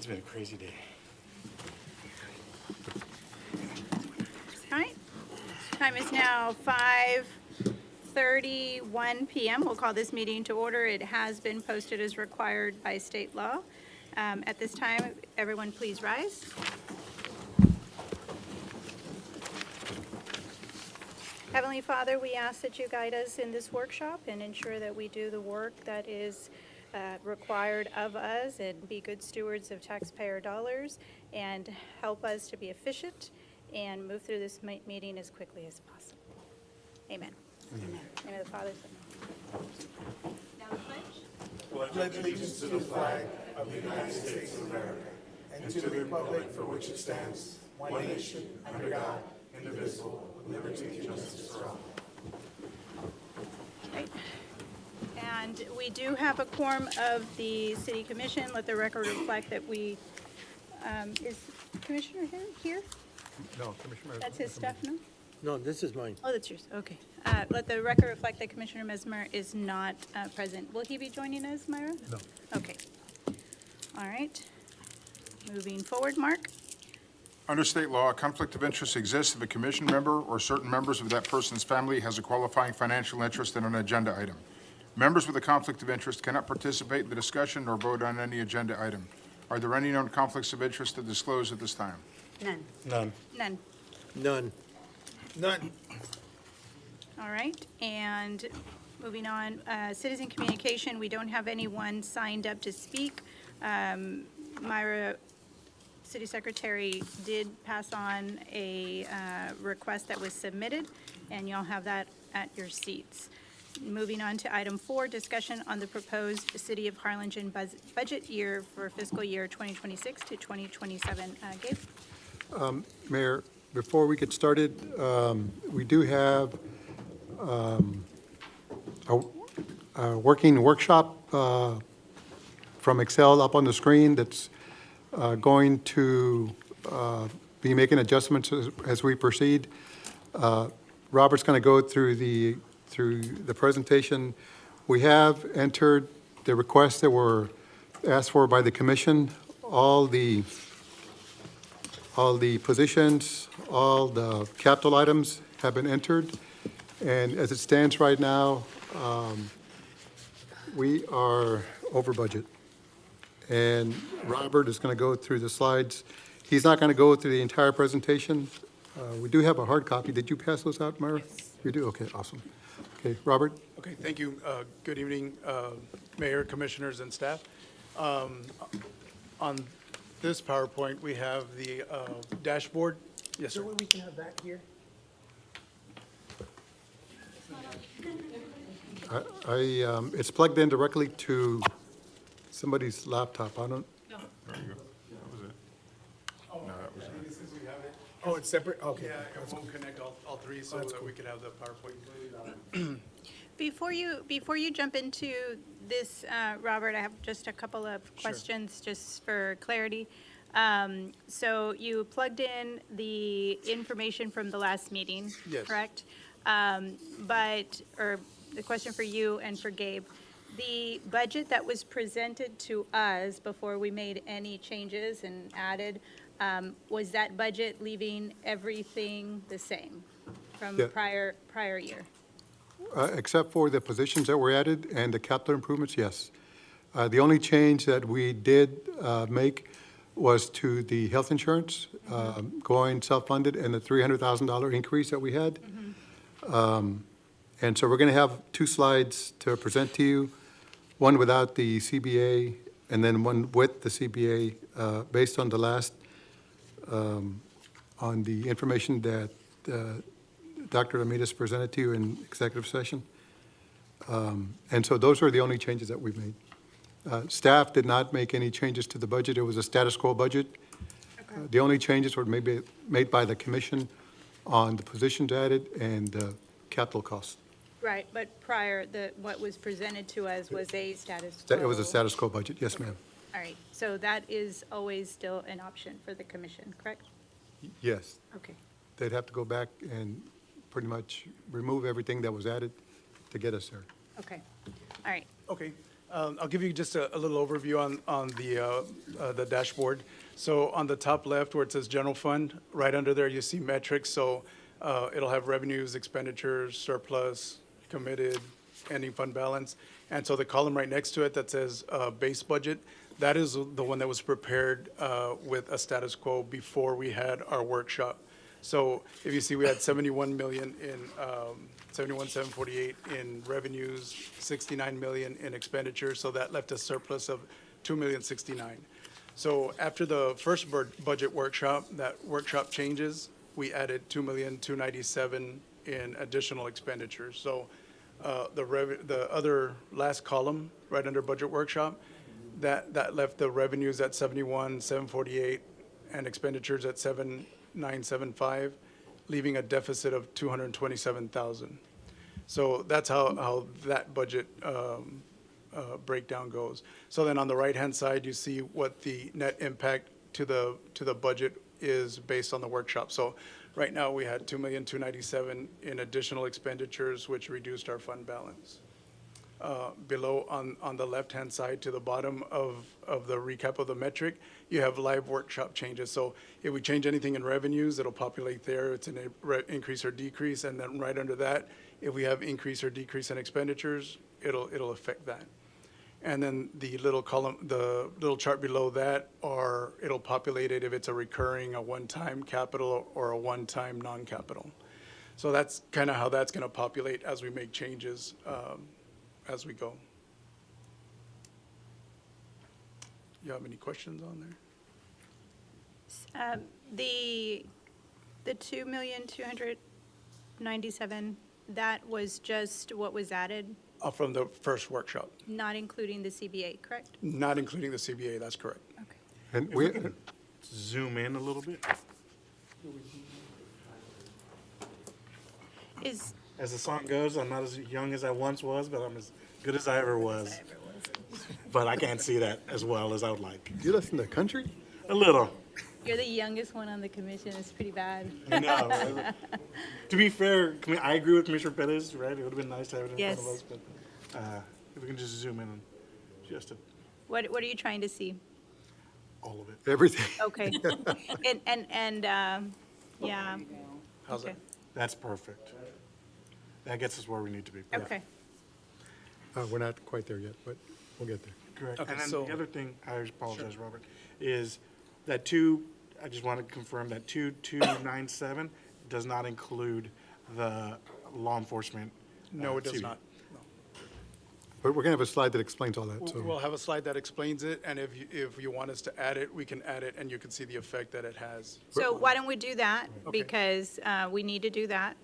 It's been a crazy day. All right. Time is now 5:31 p.m. We'll call this meeting to order. It has been posted as required by state law. At this time, everyone please rise. Heavenly Father, we ask that you guide us in this workshop and ensure that we do the work that is required of us and be good stewards of taxpayer dollars and help us to be efficient and move through this meeting as quickly as possible. Amen. Amen. In the name of the Father, Son, and now the pledge. Pledge allegiance to the flag of the United States of America and to the republic for which it stands, one nation, under God, indivisible, with liberty and justice for all. Right. And we do have a quorum of the City Commission. Let the record reflect that we, is Commissioner here? No, Commissioner. That's his stuff, no? No, this is mine. Oh, that's yours, okay. Let the record reflect that Commissioner Mesmer is not present. Will he be joining us, Myra? No. Okay. All right. Moving forward, Mark? Under state law, a conflict of interest exists if a commission member or certain members of that person's family has a qualifying financial interest in an agenda item. Members with a conflict of interest cannot participate in the discussion or vote on any agenda item. Are there any known conflicts of interest to disclose at this time? None. None. None. None. None. All right, and moving on, citizen communication, we don't have anyone signed up to speak. Myra, City Secretary, did pass on a request that was submitted, and you'll have that at your seats. Moving on to item 4, discussion on the proposed City of Harlingen budget year for fiscal year 2026 to 2027. Gabe? Mayor, before we get started, we do have a working workshop from Excel up on the screen that's going to be making adjustments as we proceed. Robert's going to go through the presentation. We have entered the requests that were asked for by the commission. All the positions, all the capital items have been entered. And as it stands right now, we are over budget. And Robert is going to go through the slides. He's not going to go through the entire presentation. We do have a hard copy. Did you pass those out, Myra? Yes. You do? Okay, awesome. Okay, Robert? Okay, thank you. Good evening, Mayor, Commissioners, and staff. On this PowerPoint, we have the dashboard. Yes, sir. We can have that here? It's plugged in directly to somebody's laptop. I don't, There you go. That was it. No, that was it. Since we have it, Oh, it's separate? Okay. yeah, it won't connect all three so that we could have the PowerPoint. Before you jump into this, Robert, I have just a couple of questions just for clarity. So you plugged in the information from the last meeting, Yes. correct? Or the question for you and for Gabe, the budget that was presented to us before we made any changes and added, was that budget leaving everything the same from Yeah. prior year? except for the positions that were added and the capital improvements, yes. The only change that we did make was to the health insurance, going self-funded, and the $300,000 increase that we had. And so we're going to have 2 slides to present to you, one without the CBA and then one with the CBA, based on the last, on the information that Dr. Ramirez presented to you in executive session. And so those are the only changes that we've made. Staff did not make any changes to the budget. It was a status quo budget. Okay. The only changes were maybe made by the commission on the positions added and capital costs. Right, but prior, what was presented to us was a status quo. It was a status quo budget, yes, ma'am. All right, so that is always still an option for the commission, correct? Yes, Okay, they'd have to go back and pretty much remove everything that was added to get us there. okay, all right. Okay. I'll give you just a little overview on the dashboard. So on the top left where it says general fund, right under there you see metrics. So it'll have revenues, expenditures, surplus, committed, ending fund balance. And so the column right next to it that says base budget, that is the one that was prepared with a status quo before we had our workshop. So if you see, we had 71 million in 71,748 in revenues, 69 million in expenditures, so that left a surplus of 2,069,000. So after the first budget workshop, that workshop changes, we added 2,297,000 in additional expenditures. So the other last column, right under budget workshop, that left the revenues at 71,748 and expenditures at 7,975, leaving a deficit of 227,000. So that's how that budget breakdown goes. So then on the right-hand side, you see what the net impact to the budget is based on the workshop. So right now, we had 2,297,000 in additional expenditures, which reduced our fund balance. Below on the left-hand side to the bottom of the recap of the metric, you have live workshop changes. So if we change anything in revenues, it'll populate there. It's an increase or decrease. And then right under that, if we have increase or decrease in expenditures, it'll affect that. And then the little column, the little chart below that, it'll populate it if it's a recurring, a one-time capital, or a one-time non-capital. So that's kind of how that's going to populate as we make changes as we go. You have any questions on there? The 2,297,000, that was just what was added, From the first workshop, not including the CBA, correct? not including the CBA, that's correct. Okay. And we, Zoom in a little bit. Is, As the song goes, I'm not as young as I once was, but I'm as good as I ever was. But I can't see that as well as I would like. you listen to country? A little. you're the youngest one on the commission, it's pretty bad. I know. To be fair, I agree with Commissioner Perez, right? It would have been nice to have it in front of Yes. us, but if we can just zoom in on just What are you trying to see? all of it. Everything. Okay. Yeah, How's okay, that? That's perfect. That gets us where we need to be. okay. We're not quite there yet, but we'll get there. Correct. Okay, And then so- the other thing, I apologize, Robert, is that I just want to confirm that 2297 does not include the law enforcement. No, it does CBA. not. No. But we're going to have a slide that explains all that, We'll so. have a slide that explains it, and if you want us to add it, we can add it, and you can see the effect that it has. So why don't we do that? Okay. Because we need to do that.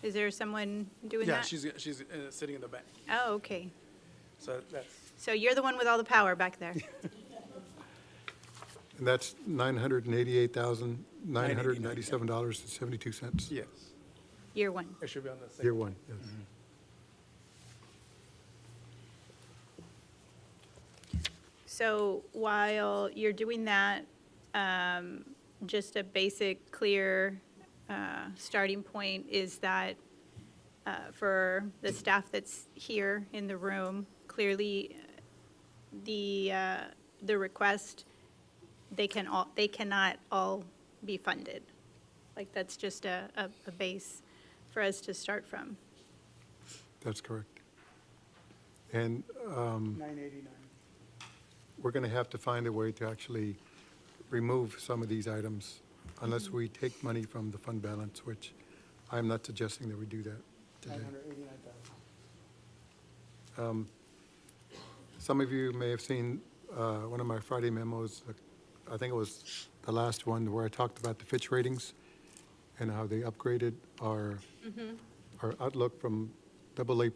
Is there someone doing Yeah, that? she's sitting in the back, Oh, okay. so that's, So you're the one with all the power back there. And that's $988,997.72. yes, Year one. it should be on the second. Year one, yes. So while you're doing that, just a basic, clear starting point is that for the staff that's here in the room, clearly the request, they cannot all be funded. Like, that's just a base for us to start from. That's correct. And 989. we're going to have to find a way to actually remove some of these items unless we take money from the fund balance, which I'm not suggesting that we do that today. 989,000. Some of you may have seen one of my Friday memos, I think it was the last one, where I talked about the Fitch ratings and how they upgraded our outlook from AA+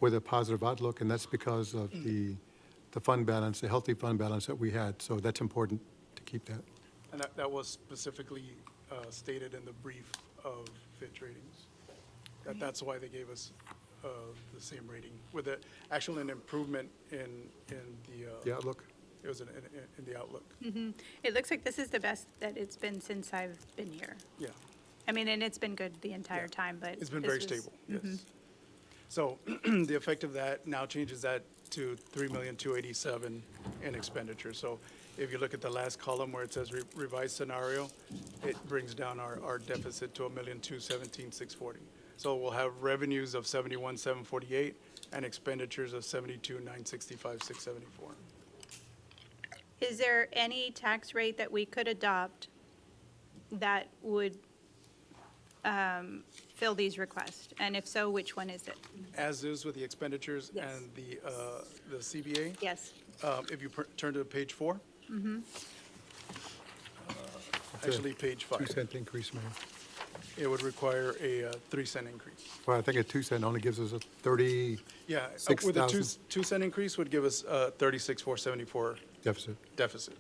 with a positive outlook, and that's because of the fund balance, the healthy fund balance that we had. So that's important to keep that. And that was specifically stated in the brief of Fitch Ratings. That's why they gave us the same rating, with actually an improvement in The outlook? it was in the outlook. It looks like this is the best that it's been since I've been here. Yeah, I mean, and it's been good the entire time, but. it's been this very was- stable, yes. So the effect of that now changes that to 3,287,000 in expenditure. So if you look at the last column where it says revised scenario, it brings down our deficit to 1,217,640. So we'll have revenues of 71,748 and expenditures of 72,965,674. Is there any tax rate that we could adopt that would fill these requests? And if so, which one is it? As is with the expenditures Yes. and the CBA. Yes. If you turn to page 4. Actually, page 5. 2-cent increase, Mayor. It would require a 3-cent increase. Well, I think a 2-cent only gives us a 30 Yeah, with a 6,000. 2-cent increase would give us 36,474 deficit. deficit.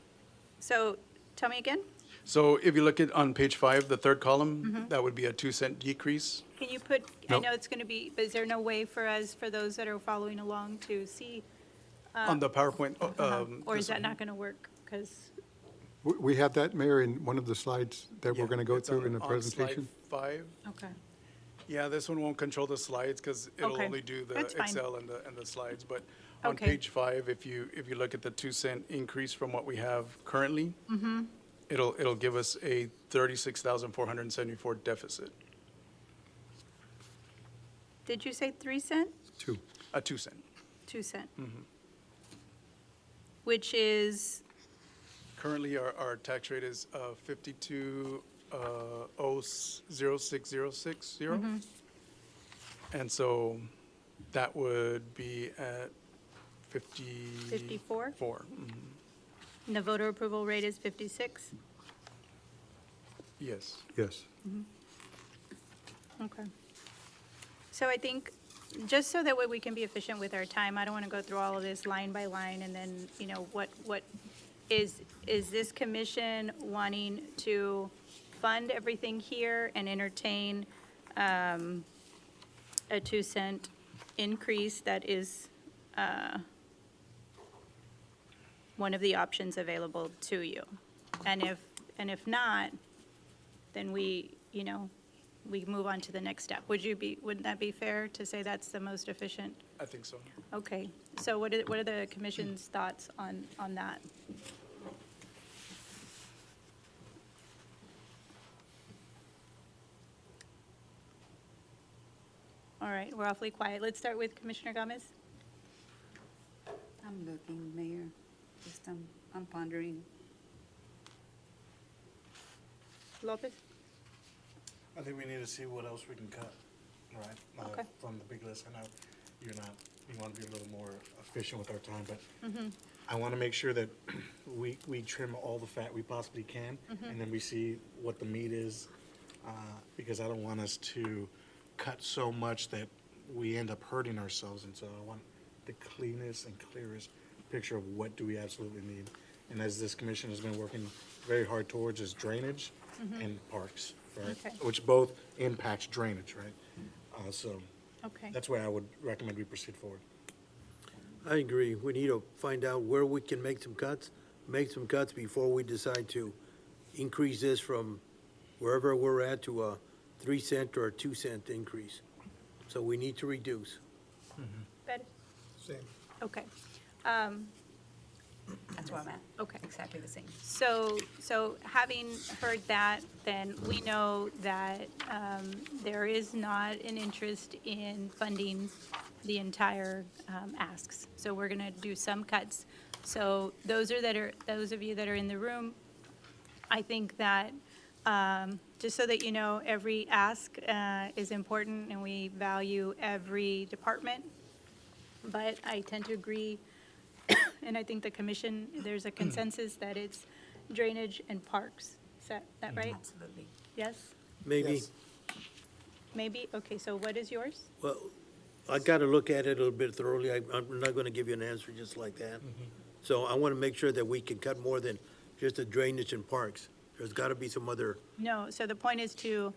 So tell me again, So if you look at on page 5, the third column, that would be a 2-cent decrease. can you put, I Nope. know it's going to be, but is there no way for us, for those that are following along, to see? On the PowerPoint, Or is this that one. not going to work? Because, We have that, Mayor, in one of the slides that we're Yeah, going to go it's through in the on presentation. slide 5. okay. Yeah, this one won't control the slides because it'll Okay, only do the that's fine. Excel and the slides. But on Okay. page 5, if you look at the 2-cent increase from what we have currently, Mm-hmm. it'll give us a 36,474 deficit, Did you say 3 cent? 2. a 2-cent. 2 cent? Which is, Currently, our tax rate is 52.06060. And so that would be at 54? 54. and the voter approval rate is 56? Yes. Yes. Okay. So I think, just so that way we can be efficient with our time, I don't want to go through all of this line by line, and then, you know, what is this commission wanting to fund everything here and entertain a 2-cent increase that is one of the options available to you? And if not, then we, you know, we move on to the next step. Wouldn't that be fair to say that's the most efficient? I think so. Okay, so what are the commission's thoughts on that? All right, we're awfully quiet. Let's start with Commissioner Gomez. I'm looking, Mayor. Just, I'm pondering. Lopez? I think we need to see what else we can cut, right? Okay. From the big list. I know you want to be a little more efficient with our time, but I want to make sure that we trim all the fat we possibly can, and then we see what the meat is, because I don't want us to cut so much that we end up hurting ourselves, and so I want the cleanest and clearest picture of what do we absolutely need. And as this commission has been working very hard towards is drainage and parks, right? Okay. Which both impacts drainage, right? So Okay. that's why I would recommend we proceed forward. I agree. We need to find out where we can make some cuts before we decide to increase this from wherever we're at to a 3-cent or a 2-cent increase. So we need to reduce. Betty? Same. Okay. That's where I'm at. Okay. Exactly the same. So having heard that, then we know that there is not an interest in funding the entire asks. So we're going to do some cuts. So those of you that are in the room, I think that, just so that you know, every ask is important, and we value every department. But I tend to agree, and I think the commission, there's a consensus that it's drainage and parks. Is that right? Absolutely. Yes? Maybe, Yes. Maybe? Okay, so what is yours? well, I got to look at it a little bit thoroughly. I'm not going to give you an answer just like that. So I want to make sure that we can cut more than just the drainage and parks. There's got to be some other, No, so the point is to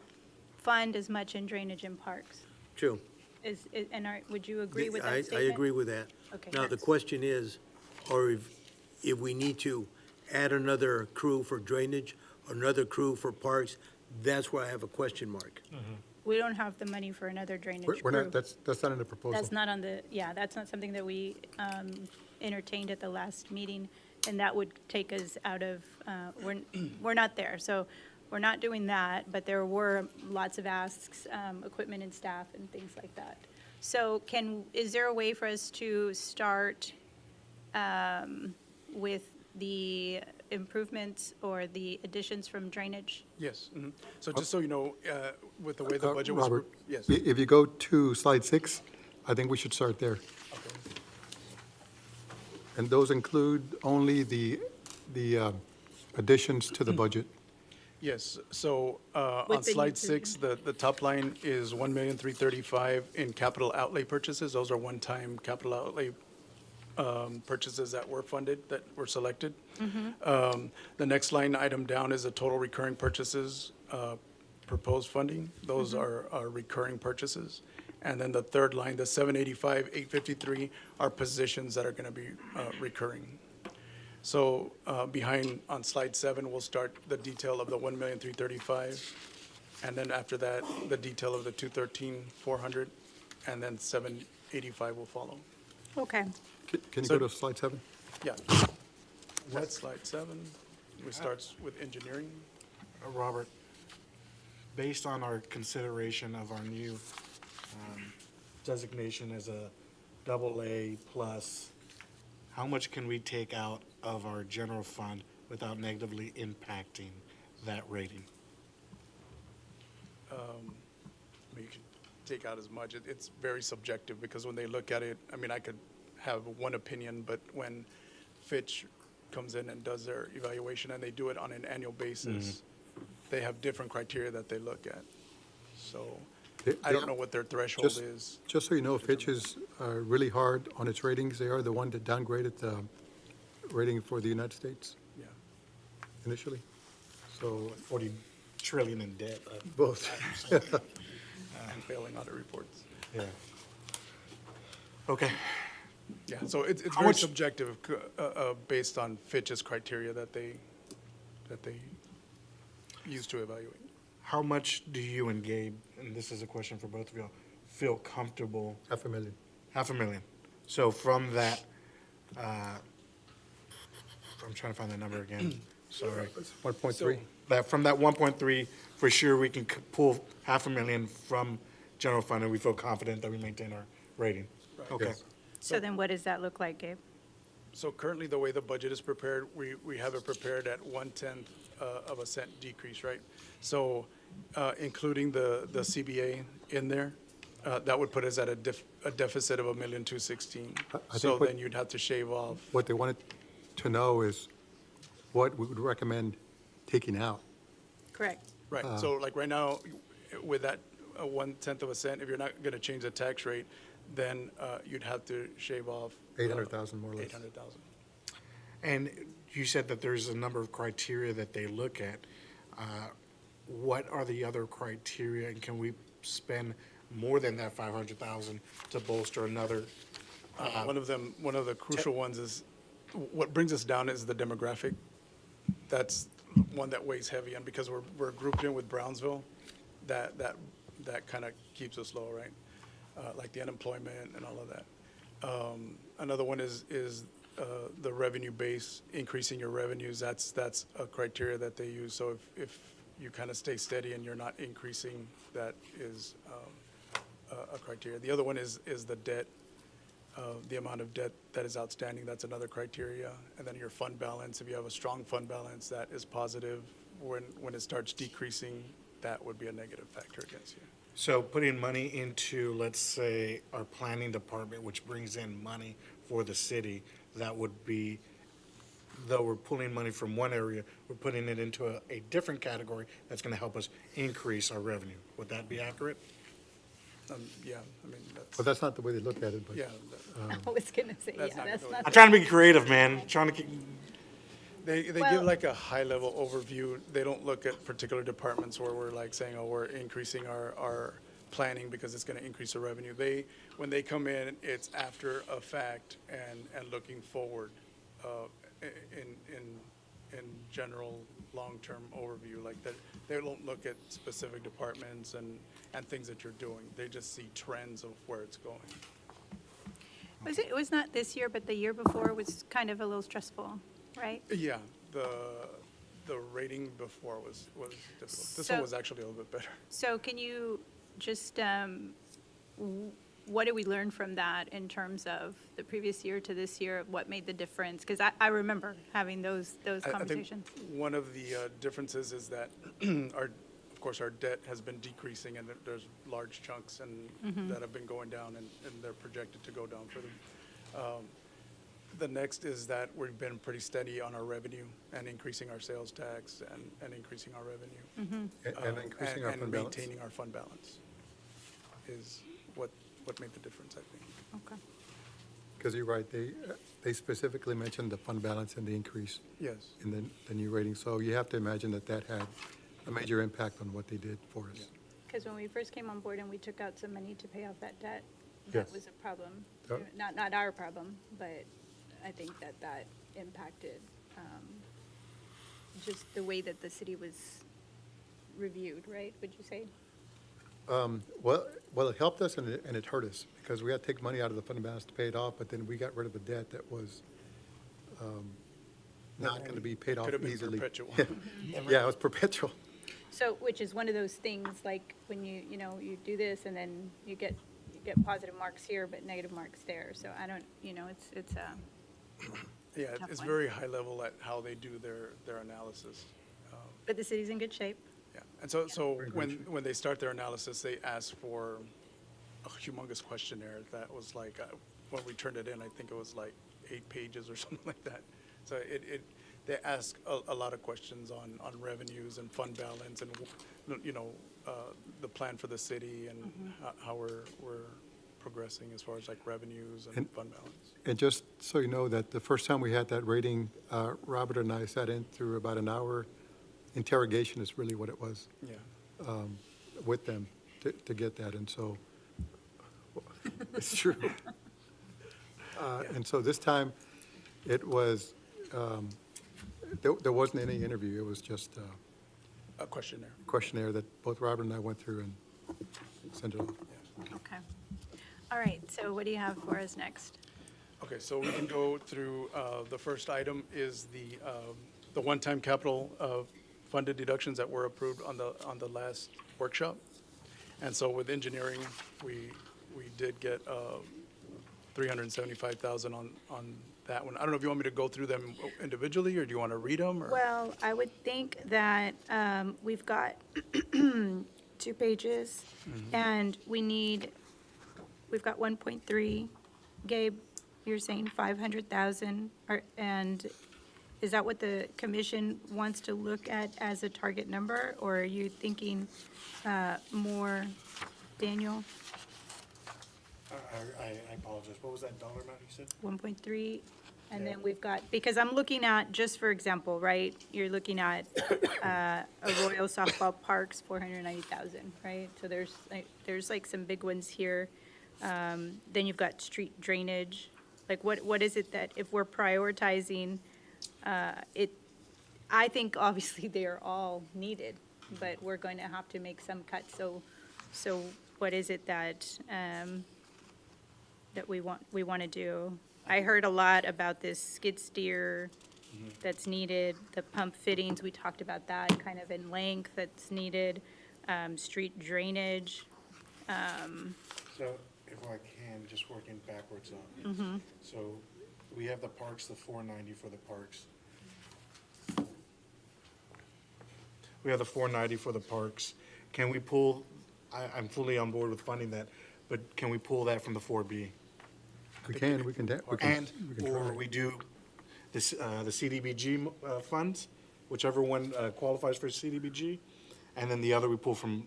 fund as much in drainage and parks. true. Would you agree with I that statement? agree with that. Okay. Now, the question is, or if we need to add another crew for drainage or another crew for parks, that's where I have a question mark. we don't have the money for another drainage We're crew. not, that's not in the proposal. That's not on the, yeah, that's not something that we entertained at the last meeting, and that would take us out of, we're not there. So we're not doing that, but there were lots of asks, equipment and staff and things like that. So is there a way for us to start with the improvements or the additions from drainage? Yes. So just so you know, with the way the budget was. Robert, Yes. if you go to slide 6, I think we should start there. And those include only the additions to the budget. Yes, so With on the slide new 6, the top line is 1,335,000 in capital outlay purchases. Those are one-time capital outlay purchases that were funded, that were selected. The next line item down is the total recurring purchases, proposed funding. Those are recurring purchases. And then the third line, the 785,853 are positions that are going to be recurring. So behind, on slide 7, we'll start the detail of the 1,335,000. And then after that, the detail of the 213,400, and then 785 will follow. Okay. Can you So- go to slide 7? Yeah. That's slide 7. We starts with engineering. Robert, based on our consideration of our new designation as a AA plus, how much can we take out of our general fund without negatively impacting that rating? You can take out as much. It's very subjective, because when they look at it, I mean, I could have one opinion, but when Fitch comes in and does their evaluation, and they do it on an annual basis, they have different criteria that they look at. So I don't know what their threshold Just- is. Just so you know, Fitch is really hard on its ratings. They are the one that downgraded the rating for the United States Yeah. initially. So 40 trillion in debt. both. And failing audit reports. Yeah. Okay. Yeah, so it's How very much- subjective, based on Fitch's criteria that they use to evaluate. How much do you and Gabe, and this is a question for both of y'all, feel comfortable? $500,000. $500,000. So from that, I'm trying to find the number again. Sorry. 1.3. From that 1.3, for sure, we can pull $500,000 from general fund, and we feel confident that we maintain our rating. Okay. Yes. So then what does that look like, Gabe? So currently, the way the budget is prepared, we have it prepared at 1/10 of a cent decrease, right? So including the CBA in there, that would put us at a deficit of $1,216,000. I So think what- then you'd have to shave off. What they wanted to know is what we would recommend taking out. Correct. Right, so like right now, with that 1/10 of a cent, if you're not going to change the tax rate, then you'd have to shave off. 800,000 more or less. 800,000. And you said that there's a number of criteria that they look at. What are the other criteria, and can we spend more than that 500,000 to bolster another? One of the crucial ones is, what brings us down is the demographic. That's one that weighs heavy, and because we're grouped in with Brownsville, that kind of keeps us low, right? Like the unemployment and all of that. Another one is the revenue base, increasing your revenues. That's a criteria that they use. So if you kind of stay steady and you're not increasing, that is a criteria. The other one is the debt, the amount of debt that is outstanding. That's another criteria. And then your fund balance. If you have a strong fund balance, that is positive. When it starts decreasing, that would be a negative factor against you. So putting money into, let's say, our planning department, which brings in money for the city, that would be, though we're pulling money from one area, we're putting it into a different category that's going to help us increase our revenue. Would that be accurate? Yeah, I mean, But that's not the way they look at it, but. yeah. I was going to say, That's yeah, not that's good. not. I'm trying to be creative, man. Trying to keep, They Well- give like a high-level overview. They don't look at particular departments where we're like saying, oh, we're increasing our planning because it's going to increase the revenue. When they come in, it's after a fact and looking forward in in general, long-term overview, like that, they don't look at specific departments and things that you're doing. They just see trends of where it's going. It was not this year, but the year before was kind of a little stressful, right? Yeah, the rating before was difficult. This So- one was actually a little bit better. So can you just, what did we learn from that in terms of the previous year to this year? What made the difference? Because I remember having those I think conversations. one of the differences is that of course, our debt has been decreasing, and there's large chunks that have been going down, and they're projected to go down further. The next is that we've been pretty steady on our revenue and increasing our sales tax and increasing our revenue. And increasing our fund balance. And maintaining our fund balance is what made the difference, I think. Okay. Because you're right, they specifically mentioned the fund balance and the increase Yes. in the new rating. So you have to imagine that that had a major impact on what they did for us. Because when we first came on board and we took out some money to pay off that debt, Yes. that was a problem. Yep. Not our problem, but I think that impacted just the way that the city was reviewed, right? Would you say? Well, it helped us and it hurt us because we had to take money out of the fund balance to pay it off, but then we got rid of a debt that was not going to be paid off Could have been easily. perpetual. Yeah, it was perpetual. So, which is one of those things, like when you do this and then you get positive marks here, but negative marks there. So I don't, it's Yeah, Tough it's one. very high level at how they do their analysis. but the city's in good shape. Yeah, and so when they start their analysis, they ask for a humongous questionnaire that was like, when we turned it in, I think it was like 8 pages or something like that. So they ask a lot of questions on revenues and fund balance and, the plan for the city and how we're progressing as far as like revenues and fund balance. And just so you know that the first time we had that rating, Robert and I sat in through about an hour. Interrogation is really what it was Yeah. with them to get that, and so it's true. And so this time, it was, there wasn't any interview, it was just A questionnaire. a questionnaire that both Robert and I went through and sent it off. Okay. All right, so what do you have for us next? Okay, so we can go through, the first item is the one-time capital funded deductions that were approved on the last workshop. And so with engineering, we did get $375,000 on that one. I don't know if you want me to go through them individually, or do you want to read them, or? Well, I would think that we've got 2 pages, and we've got 1.3. Gabe, you're saying 500,000, and is that what the commission wants to look at as a target number, or are you thinking more, Daniel? I apologize. What was that dollar amount you said? 1.3, and then we've got, because I'm looking at, just for example, right, you're looking at a Royal Softball Parks, 490,000, right? So there's like some big ones here. Then you've got street drainage. Like, what is it that, if we're prioritizing, I think obviously they are all needed, but we're going to have to make some cuts. So what is it that we want to do? I heard a lot about this skid steer that's needed, the pump fittings, we talked about that kind of in length, that's needed, street drainage. So if I can, just working backwards up. So we have the parks, the 490 for the parks. We have the 490 for the parks. Can we pull, I'm fully on board with funding that, but can we pull that from the 4B? We can And, try or it. we do the CDBG funds, whichever one qualifies for CDBG, and then the other we pull from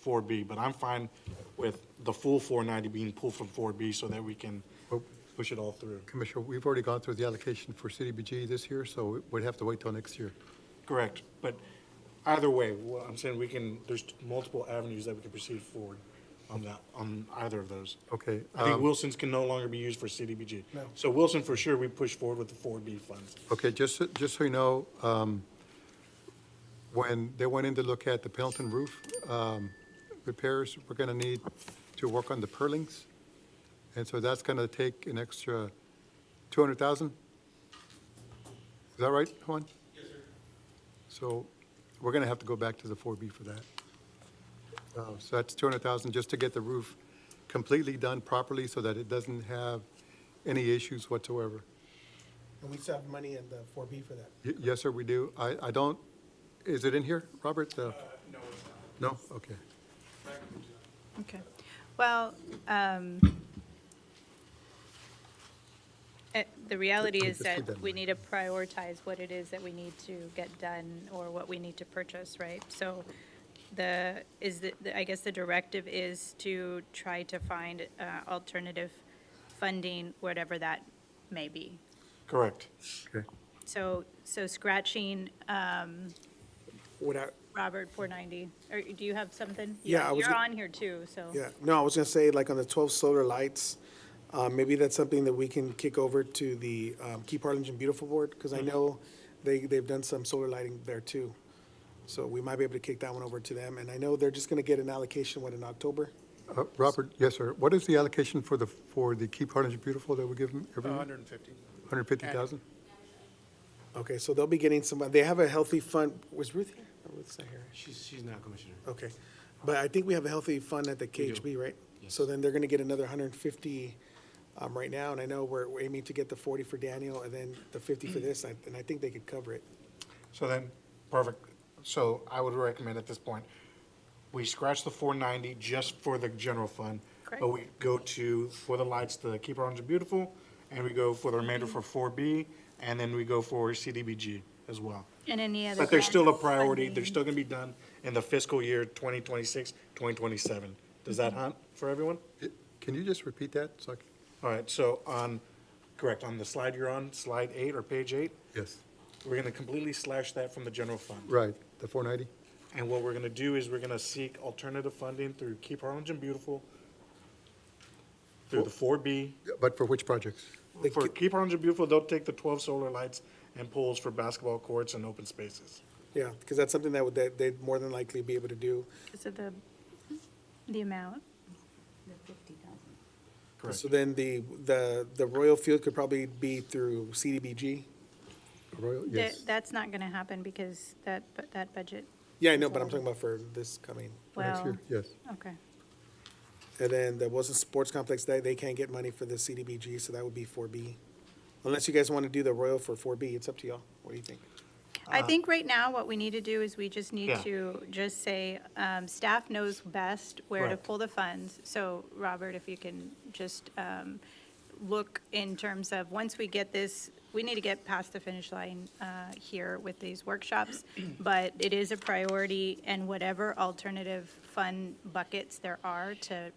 4B. But I'm fine with the full 490 being pulled from 4B so that we can Well, push it all through. Commissioner, we've already gone through the allocation for CDBG this year, so we'd have to wait till next year. Correct, but either way, what I'm saying, there's multiple avenues that we can proceed forward. on that, on either of those. Okay. I think Wilson's can no longer be used for CDBG. No. So Wilson, for sure, we push forward with the 4B funds. Okay, just so you know, when they went in to look at the Pendleton roof repairs, we're going to need to work on the purlings. And so that's going to take an extra 200,000? Is that right, Juan? Yes, sir. So we're going to have to go back to the 4B for that. So that's 200,000 just to get the roof completely done properly so that it doesn't have any issues whatsoever. And we still have money in the 4B for that. Yes, sir, we do. I don't, is it in here, Robert? No, it's not. No? Okay. Okay. Well, the reality is Just keep that that in we mind. need to prioritize what it is that we need to get done or what we need to purchase, right? So I guess the directive is to try to find alternative funding, whatever that may be. Correct. Okay. So scratching, What I, Robert, 490, or do you have something? Yeah, I was You're gonna- on here too, so. yeah, no, I was gonna say, like, on the 12 solar lights, maybe that's something that we can kick over to the Keep Harlingen Beautiful Board, because I know they've done some solar lighting there too. So we might be able to kick that one over to them, and I know they're just gonna get an allocation, in October? Robert, yes, sir. What is the allocation for the Keep Harlingen Beautiful that we give them every year? 150. 150,000? Okay, so they'll be getting some, they have a healthy fund, was Ruth here? Oh, Ruth's not here. She's not Commissioner. Okay, but I think we have a healthy fund at the KHB, right? Yes. So then they're gonna get another 150 right now, and I know we're aiming to get the 40 for Daniel, and then the 50 for this, and I think they could cover it. So then, perfect. So I would recommend at this point, we scratch the 490 just for the general fund. Correct. But we go to, for the lights, the Keep Orange Beautiful, and we go for the remainder for 4B, and then we go for CDBG as well. And any other. But there's still a grant priority, funding. they're still gonna be done in the fiscal year 2026, 2027. Does that hunt for everyone? Can you just repeat that? So I can- All right, so correct, on the slide you're on, slide 8 or page 8, Yes, we're gonna completely slash that from the general fund. right, the 490? And what we're gonna do is we're gonna seek alternative funding through Keep Harlingen Beautiful, through the 4B. But for which projects? For Keep Harlingen Beautiful, they'll take the 12 solar lights and poles for basketball courts and open spaces. Yeah, because that's something that they'd more than likely be able to do. Because of the amount. The 50,000. Correct. So then the Royal Field could probably be through CDBG. Royal, yes. That's not going to happen because that budget, Yeah, I know, but I'm talking about for this coming. For next well, year, yes. okay. And then the Wilson Sports Complex, they can't get money for the CDBG, so that would be 4B. Unless you guys want to do the Royal for 4B, it's up to y'all. What do you think? I think right now what we need to do is we just need Yeah. to just say, staff knows best where to Right. pull the funds. So Robert, if you can just look in terms of, once we get this, we need to get past the finish line here with these workshops, but it is a priority, and whatever alternative fund buckets there are to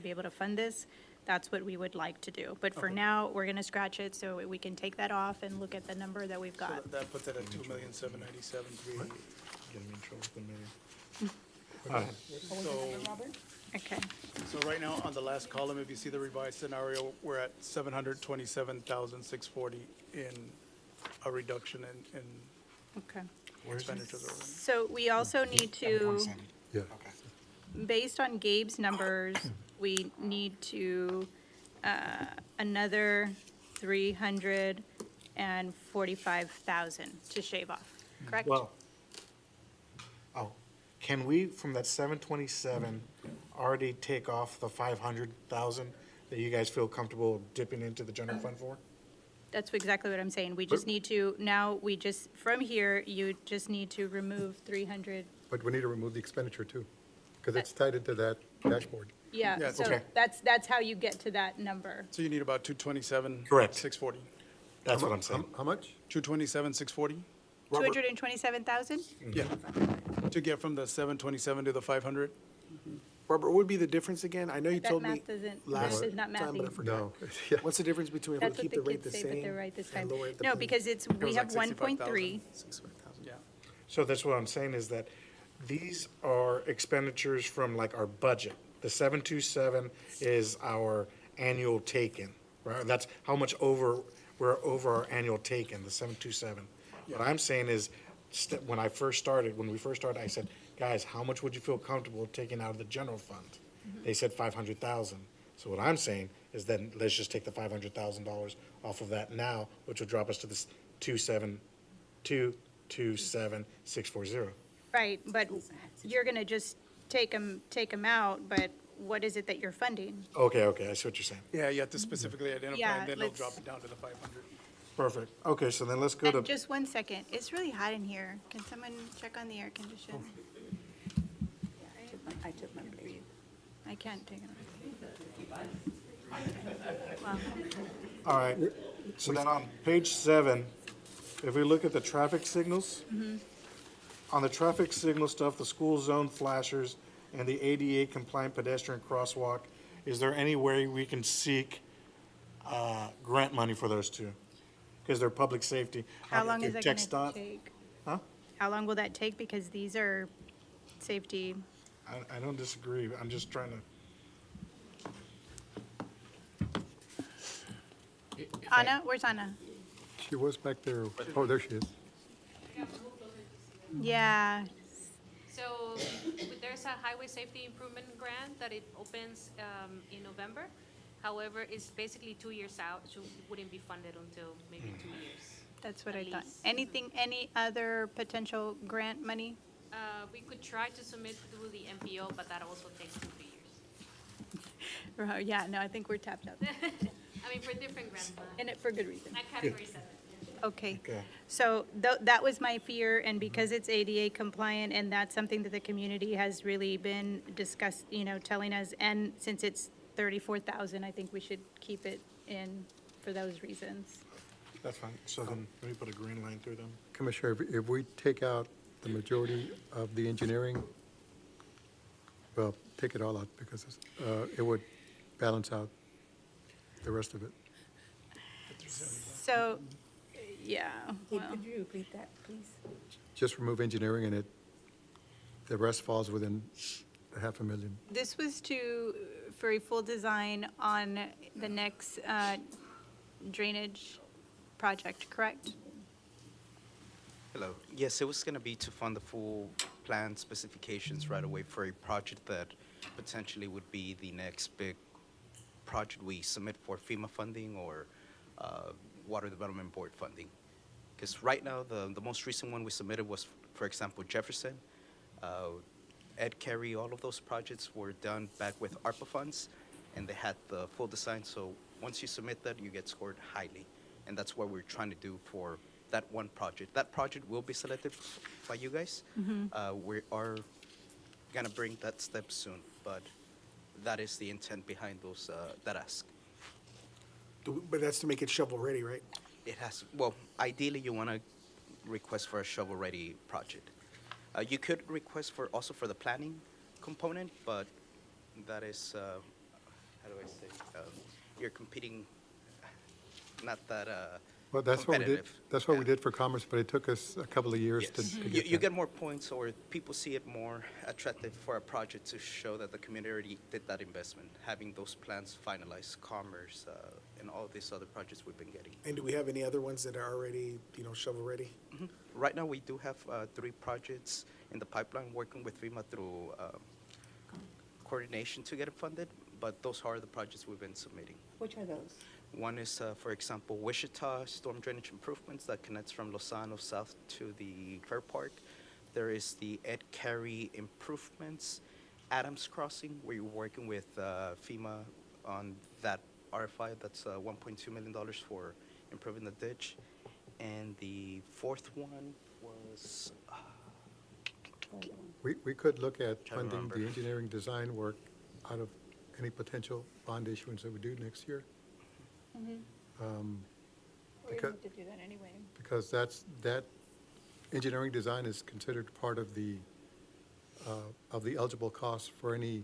be able to fund this, that's what we would like to do. But for now, we're going to scratch it so we can take that off and look at the number that we've So got. that puts it at 2,797,380. Getting me in trouble with the mayor. All right. So, Okay. so right now, on the last column, if you see the revised scenario, we're at 727,640 in a reduction in Okay. expenditures already. So we also need to, 170. Yeah. Okay. based on Gabe's numbers, we need to, another 345,000 to shave off, correct? Well, can we, from that 727, already take off the 500,000 that you guys feel comfortable dipping into the general fund for? That's exactly what I'm saying. We just need to, now, from here, you just need to remove 300. But we need to remove the expenditure too, because it's tied into that dashboard. Yeah, Yeah, so okay. that's how you get to that number. So you need about 227. Correct. 640. That's what I'm saying. How much? 227, 640? 227,000? Yeah. To get from the 727 to the 500? Robert, what would be the difference again? I know you That told me math doesn't, last this is not time, but I mathing. forgot. No. Yeah. What's the difference between if we That's what keep the the rate the kids say, but same they're right this time. and lower it? No, because it's, we was have like 1.3. 65,000. Yeah. So that's what I'm saying is that these are expenditures from like our budget, The 727 is our annual take-in, right? That's how much we're over our annual take-in, the 727. What I'm saying is, when we first started, I said, guys, how much would you feel comfortable taking out of the general fund? They said 500,000. So what I'm saying is then let's just take the $500,000 off of that now, which would drop us to this 272,27640. Right, but you're going to just take them out, but what is it that you're funding? Okay, I see what you're saying. Yeah, you have to specifically identify, Yeah, and then it'll let's- drop it down to the 500. Perfect. Okay, so then let's go to, And just one second, it's really hot in here. Can someone check on the air condition? I took my break. I can't take it all right. So then on page 7, if we look at the traffic signals, on the traffic signal stuff, the school zone flashers and the ADA compliant pedestrian crosswalk, is there any way we can seek grant money for those two? Because they're public safety. How long is that going to TxDOT- take? Huh? How long will that take? Because these are safety. I don't disagree. I'm just trying to. Anna, where's Anna? She was back there. Oh, there she is. Yeah, So there's a highway safety improvement grant that it opens in November. However, it's basically 2 years out, so it wouldn't be funded until maybe 2 years. that's what At I thought. least. Anything, any other potential grant money? We could try to submit through the MPO, but that also takes 2 to 3 years. Yeah, no, I think we're tapped out. I mean, for different grants, In it for good reason. at category 7. Okay. Okay. So that was my fear, and because it's ADA compliant, and that's something that the community has really been telling us, and since it's 34,000, I think we should keep it in for those reasons. That's fine. So then let me put a green line through them. Commissioner, if we take out the majority of the engineering, well, take it all out because it would balance out the rest of it. So, yeah, Hey, well, could you repeat that, please? Just remove engineering and the rest falls within $500,000. this was for a full design on the next drainage project, correct? Hello. Yes, it was going to be to fund the full plan specifications right away for a project that potentially would be the next big project we submit for FEMA funding or Water Development Board funding. Because right now, the most recent one we submitted was, for example, Jefferson, Ed Carey, all of those projects were done back with ARPA funds, and they had the full design. So once you submit that, you get scored highly. And that's what we're trying to do for that one project. That project will be selected by you guys. We are gonna bring that step soon, but that is the intent behind those, that ask. But that's to make it shovel-ready, right? It has, well, ideally you wanna request for a shovel-ready project. You could request also for the planning component, but that is, how do I say, you're competing, not that, Well, that's what we did, competitive. that's what we Yeah. did for Commerce, but it took us a couple of years to Yes, to you, get you that. get more points, or people see it more attractive for a project to show that the community did that investment, having those plans finalized, Commerce, and all these other projects we've been getting. And do we have any other ones that are already, shovel-ready? Right now, we do have 3 projects in the pipeline, working with FEMA through coordination to get it funded, but those are the projects we've been submitting. Which are those? One is, for example, Wichita storm drainage improvements that connects from Lozano south to the Fair Park. There is the Ed Carey improvements, Adams Crossing, where you're working with FEMA on that RFI. That's $1.2 million for improving the ditch. And the fourth one was, We could look at Trying to funding the remember. engineering design work out of any potential bond issuance that we do next year. We're Because- going to do that anyway. Because that engineering design is considered part of the eligible costs for any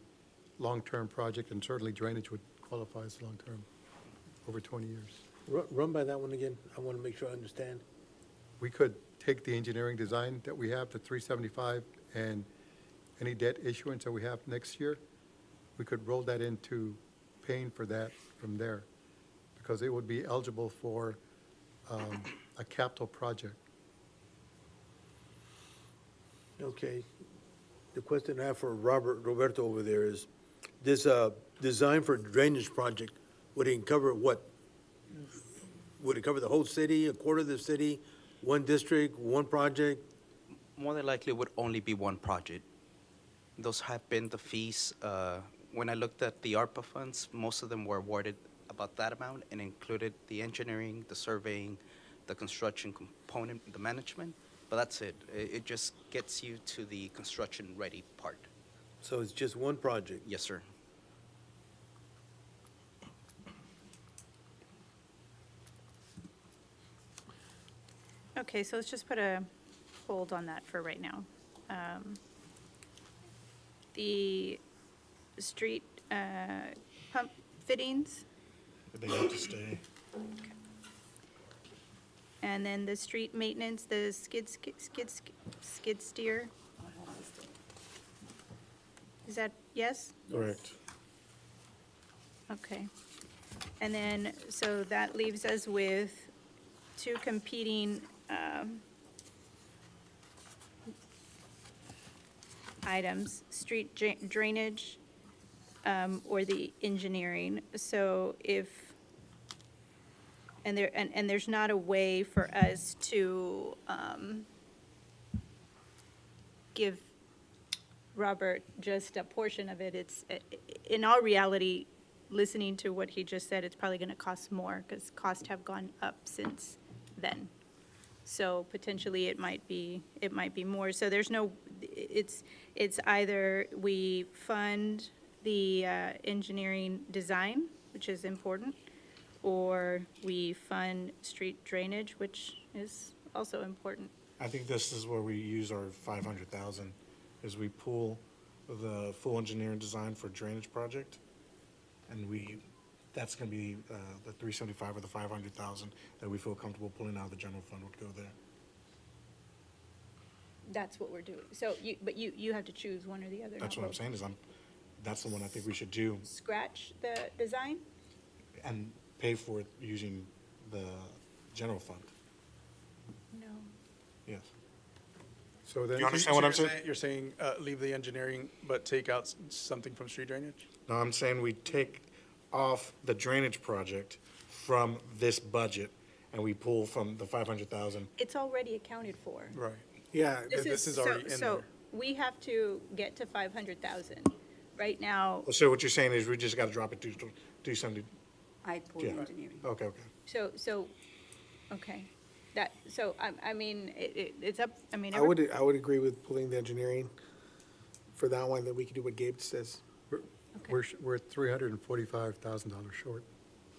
long-term project, and certainly drainage would qualify as long-term, over 20 years. Run by that one again. I want to make sure I understand. We could take the engineering design that we have, the 375, and any debt issuance that we have next year, we could roll that into paying for that from there, because it would be eligible for a capital project. Okay. The question I have for Roberto over there is, this design for drainage project, would it cover what? Would it cover the whole city, a quarter of the city, one district, one project? More than likely, it would only be one project. Those have been the fees. When I looked at the ARPA funds, most of them were awarded about that amount and included the engineering, the surveying, the construction component, the management. But that's it. It just gets you to the construction-ready part. So it's just one project? Yes, sir. Okay, so let's just put a hold on that for right now. The street pump fittings, They have to stay. and then the street maintenance, the skid steer. Is that, yes? Correct. Okay. And then, so that leaves us with two competing items, street drainage or the engineering. So if, and there's not a way for us to give Robert just a portion of it. It's, in all reality, listening to what he just said, it's probably going to cost more because costs have gone up since then. So potentially it might be more. So there's no, it's either we fund the engineering design, which is important, or we fund street drainage, which is also important. I think this is where we use our 500,000, is we pull the full engineering design for drainage project, and that's gonna be the 375 or the 500,000 that we feel comfortable pulling out of the general fund would go there. That's what we're doing. So you have to choose one or the other. That's not what I'm both. saying, is that's the one I think we should do, Scratch the design? and pay for it using the general fund, No. yes. So then, You understand what I'm saying? You're saying leave the engineering, but take out something from street drainage? No, I'm saying we take off the drainage project from this budget, and we pull from the 500,000. It's already accounted for. Right. Yeah, This is already in there. So we have to get to 500,000. Right now, So what you're saying is we just gotta drop it to 270, I pulled Yeah. engineering. okay. okay. I mean, it's up, I mean. I would agree with pulling the engineering for that one, that we could do what Gabe says. we're $345,000 short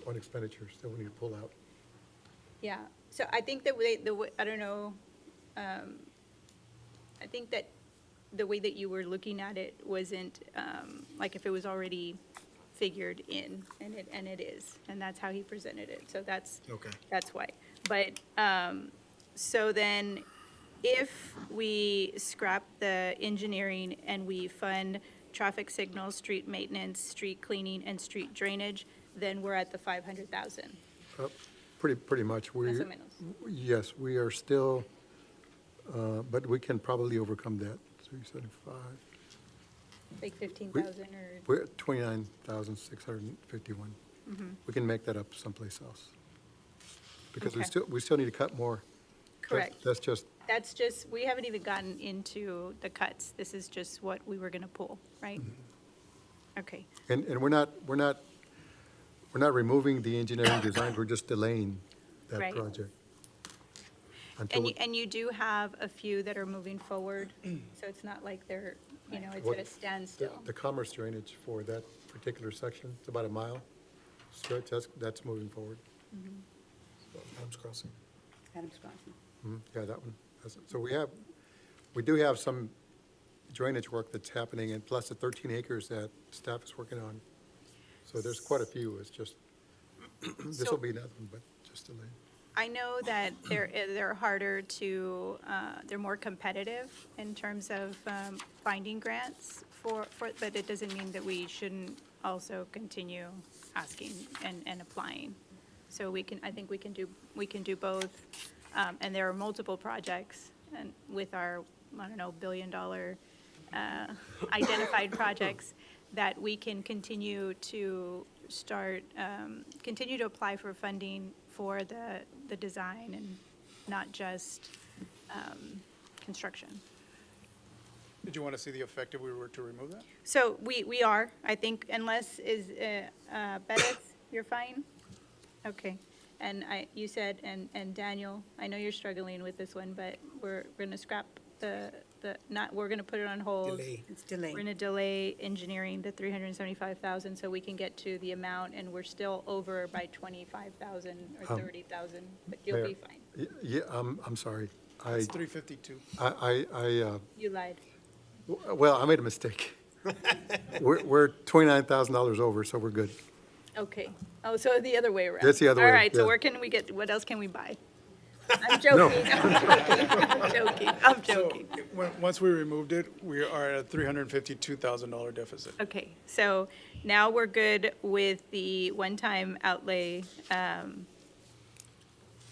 on expenditures that we need to pull out. Yeah, so I think that I don't know, I think that the way that you were looking at it wasn't, like if it was already figured in, and it is, and that's how he presented it, so that's. Okay. That's why. But, so then, if we scrap the engineering and we fund traffic signals, street maintenance, street cleaning, and street drainage, then we're at the 500,000. Pretty much. Más o menos. Yes, we are still, but we can probably overcome that, 375. Like 15,000 or, We're at 29,651. We can make that up someplace else. Because Okay. we still need to cut more. correct. That's just, That's just, we haven't even gotten into the cuts. This is just what we were going to pull, right? Okay, and we're not removing the engineering design, we're just delaying that Right. project. Until and we- you do have a few that are moving forward, so it's not like they're, it's What- at a standstill. The commerce drainage for that particular section, it's about a mile stretch, that's moving forward. Adams Crossing. Adams Crossing. Yeah, that one. So we do have some drainage work that's happening, and plus the 13 acres that staff is working on. So there's quite a few, it's just, this So- will be nothing but just delay. I know that they're harder to, they're more competitive in terms of finding grants but it doesn't mean that we shouldn't also continue asking and applying. So I think we can do both. And there are multiple projects and with our, I don't know, billion-dollar identified projects that we can continue to continue to apply for funding for the design and not just construction. Did you want to see the effect if we were to remove that? So we are, I think, unless Bettis, you're fine? Okay. And you said, and Daniel, I know you're struggling with this one, but we're going to scrap we're going to put it on hold. It's delayed. We're going to delay engineering the 375,000 so we can get to the amount, and we're still over by 25,000 or 30,000, but you'll Mayor, be fine. Yeah, I'm sorry. It's 352. You lied. Well, I made a mistake. We're $29,000 over, so we're good. Okay. Oh, so the other way around. That's the other way, All right, so yeah. where can we get, what else can we buy? I'm joking, I'm joking. Once we removed it, we are at a $352,000 deficit. Okay, so now we're good with the one-time outlay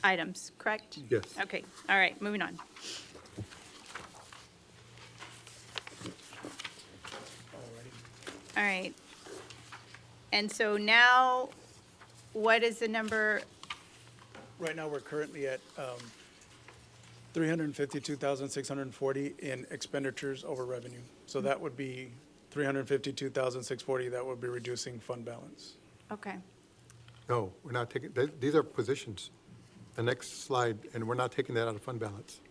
items, correct? Yes. Okay, all right, moving on. All right. And so now, what is the number? Right now, we're currently at 352,640 in expenditures over revenue. So that would be 352,640, that would be reducing fund balance. Okay, No, we're not taking, these are positions. The next slide, and we're not taking that out of fund balance.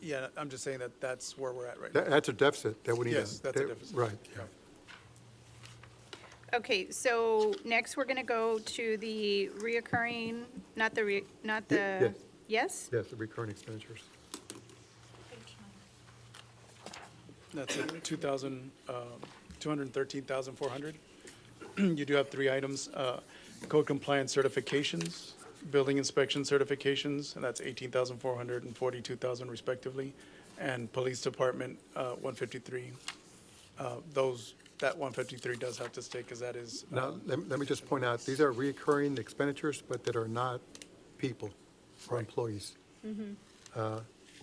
Yeah, I'm just saying that that's where we're at right now. That's a deficit that we need to. Yes, that's a deficit. Right, yeah. okay, so next we're gonna go to the reoccurring, Yes. yes? Yes, the recurring expenditures. That's at 213,400. You do have three items, code compliance certifications, building inspection certifications, and that's 18,400 and 42,000 respectively, and police department, 153. That 153 does have to stay because that is. Now, let me just point out, these are recurring expenditures, but that are not people or employees.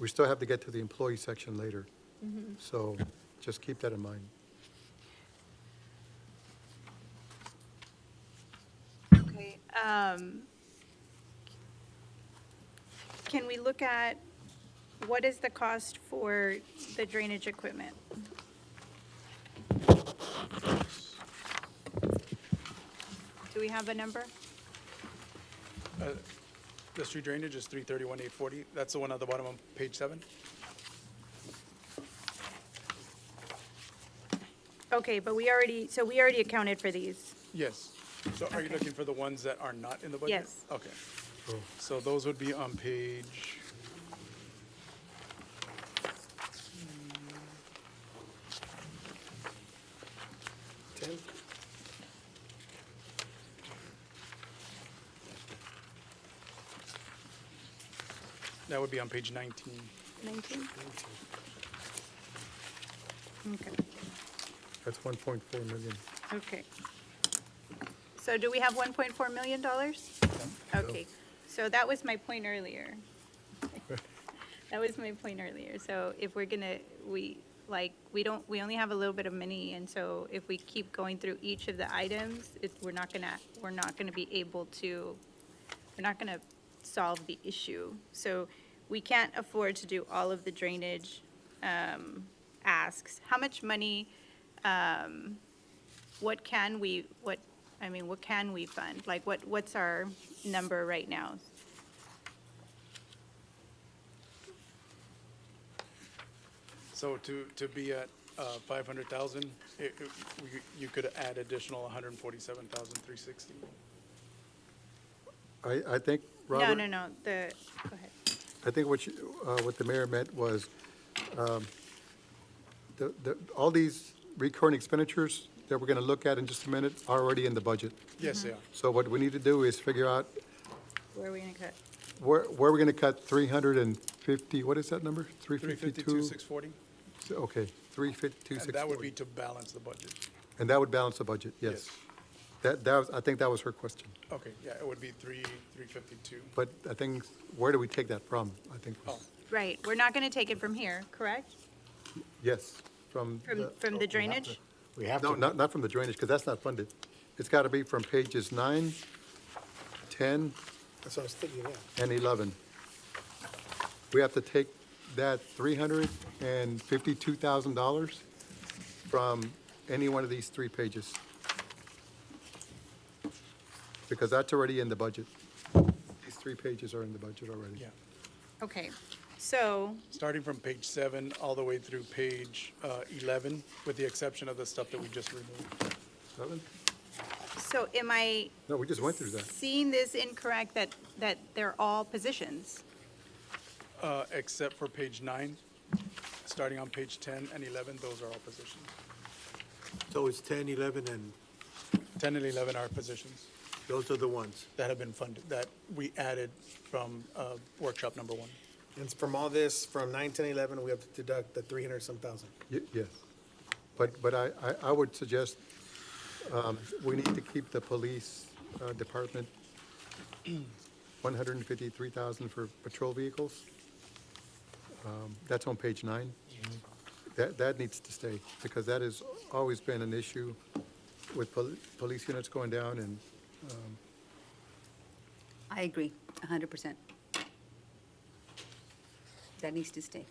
We still have to get to the employee section later. So just keep that in mind. Okay, can we look at, what is the cost for the drainage equipment? Do we have a number? The street drainage is 331,840. That's the one at the bottom of page 7. Okay, but we already accounted for these. Yes. So are you Okay. looking for the ones that are not in the budget? Yes. Okay. So those would be on page, that would be on page 19. 19? Okay, That's 1.4 million. okay. So do we have $1.4 million? Okay, so that was my point earlier. That was my point earlier. So if we're gonna, we only have a little bit of money, and so if we keep going through each of the items, we're not gonna be able to, we're not gonna solve the issue. So we can't afford to do all of the drainage asks. How much money, what can we fund? Like, what's our number right now? So to be at 500,000, you could add additional 147,360. I think, Robert. No, go ahead. I think what the mayor meant was, all these recurring expenditures that we're going to look at in just a minute are already in the budget. Yes, they are. So what we need to do is figure out Where are we gonna cut? where we're going to cut 350, what is that number? 352,640. Okay, 352, And that would be 640. to balance the budget. And that would balance the budget, yes. Yes. That was, I think that was her question. Okay, yeah, it would be 352. But I think, where do we take that from? I think, was- Right, we're not going to take it from here, correct? yes, from. From the drainage? We have No, to. not from the drainage, because that's not funded. It's got to be from pages 9, 10, That's what I was thinking, yeah. and 11. We have to take that $352,000 from any one of these three pages. Because that's already in the budget. These three pages are in the budget already. Yeah. Okay, so, Starting from page 7 all the way through page 11, with the exception of the stuff that we just removed. 11? so am I No, we just went through that. seeing this incorrect, that they're all positions? Except for page 9, starting on page 10 and 11, those are all positions. So it's 10, 11, and 10 and 11 are positions those are the ones. that have been funded, that we added from workshop number 1. And from all this, from 9, 10, 11, we have to deduct the 300-some thousand. Yes. But I would suggest we need to keep the police department 153,000 for patrol vehicles. That's on page 9. That needs to stay, because that has always been an issue with police units going down, and I agree, 100%. That needs to stay.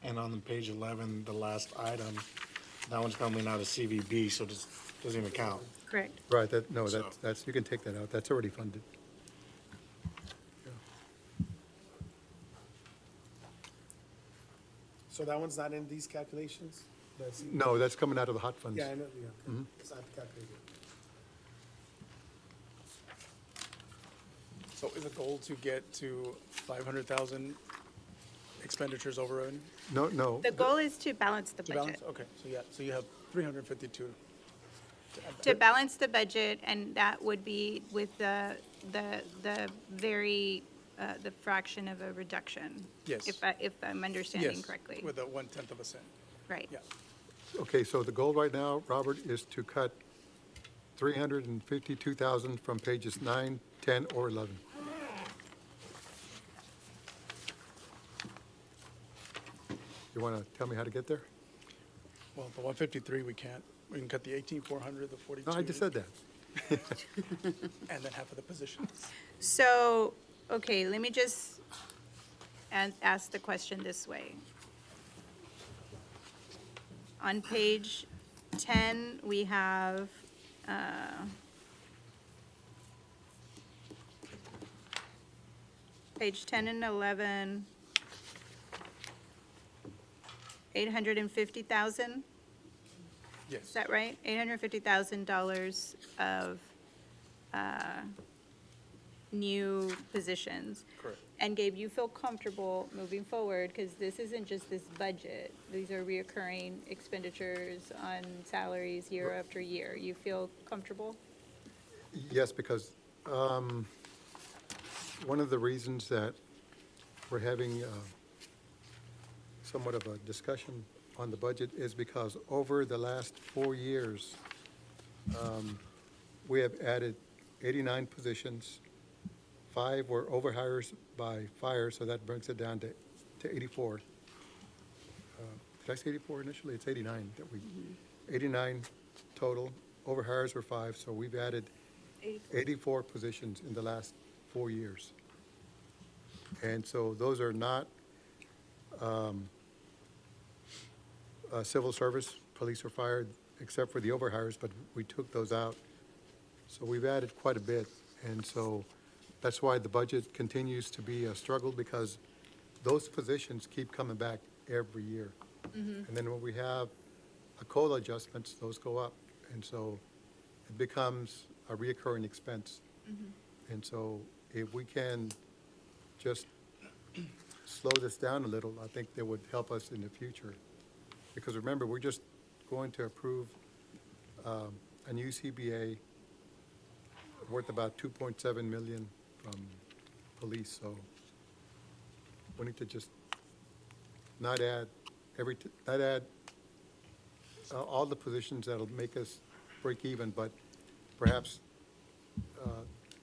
And on the page 11, the last item, that one's coming out of CVB, so it doesn't even count. Correct. right, So- that's, you can take that out. That's already funded. So that one's not in these calculations? That's- No, that's coming out of the hot funds. Yeah, I know, yeah. It's not calculated. So is the goal to get to 500,000 expenditures over revenue? No. The goal is to balance the To budget. balance? Okay, so yeah, so you have 352. To balance the budget, and that would be with the very, the fraction of a reduction. Yes. If I'm understanding Yes, correctly. with a 1/10%. Right. Yeah. Okay, so the goal right now, Robert, is to cut 352,000 from pages 9, 10, or 11. You want to tell me how to get there? Well, the 153, we can't. We can cut the 18,400, the 42. No, I just said that. And then half of the positions. So, okay, let me just ask the question this way. On page 10, we have, page 10 and 11, 850,000, Yes. is that right? $850,000 of new positions. Correct. And Gabe, you feel comfortable moving forward, because this isn't just this budget. These are reoccurring expenditures on salaries year after year. You feel comfortable? Yes, because one of the reasons that we're having somewhat of a discussion on the budget is because over the last 4 years, we have added 89 positions. 5 were overhires by fire, so that brings it down to 84. Did I say 84 initially? It's 89 that we, 89 total. Overhires were 5, so we've added 84 positions in the last 4 years. And so those are not civil service, police or fire, except for the overhires, but we took those out. So we've added quite a bit, and so that's why the budget continues to be a struggle, because those positions keep coming back every year. And then when we have a COLA adjustments, those go up, and so it becomes a reoccurring expense. And so if we can just slow this down a little, I think that would help us in the future. Because remember, we're just going to approve a new CBA worth about 2.7 million from police, so we need to just not add not add all the positions that'll make us break even, but perhaps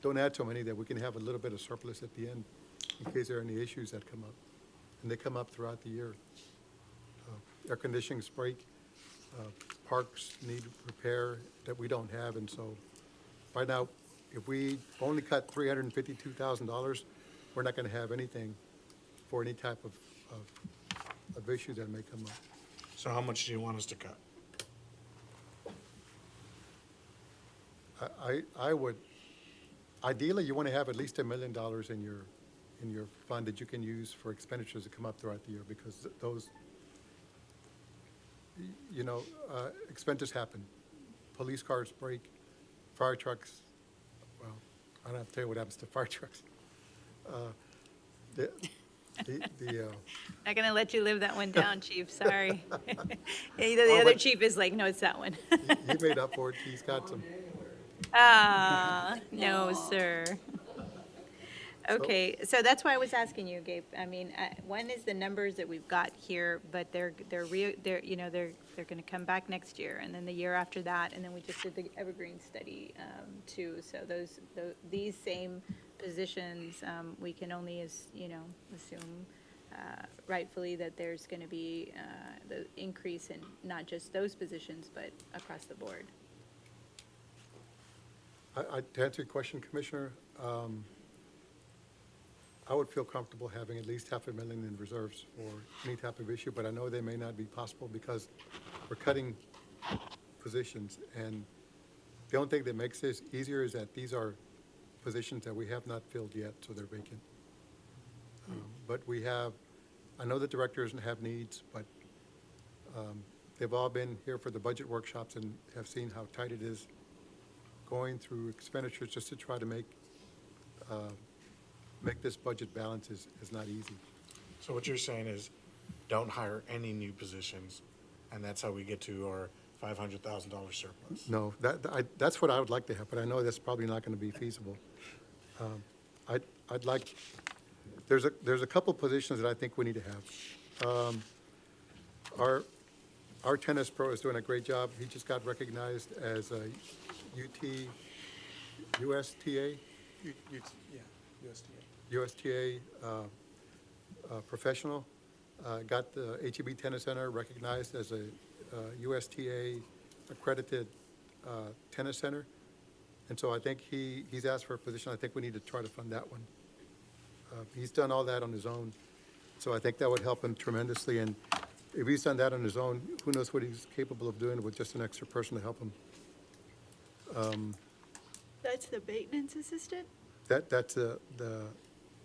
don't add so many that we can have a little bit of surplus at the end in case there are any issues that come up. And they come up throughout the year. Air conditionings break, parks need repair that we don't have, and so right now, if we only cut $352,000, we're not going to have anything for any type of issue that may come up. So how much do you want us to cut? I would, ideally, you want to have at least $1 million in your fund that you can use for expenditures that come up throughout the year, because those, expenses happen. Police cars break, fire trucks, well, I don't have to tell you what happens to fire trucks. Not gonna let you live that one down, chief, sorry. The other but- chief is like, no, it's that one. He made up for it, he's got some. Ah, no, sir. Okay, so that's why I was asking you, Gabe. I mean, one is the numbers that we've got here, but they're gonna come back next year, and then the year after that, and then we just did the Evergreen study, too. So these same positions, we can only, assume rightfully that there's gonna be, the increase in not just those positions, but across the board. To answer your question, Commissioner, I would feel comfortable having at least $500,000 in reserves for any type of issue, but I know they may not be possible because we're cutting positions. And the only thing that makes this easier is that these are positions that we have not filled yet, so they're vacant. But we have, I know the directors have needs, but they've all been here for the budget workshops and have seen how tight it is going through expenditures just to try to make this budget balance is not easy. So what you're saying is, don't hire any new positions, and that's how we get to our $500,000 surplus? No, that's what I would like to have, but I know that's probably not going to be feasible. I'd like, there's a couple positions that I think we need to have. Our tennis pro is doing a great job. He just got recognized as a USTA professional. Got the HEB Tennis Center recognized as a USTA accredited tennis center. And so I think he's asked for a position. I think we need to try to fund that one. He's done all that on his own, so I think that would help him tremendously. And if he's done that on his own, who knows what he's capable of doing with just an extra person to help him. That's the maintenance assistant? That's the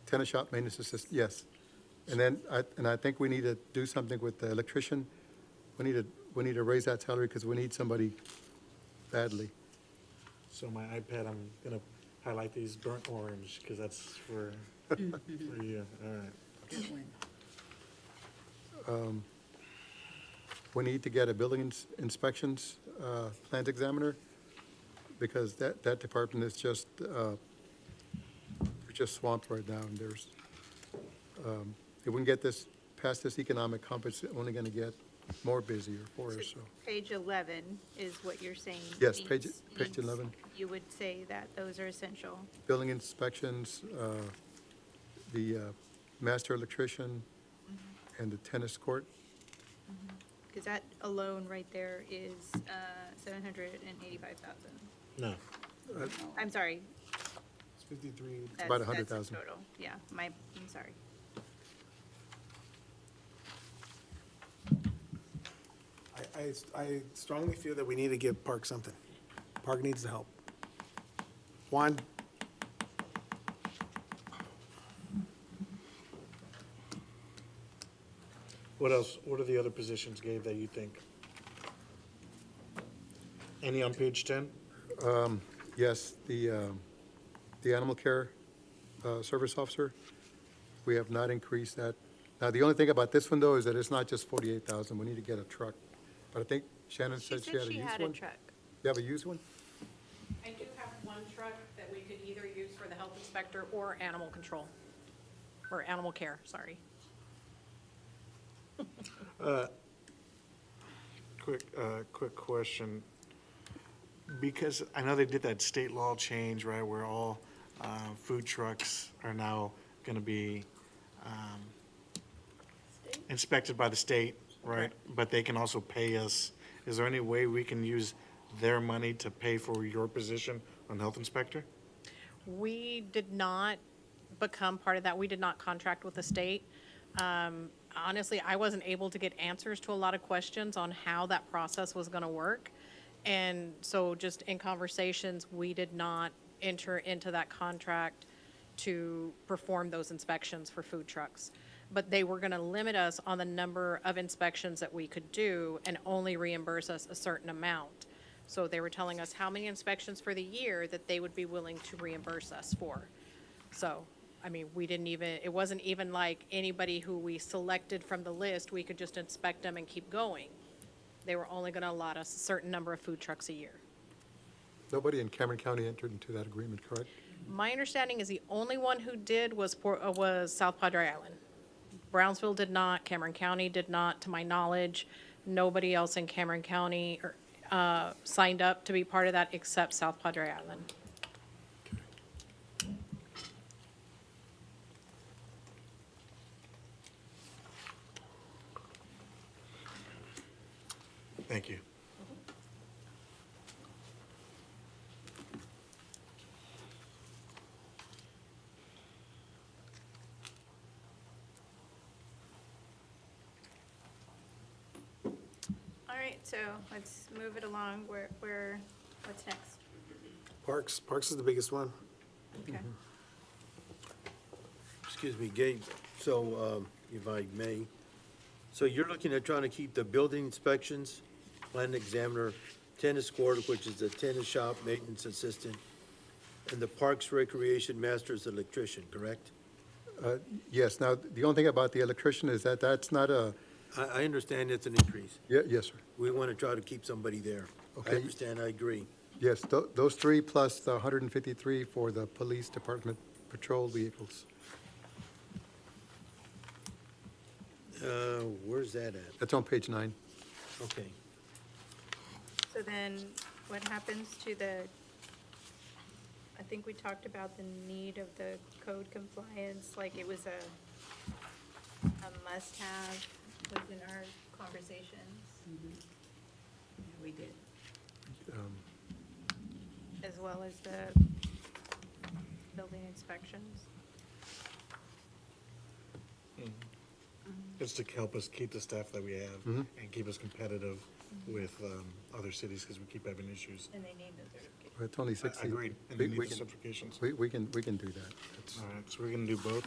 tennis shop maintenance assistant, yes. And then, I think we need to do something with the electrician. We need to raise that salary because we need somebody badly. So my iPad, I'm gonna highlight these burnt orange, because that's for you, all right. We need to get a building inspections plant examiner, because that department is just, we're just swamped right now, and there's, if we can get this, past this economic hump, it's only gonna get more busier for us, so. Page 11 is what you're saying. Yes, page needs- 11. You would say that those are essential. Building inspections, the master electrician, and the tennis court. Because that alone right there is 785,000. No, I'm sorry. It's 53. That's- about that's the 100,000. Total, yeah, I'm sorry. I strongly feel that we need to give Park something. Park needs the help. Juan? what else, what are the other positions, Gabe, that you think? Any on page 10? Yes, the animal care service officer, we have not increased that. Now, the only thing about this one, though, is that it's not just 48,000, we need to get a truck. But I think Shannon She said she said had a she used had a one. truck. You have a used one? I do have one truck that we could either use for the health inspector or animal control, or animal care, sorry. Quick question. Because I know they did that state law change, right, where all food trucks are now going to be inspected by the state, right? But they can also pay us. Is there any way we can use their money to pay for your position on health inspector? We did not become part of that. We did not contract with the state. Honestly, I wasn't able to get answers to a lot of questions on how that process was going to work. And so just in conversations, we did not enter into that contract to perform those inspections for food trucks. But they were going to limit us on the number of inspections that we could do and only reimburse us a certain amount. So they were telling us how many inspections for the year that they would be willing to reimburse us for. So, I mean, we didn't even, it wasn't even like anybody who we selected from the list, we could just inspect them and keep going. They were only going to allot us a certain number of food trucks a year. Nobody in Cameron County entered into that agreement, correct? My understanding is the only one who did was South Padre Island. Brownsville did not, Cameron County did not, to my knowledge. Nobody else in Cameron County signed up to be part of that except South Padre Island. Thank you. All right, so let's move it along. What's next? Parks is the biggest one. Okay. Excuse me, Gabe, so, if I may, so you're looking at trying to keep the building inspections, land examiner, tennis court, which is the tennis shop, maintenance assistant, and the Parks Recreation Master's electrician, correct? Yes, now, the only thing about the electrician is that that's not a, I understand it's an increase. yes, sir. We want to try to keep somebody there. I Okay. understand, I agree. Yes, those three plus the 153 for the police department patrol vehicles. Where's that at? That's on page 9. Okay. So then what happens to I think we talked about the need of the code compliance, like it was a must-have within our conversations. We did. As well as the building inspections. It's to help us keep the staff that we have and keep us competitive with other cities because we keep having issues. And they need the certificate. It's only 60. Agreed. And We- they need we the can- certifications. We can do that. That's- All right, so we're going to do both?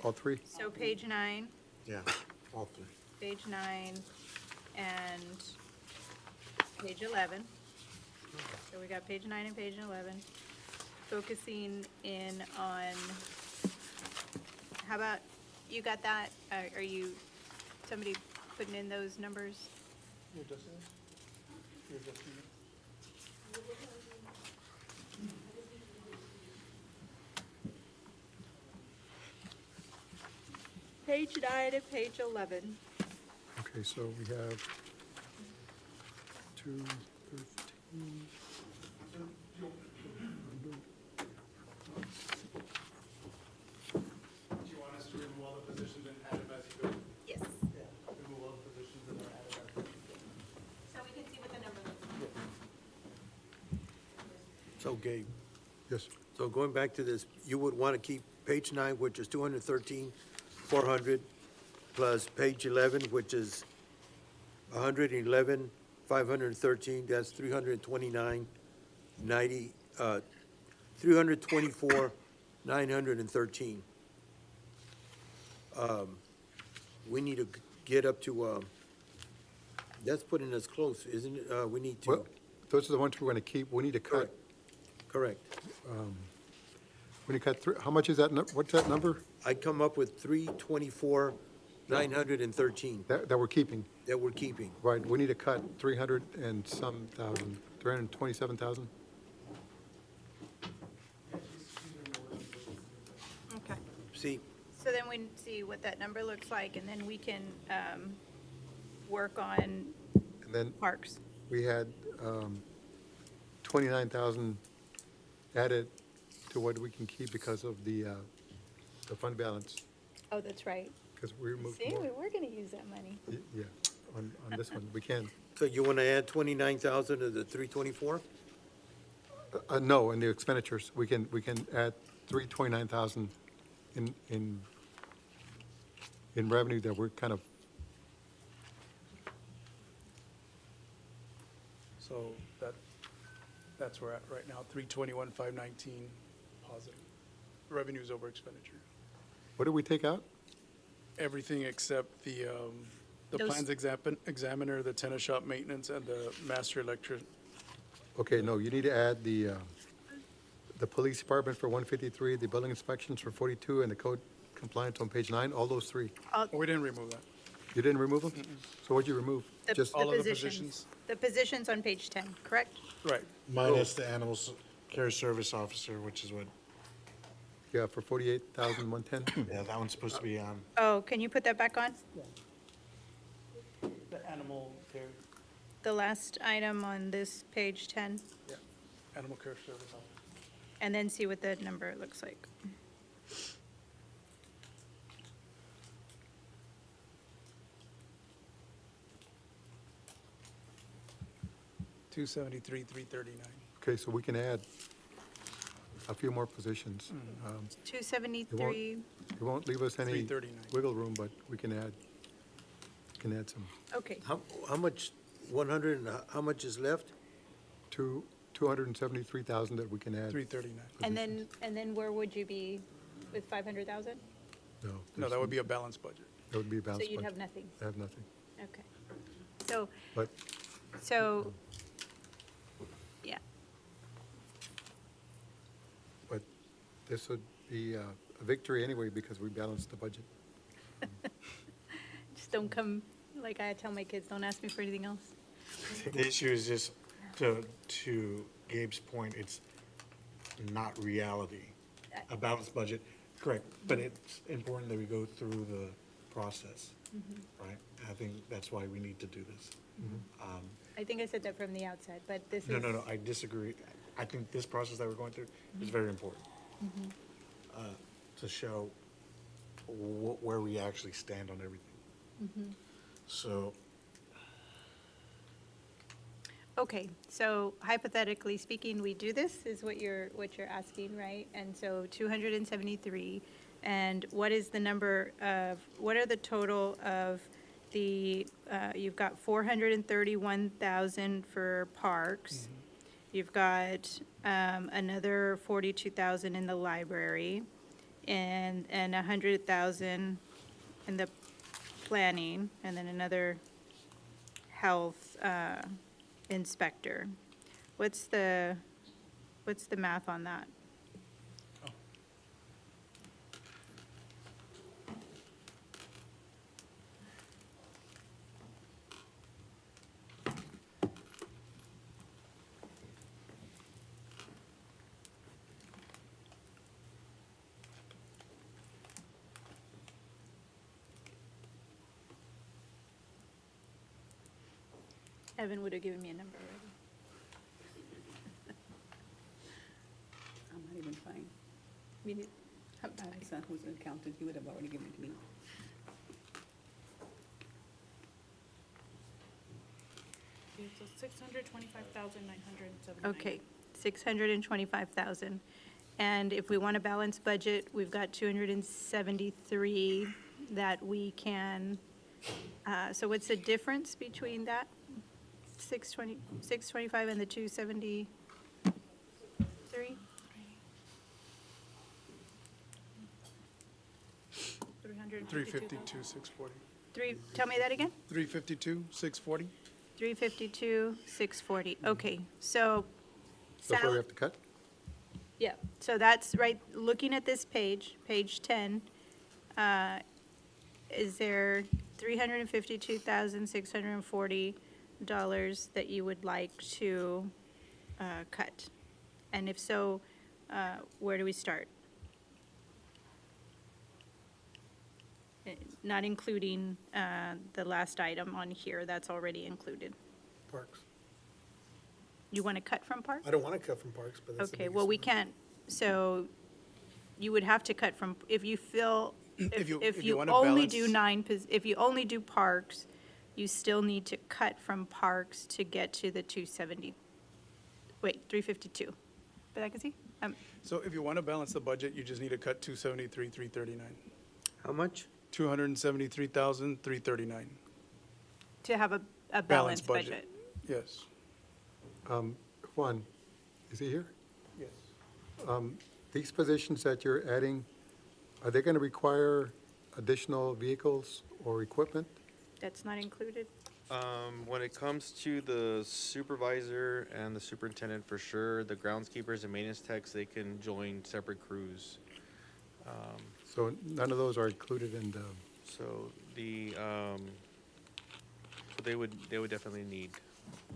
all three? So page 9, Yeah, all three. page 9, and page 11. So we got page 9 and page 11, focusing in on, how about, you got that? Are you, somebody putting in those numbers? Page 9 and page 11. Okay, so we have 213. Do you want us to remove all the positions and add them as you go? Yes. Remove all the positions and then add them as you go. So we can see what the number looks like. So Gabe, Yes, so going back to this, you would want to keep page 9, which is 213,400, plus page 11, which is 111,513, that's 329,90, 324,913. We need to get up to, that's putting us close, isn't it? We need well, to, those are the ones we're going to keep. We need to cut, correct. we need to cut, how much is that, what's that number I come up with 324,913 that we're keeping? that we're keeping. Right, we need to cut 300 and some thousand, 327,000? Okay. See, So then we see what that number looks like, and then we can work on And then parks. we had 29,000 added to what we can keep because of the fund balance, Oh, that's right. because we removed See, more. we were going to use that money. Yeah, on this one, we can. So you want to add 29,000 to the 324? No, in the expenditures, we can add 329,000 in revenue that we're kind of, So that's where we're at right now, 321, 519 positive. Revenues over expenditure. what did we take out? Everything except the Those- plans examiner, the tennis shop maintenance, and the master electric. Okay, no, you need to add the police department for 153, the building inspections for 42, and the code compliance on page 9, all those three. We didn't remove that. You didn't remove them? So what'd you remove? The- Just, All of the positions. positions. The positions on page 10, correct? Right. Minus the animal care service officer, which is what, yeah, for 48,110? yeah, that one's supposed to be on. Oh, can you put that back on? The animal care, The last item on this page 10, yeah, animal care service officer. and then see what the number looks like. 273, 339. Okay, so we can add a few more positions. 273, It won't leave us any 339. wiggle room, but we can add some. okay. How much, 100, and how much is left? 273,000 that we can add. 339. And then where would you be with 500,000? No. No, that would be a balanced budget. That would be a So balanced you'd budget. have nothing, I have nothing. okay. So, But so, yeah, this would be a victory anyway because we balanced the budget. just don't come, like I tell my kids, don't ask me for anything else. The issue is just, to Gabe's point, it's not reality. A balanced budget, correct, but it's important that we go through the process, right? And I think that's why we need to do this. I think I said that from the outside, but this is. No, I disagree. I think this process that we're going through is very important. To show where we actually stand on everything. So, Okay, so hypothetically speaking, we do this, is what you're asking, right? And so 273, and what is the number of, what are the total of the, you've got 431,000 for parks. You've got another 42,000 in the library, and 100,000 in the planning, and then another health inspector. What's the math on that? Evan would have given me a number already. I'm not even trying. We need, My son, who's an accountant, he would have already given it to me. So 625,979. okay, 625,000. And if we want a balanced budget, we've got 273 that we can, so what's the difference between that? 625 and the 273? 352, 640. Tell me that again? 352, 640? 352, 640, okay, so. That's where we Sal- have to cut? Yeah, so that's right, looking at this page, page 10, is there $352,640 that you would like to cut? And if so, where do we start? not including the last item on here, that's already included. Parks. You want to cut from parks? I don't want to cut from parks, but that's the Okay, well, biggest we one. can't, so you would have to cut from, if you feel, If you if you wanna only balance- do if you only do parks, you still need to cut from parks to get to the 352. But I can see, So if you want to balance the budget, you just need to cut 273,339. How much? 273,339. to have a balanced budget. Yes. Juan, is he here? Yes. These positions that you're adding, are they going to require additional vehicles or equipment? That's not included? When it comes to the supervisor and the superintendent, for sure, the groundskeepers and maintenance techs, they can join separate crews. So none of those are included in the, So they would definitely need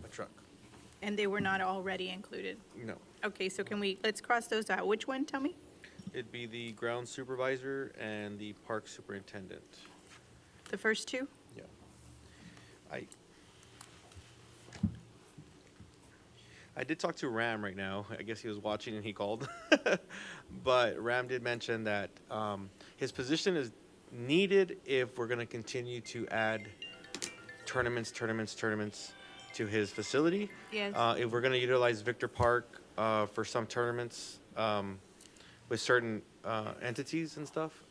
a truck. And they were not already included? No, Okay, so let's cross those out. Which one, tell me? it'd be the ground supervisor and the park superintendent. The first two? Yeah. I did talk to Ram right now. I guess he was watching and he called. But Ram did mention that his position is needed if we're going to continue to add tournaments to his facility. Yes. If we're going to utilize Victor Park for some tournaments with certain entities and stuff,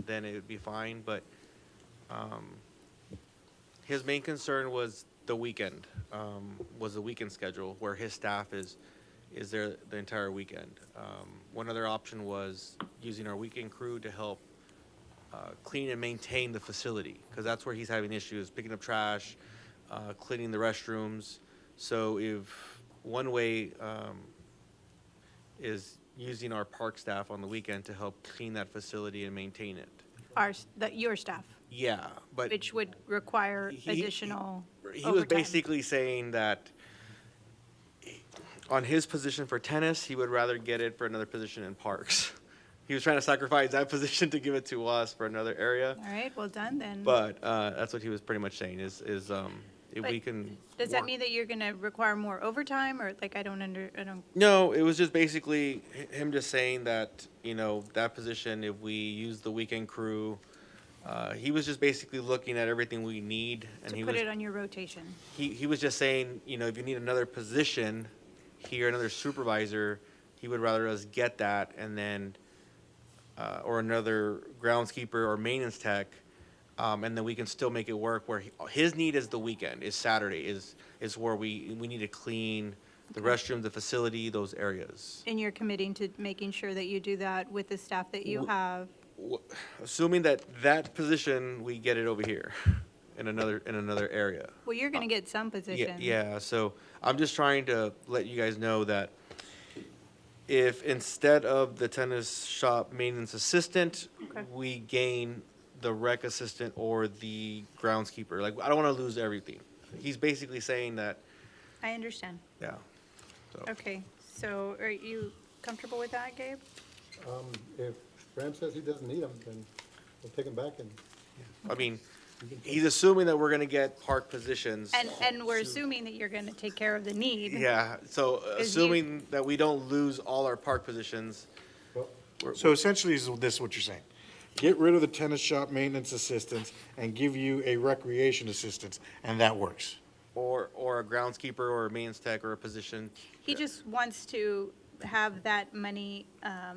then it would be fine. But his main concern was the weekend, was the weekend schedule where his staff is there the entire weekend. One other option was using our weekend crew to help clean and maintain the facility, because that's where he's having issues, picking up trash, cleaning the restrooms. So if one way is using our park staff on the weekend to help clean that facility and maintain it. Your staff, Yeah, but which would require He- additional he was overtime. basically saying that on his position for tennis, he would rather get it for another position in parks. He was trying to sacrifice that position to give it to us for another area. All right, well done then. But that's what he was pretty much saying is if But we can. Does that work- mean that you're going to require more overtime, or like, I don't, No, it was just basically him just saying that, that position, if we use the weekend crew, he was just basically looking at everything we need. And to he put was it on your rotation? he was just saying, if you need another position here, another supervisor, he would rather us get that and then, or another groundskeeper or maintenance tech, and then we can still make it work where his need is the weekend, is Saturday, is where we need to clean the restroom, the facility, those areas. And you're committing to making sure that you do that with the staff that you have? Assuming that position, we get it over here in another area. Well, you're going to get some position. Yeah, so I'm just trying to let you guys know that if instead of the tennis shop maintenance assistant, Okay. we gain the rec assistant or the groundskeeper, like, I don't want to lose everything. He's basically saying that, I understand. yeah. So, Okay, so are you comfortable with that, Gabe? if Ram says he doesn't need them, then we'll take them back and. I mean, he's assuming that we're going to get park positions. And we're assuming that you're going to take care of the need. Yeah, so Is you- assuming that we don't lose all our park positions, So essentially, is this what you're saying? Get rid of the tennis shop maintenance assistants and give you a recreation assistant, and that works. or a groundskeeper or a maintenance tech or a position. He just wants to have that money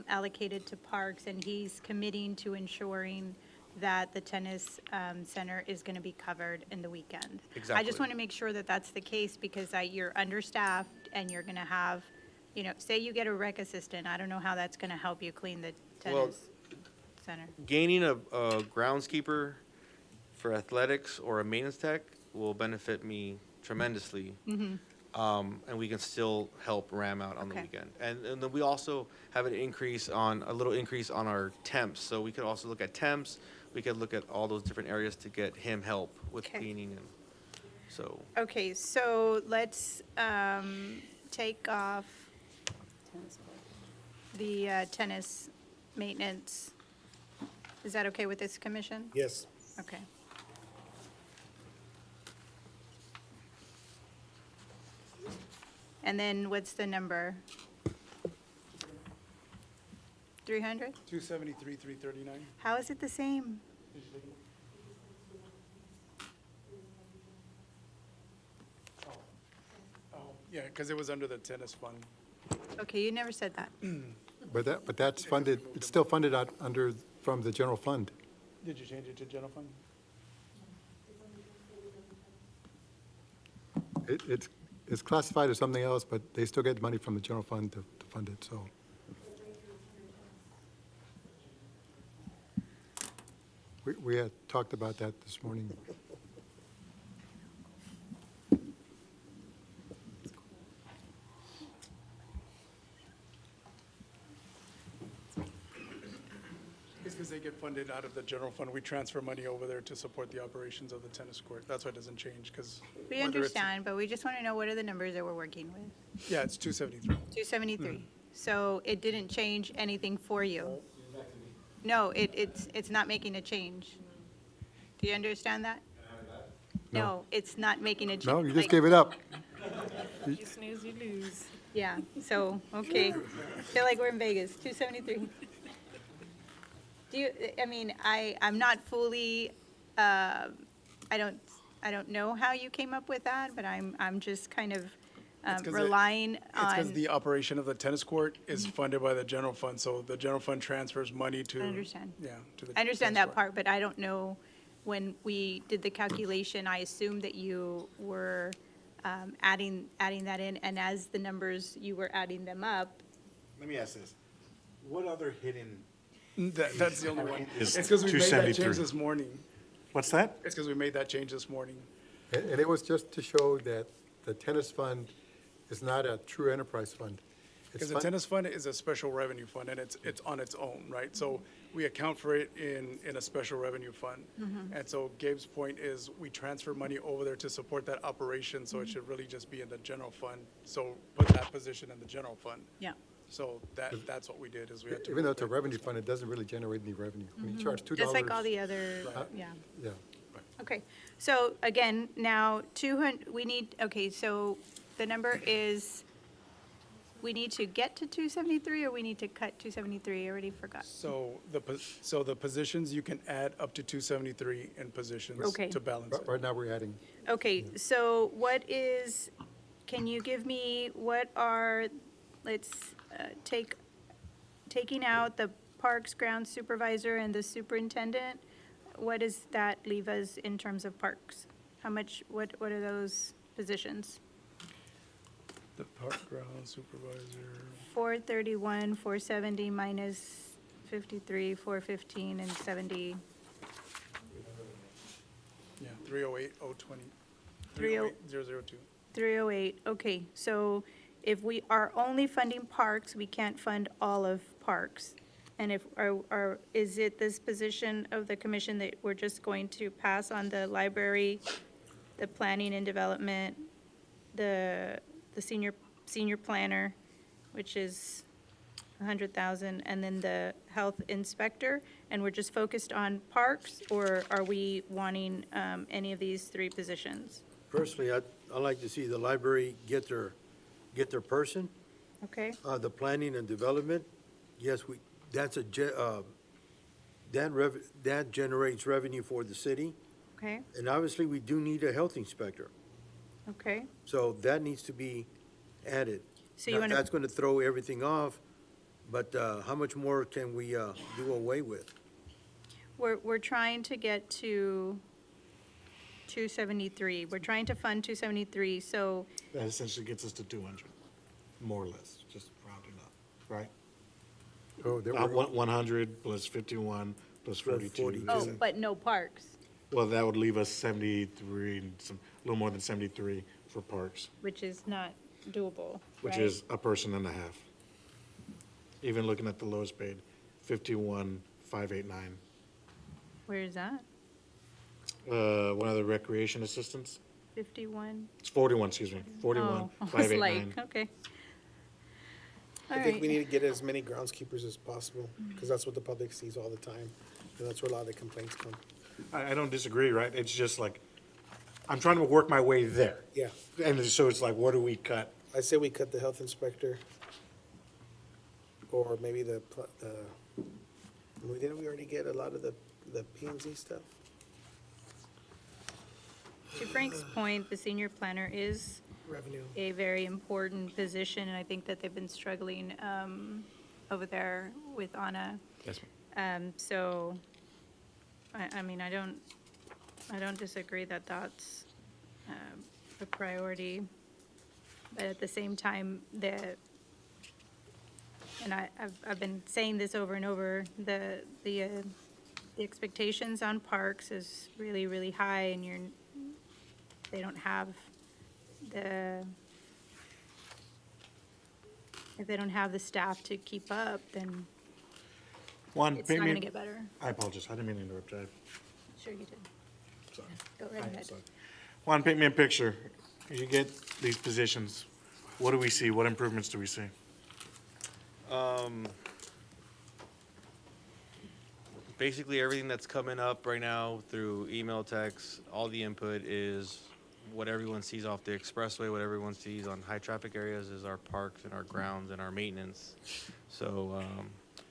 allocated to parks, and he's committing to ensuring that the tennis center is going to be covered in the weekend. I Exactly. just want to make sure that that's the case, because you're understaffed, and you're going to have, say you get a rec assistant, I don't know how that's going to help you clean the Well, tennis center. Gaining a groundskeeper for athletics or a maintenance tech will benefit me tremendously. And we can still help Ram out on the Okay. weekend. And then we also have a little increase on our temps. So we could also look at temps. We could look at all those different areas to get him help with Okay. cleaning and so. Okay, so let's take off the tennis maintenance. Is that okay with this commission? Yes. Okay. And then what's the number? 300? 273, 339. How is it the same? Oh, yeah, because it was under the tennis fund. Okay, you never said that. But that's funded, it's still funded out under, from the general fund. Did you change it to general fund? It's classified as something else, but they still get money from the general fund to fund it, so. We had talked about that this morning. It's because they get funded out of the general fund. We transfer money over there to support the operations of the tennis court. That's why it doesn't change, because. We understand, but we just want to know what are the numbers that we're working with? Yeah, it's 273. 273. So it didn't change anything for you? No, it's not making a change. Do you understand that? No, it's not making a change. No, you just gave it up. You snooze, you lose. Yeah, so, okay. Feel like we're in Vegas, 273. Do you, I mean, I'm not fully, I don't know how you came up with that, but I'm just kind of 'cause relying It's because on, the operation of the tennis court is funded by the general fund, so the general fund transfers money to. I understand. Yeah, to the. I understand tennis that court. part, but I don't know, when we did the calculation, I assumed that you were adding that in, and as the numbers, you were adding them up. Let me ask this. What other hidden, That's the only one. Is It's because we made that 273. change this morning. what's that? It's because we made that change this morning. And it was just to show that the tennis fund is not a true enterprise fund. It's Because the fun- tennis fund is a special revenue fund, and it's on its own, right? So we account for it in a special revenue fund. And so Gabe's point is, we transfer money over there to support that operation, so it should really just be in the general fund. So put that position in the general fund. Yeah. So that's what we did, is we had to. Even though it's a move it. revenue fund, it doesn't really generate any revenue. When you charge $2. Just like all the other, yeah. Yeah. Okay, so again, now 200, we need, okay, so the number is, we need to get to 273, or we need to cut 273? I already forgot. So the positions, you can add up to 273 in positions Okay. to balance Right it. right now, we're adding. Okay, so what is, can you give me, what are, let's taking out the parks ground supervisor and the superintendent, what does that leave us in terms of parks? How much, what are those positions? The park ground supervisor, 431, 470 minus 53, 415, and 70. yeah, 308, 020. 30 308, 002. 308, okay, so if we are only funding parks, we can't fund all of parks. And if, is it this position of the commission that we're just going to pass on the library, the planning and development, the senior planner, which is 100,000, and then the health inspector, and we're just focused on parks, or are we wanting any of these three positions? Personally, I'd like to see the library get their person. Okay, The planning and development, yes, that generates revenue for the city. okay, And obviously, we do need a health inspector. okay. So that needs to be added. So you Now, want to, that's going to throw everything off, but how much more can we do away with? we're trying to get to 273. We're trying to fund 273, so, That essentially gets us to 200, more or less, just rounding up, right? Oh, there were, 100 plus 51 plus 42. 42. oh, but no parks, Well, that would leave us 73, and a little more than 73 for parks, which is not doable, which right? is a person and a half. Even looking at the lowest paid, 51,589. Where is that? One of the recreation assistants, 51? it's 41, excuse me, Oh, I was 41,589. like, okay. All I think we right, need to get as many groundskeepers as possible, because that's what the public sees all the time, and that's where a lot of the complaints come. I don't disagree, right? It's just like, I'm trying to work my way there. Yeah, And so it's like, what do we cut? I say we cut the health inspector. Or maybe didn't we already get a lot of the P and Z stuff? To Frank's point, the senior planner is Revenue. a very important position, and I think that they've been struggling over there with Anna. Yes, So, I mean, I don't disagree that that's a priority. But at the same time, and I've been saying this over and over, the expectations on parks is really, really high, and they don't have if they don't have the staff to keep up, then Juan, it's paint not me- gonna get better. I apologize, I didn't mean to interrupt you. Sure you did. Sorry. Go right ahead. Sorry. Juan, paint me a picture. You get these positions, what do we see? What improvements do we see? Basically, everything that's coming up right now through email, text, all the input is what everyone sees off the expressway, what everyone sees on high traffic areas is our parks and our grounds and our maintenance. So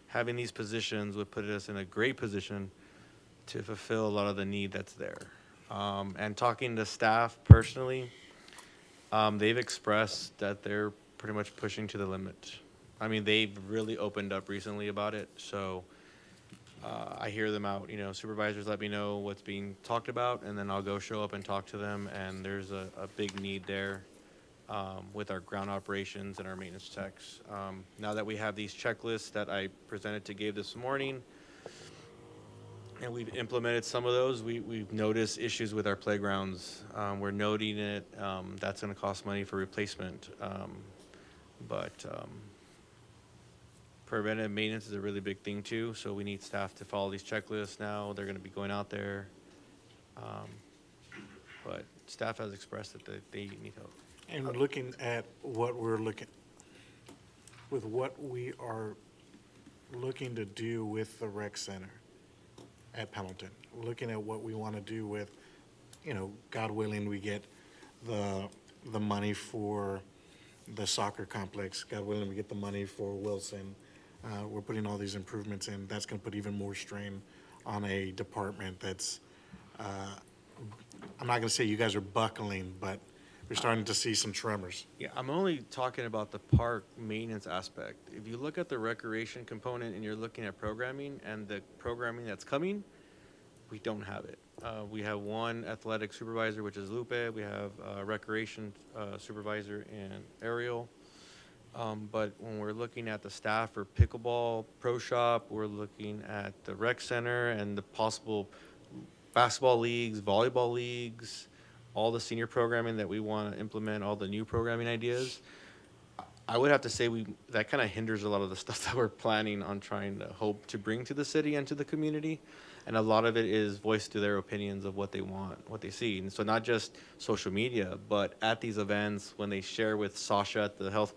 having these positions would put us in a great position to fulfill a lot of the need that's there. And talking to staff personally, they've expressed that they're pretty much pushing to the limit. I mean, they've really opened up recently about it, so I hear them out. You know, supervisors let me know what's being talked about, and then I'll go show up and talk to them, and there's a big need there with our ground operations and our maintenance techs. Now that we have these checklists that I presented to Gabe this morning, and we've implemented some of those, we've noticed issues with our playgrounds. We're noting it. That's going to cost money for replacement. But preventive maintenance is a really big thing too, so we need staff to follow these checklists now. They're going to be going out there. But staff has expressed that they need help. And looking at what we are looking to do with the rec center at Pendleton, looking at what we want to do with, God willing, we get the money for the soccer complex. God willing, we get the money for Wilson. We're putting all these improvements in. That's going to put even more strain on a department that's, I'm not going to say you guys are buckling, but we're starting to see some tremors. Yeah, I'm only talking about the park maintenance aspect. If you look at the recreation component and you're looking at programming and the programming that's coming, we don't have it. We have one athletic supervisor, which is Lupe. We have a recreation supervisor in Ariel. But when we're looking at the staff for pickleball, pro shop, we're looking at the rec center and the possible basketball leagues, volleyball leagues, all the senior programming that we want to implement, all the new programming ideas. I would have to say that kind of hinders a lot of the stuff that we're planning on trying to hope to bring to the city and to the community. And a lot of it is voiced to their opinions of what they want, what they see. And so not just social media, but at these events when they share with Sasha at the health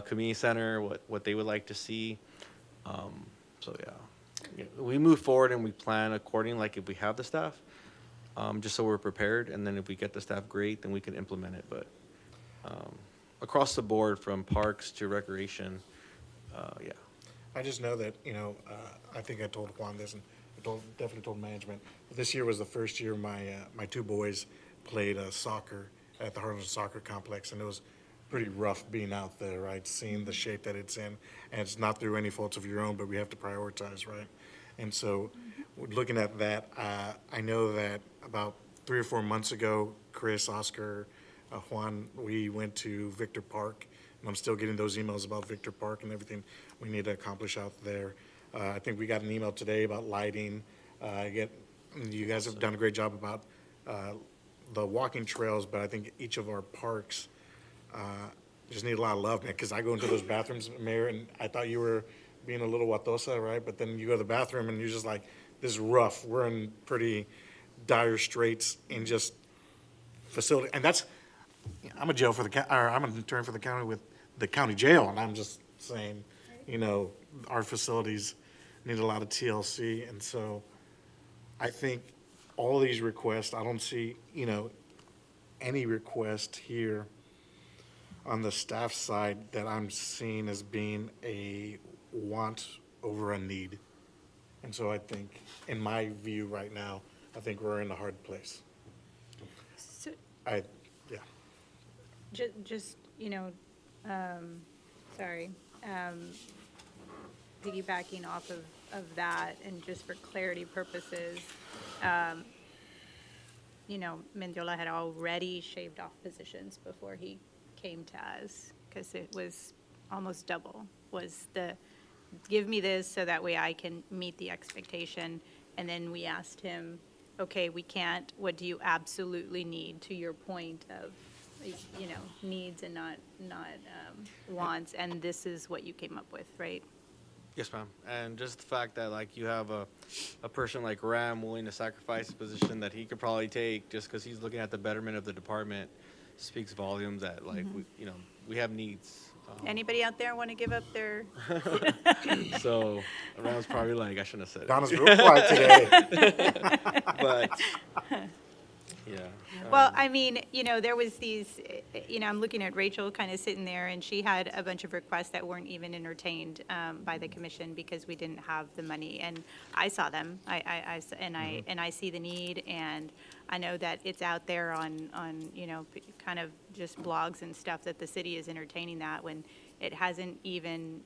community center what they would like to see. So yeah, we move forward and we plan according, like if we have the staff, just so we're prepared. And then if we get the staff, great, then we can implement it. But across the board, from parks to recreation, yeah. I just know that, I think I told Juan this, and I definitely told management. This year was the first year my two boys played soccer at the Harlingen Soccer Complex, and it was pretty rough being out there, right? Seeing the shape that it's in, and it's not through any faults of your own, but we have to prioritize, right? And so, looking at that, I know that about 3 or 4 months ago, Chris, Oscar, Juan, we went to Victor Park, and I'm still getting those emails about Victor Park and everything we need to accomplish out there. I think we got an email today about lighting. You guys have done a great job about the walking trails, but I think each of our parks just need a lot of love, man, because I go into those bathrooms, Mayor, and I thought you were being a little watosa, right? But then you go to the bathroom and you're just like, this is rough. We're in pretty dire straits in just facility. And I'm I'm an intern for the county with the county jail, and I'm just saying, our facilities need a lot of TLC. And so I think all these requests, I don't see, any request here on the staff side that I'm seeing as being a want over a need. And so I think, in my view right now, I think we're in a hard place. So, Yeah. just, sorry, piggybacking off of that, and just for clarity purposes, Mendiola had already shaved off positions before he came to us, because it was almost double, was the, give me this so that way I can meet the expectation. And then we asked him, okay, we can't, what do you absolutely need, to your point of, needs and not wants, and this is what you came up with, right? Yes, ma'am. And just the fact that like you have a person like Ram willing to sacrifice a position that he could probably take just because he's looking at the betterment of the department speaks volumes that like we have needs. Anybody out there want to give up their? So Ram's probably like, I shouldn't have said it. Donna's real quiet today. But yeah. Well, I mean, there was these, I'm looking at Rachel kind of sitting there, and she had a bunch of requests that weren't even entertained by the commission because we didn't have the money. And I saw them, and I see the need, and I know that it's out there on kind of just blogs and stuff that the city is entertaining that when it hasn't even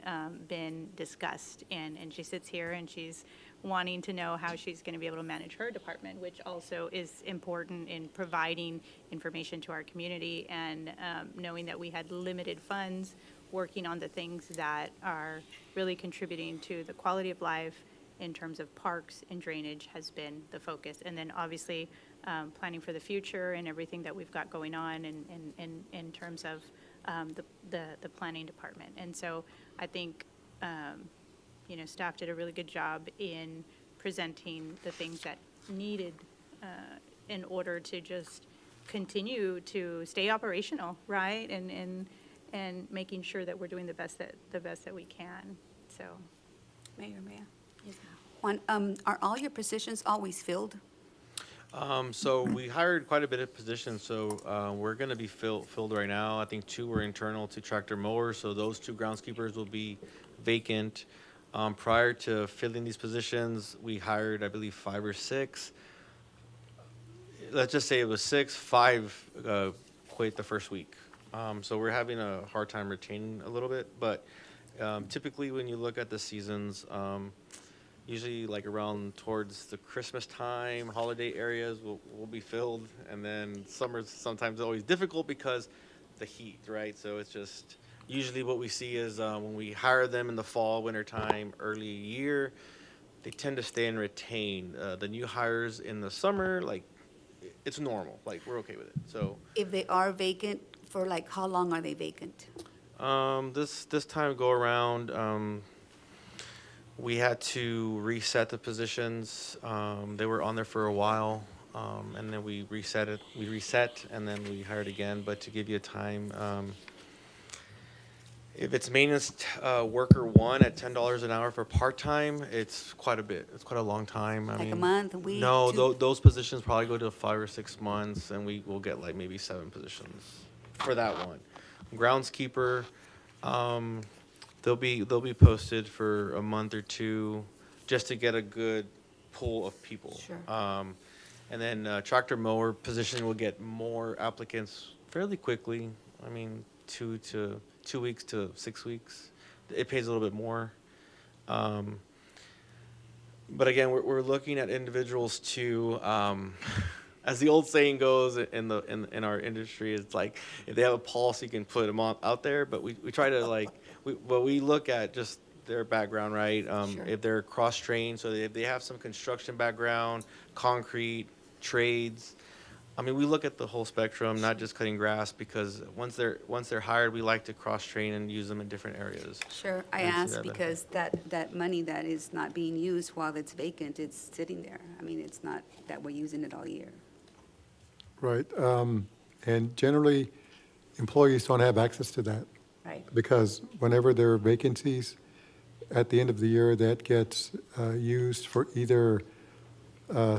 been discussed. And she sits here and she's wanting to know how she's going to be able to manage her department, which also is important in providing information to our community, and knowing that we had limited funds, working on the things that are really contributing to the quality of life in terms of parks and drainage has been the focus. And then obviously planning for the future and everything that we've got going on in terms of the planning department. And so I think staff did a really good job in presenting the things that needed in order to just continue to stay operational, right? And making sure that we're doing the best that we can. So, Mayor. Juan, are all your positions always filled? So we hired quite a bit of positions, so we're going to be filled right now. I think 2 were internal to tractor mowers, so those 2 groundskeepers will be vacant. Prior to filling these positions, we hired, I believe, 5 or 6. Let's just say it was 6, 5 quit the first week. So we're having a hard time retaining a little bit, but typically when you look at the seasons, usually like around towards the Christmas time, holiday areas will be filled, and then summer's sometimes always difficult because the heat, right? So it's just usually what we see is when we hire them in the fall, winter time, early year, they tend to stay and retain. The new hires in the summer, like it's normal, like we're okay with it. So If they are vacant, for like how long are they vacant? this time go around, we had to reset the positions. They were on there for a while, and then we reset, and then we hired again. But to give you a time, if it's maintenance worker 1 at $10 an hour for part-time, it's quite a bit. It's quite a long time. I Like mean, a month, a week? No, 2? those positions probably go to 5 or 6 months, and we will get like maybe 7 positions for that one. Groundskeeper, they'll be posted for a month or 2 just to get a good pool of people. Sure. And then tractor mower position will get more applicants fairly quickly. I mean, 2 weeks to 6 weeks. It pays a little bit more. But again, we're looking at individuals to, as the old saying goes in our industry, it's like if they have a pulse, you can put them out there. But we try to like, we look at just their background, right? Sure. If they're cross-trained, so if they have some construction background, concrete, trades. I mean, we look at the whole spectrum, not just cutting grass, because once they're hired, we like to cross-train and use them in different areas. Sure, I And see asked that because that money that is not being used while it's vacant, it's sitting there. I mean, it's not that we're using it all year. Right. And generally, employees don't have access to that Right. because whenever there are vacancies, at the end of the year, that gets used for either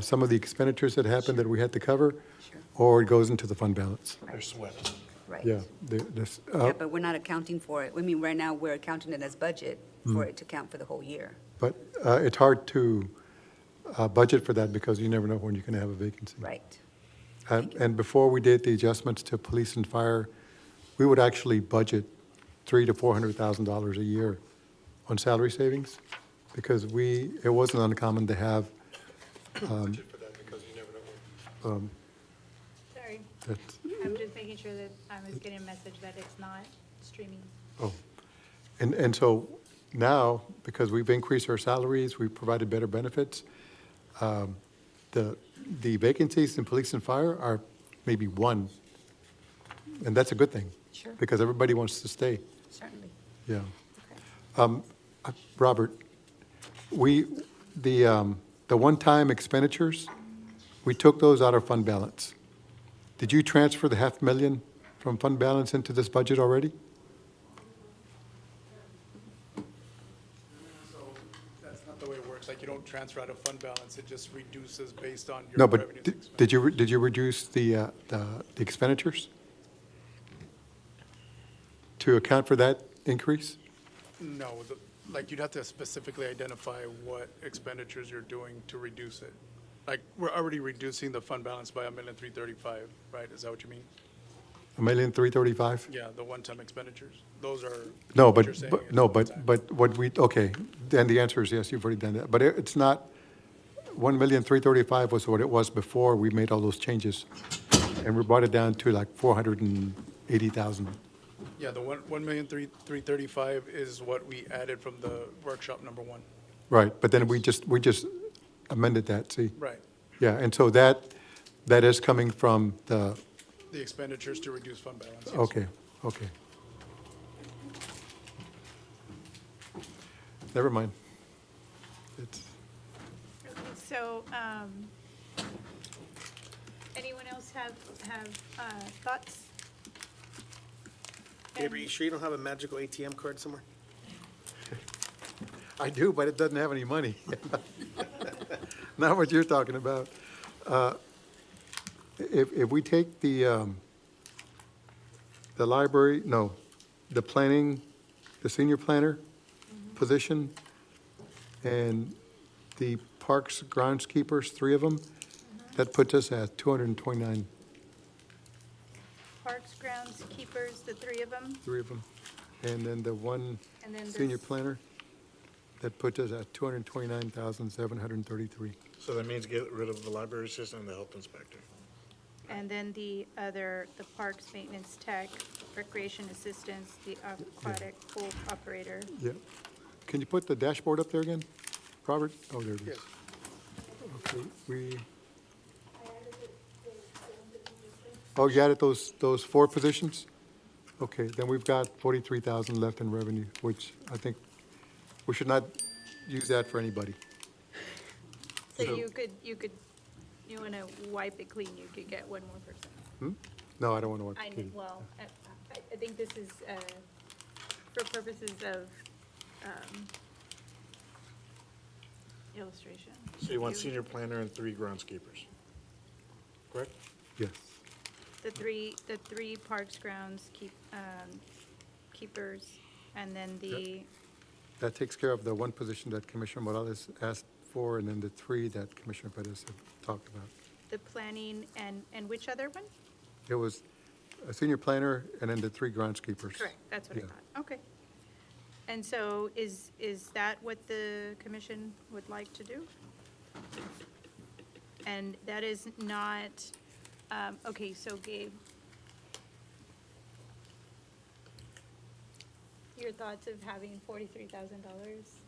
some of the expenditures that happened that we had to cover, Sure. or it goes into the fund balance. They're swept. Right. Yeah, this, Yeah, but we're not accounting for it. I mean, right now, we're accounting it as budget Mm. for it to count for the whole year. but it's hard to budget for that because you never know when you're going to have a vacancy. Right. And before we did the adjustments to police and fire, we would actually budget $300,000 to $400,000 a year on salary savings, because it wasn't uncommon to have. Budget for that because you never know. Sorry, That's, I'm just making sure that I was getting a message that it's not streaming. oh, and so now, because we've increased our salaries, we've provided better benefits, the vacancies in police and fire are maybe one, and that's a good thing. Sure. Because everybody wants to stay, Certainly. yeah. Okay. Robert, the one-time expenditures, we took those out of fund balance. Did you transfer the $500,000 from fund balance into this budget already? That's not the way it works. Like, you don't transfer out of fund balance. It just reduces based on No, your but revenues. and did you reduce the expenditures to account for that increase? No, like, you'd have to specifically identify what expenditures you're doing to reduce it. Like, we're already reducing the fund balance by $1,335,000, right? Is that what you mean? $1,335,000? Yeah, the one-time expenditures. Those are. No, what but, you're saying but, is no, one-time. but what we, okay, then the answer is yes, you've already done that. But it's not, 1,335,000 was what it was before we made all those changes. And we brought it down to like 480,000. Yeah, the $1,335,000 is what we added from the workshop number one. Right, but then we just amended that, see? Right. Yeah, and so that is coming from the, The expenditures to reduce fund balance. yes. okay, okay. Never mind. It's, So, anyone else have thoughts? Gabriel, you sure you don't have a magical ATM card somewhere? I do, but it doesn't have any money. Not what you're talking about. If we take the library, no, the planning, the senior planner position, and the parks groundskeepers, 3 of them, that puts us at 229, Parks, grounds, keepers, the 3 of them, 3 of them. And then the one and then senior this, planner, that puts us at 229,733. So that means get rid of the library assistant and the health inspector. and then the other, the parks maintenance tech, recreation assistants, the aquatic pool operator. Yeah. Can you put the dashboard up there again, Robert? Oh, there it is. Yes. Okay, oh, you added those 4 positions? Okay, then we've got 43,000 left in revenue, which I think we should not use that for anybody. So So- you want to wipe it clean, you could get one more person. No, I don't want to. I know, well, I think this is, for purposes of, illustration. So you want senior planner and 3 groundskeepers, correct? Yes. The three parks grounds keepers, and then the, That takes care of the 1 position that Commissioner Morales asked for, and then the 3 that Commissioner Perez had talked about. the planning, and which other one? It was a senior planner and then the 3 groundskeepers. Correct, that's what I Yeah. thought, okay. And so is that what the commission would like to do? And that is not, okay, so Gabe, your thoughts of having $43,000?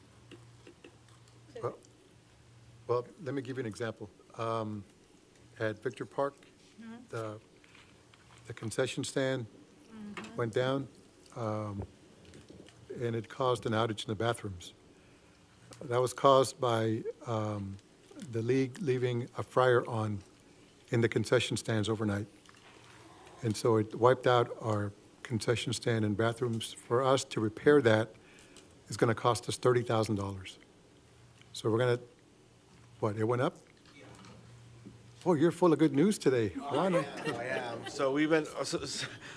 Well, let me give you an example. At Victor Park, the concession stand went down, and it caused an outage in the bathrooms. That was caused by the league leaving a fryer on in the concession stands overnight. And so it wiped out our concession stand and bathrooms. For us to repair that is going to cost us $30,000. So we're going to, what, it went up? Oh, you're full of good news today. Why not? I am. So we've been,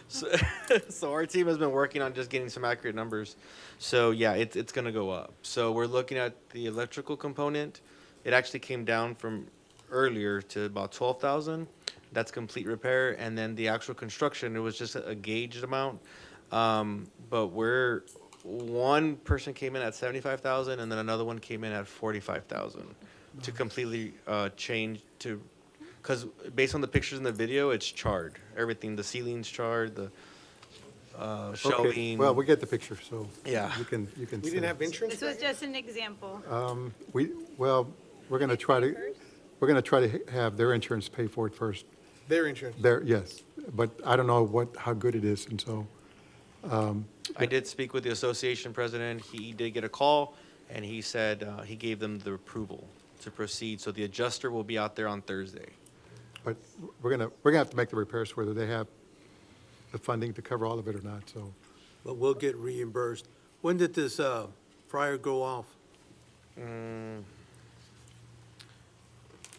so our team has been working on just getting some accurate numbers. So yeah, it's gonna go up. So we're looking at the electrical component. It actually came down from earlier to about 12,000. That's complete repair, and then the actual construction, it was just a gauged amount. But one person came in at 75,000, and then another one came in at 45,000 to completely change to. Because based on the pictures in the video, it's charred. Everything, the ceiling's charred, the Okay, shelving. well, we get the picture, so. Yeah. You can We say. didn't have insurance? This was just an example. We're gonna try to have their insurance pay for it first. Their insurance. Yes, but I don't know how good it is, and so, I did speak with the association president. He did get a call, and he said he gave them the approval to proceed. So the adjuster will be out there on Thursday. but we're gonna have to make the repairs whether they have the funding to cover all of it or not, so. But we'll get reimbursed. When did this fryer go off?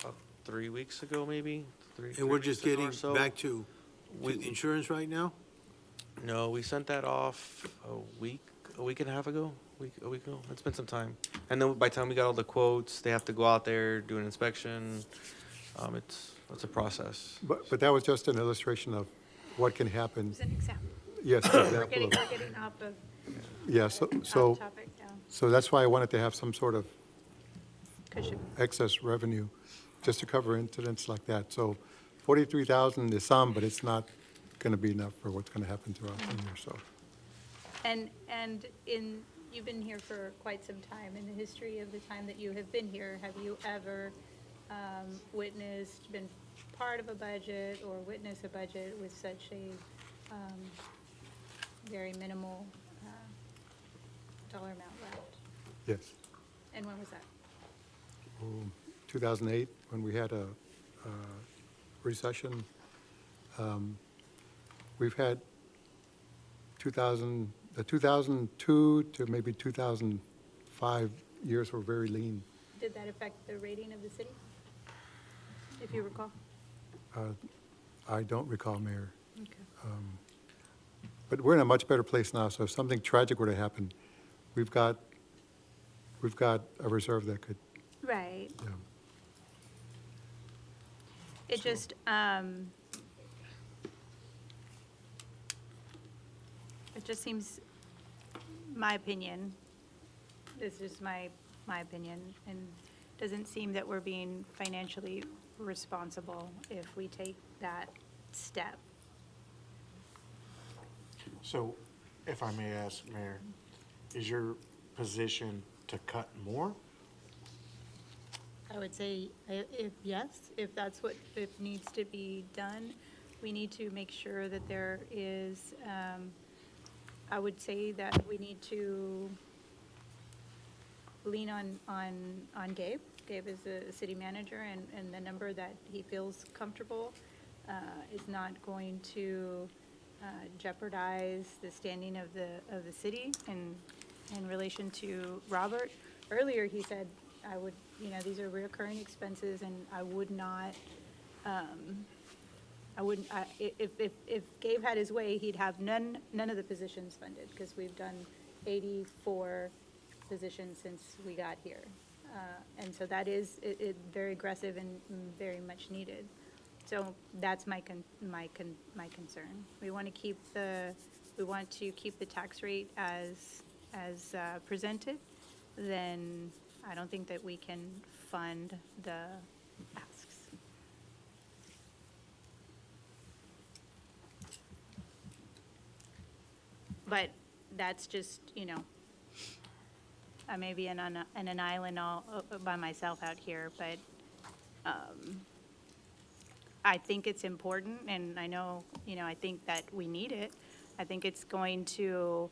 About 3 weeks ago, maybe. And we're three just weeks ago getting or so. back to We- insurance right now? No, we sent that off a week and a half ago, a week ago. It's been some time. And then by the time we got all the quotes, they have to go out there, do an inspection. It's a process. But that was just an illustration of what can happen. It's an example. Yes, We're example getting, of, we're getting off of, yeah, so off topic, yeah. so that's why I wanted to have some sort of Cushion. excess revenue, just to cover incidents like that. So 43,000 is some, but it's not going to be enough for what's going to happen throughout the year, so. And you've been here for quite some time. In the history of the time that you have been here, have you ever witnessed, been part of a budget or witnessed a budget with such a very minimal dollar amount left? Yes. And when was that? 2008, when we had a recession. We've had 2002 to maybe 2005 years were very lean. Did that affect the rating of the city, if you recall? I don't recall, Mayor. Okay. But we're in a much better place now, so if something tragic were to happen, we've got a reserve that could, Right. yeah. It just, it just seems, my opinion, this is my opinion, and doesn't seem that we're being financially responsible if we take that step. So, if I may ask, Mayor, is your position to cut more? I would say, if, yes, if that's what, if needs to be done, we need to make sure that there is, I would say that we need to lean on Gabe. Gabe is the city manager, and the number that he feels comfortable is not going to jeopardize the standing of the city in relation to Robert. Earlier, he said, I would, these are recurring expenses, and I would not, if Gabe had his way, he'd have none of the positions funded, because we've done 84 positions since we got here. And so that is, very aggressive and very much needed. So that's my concern. We want to keep the tax rate as presented. Then I don't think that we can fund the asks. But that's just, I may be in an island all by myself out here, but I think it's important, and I know, I think that we need it. I think it's going to,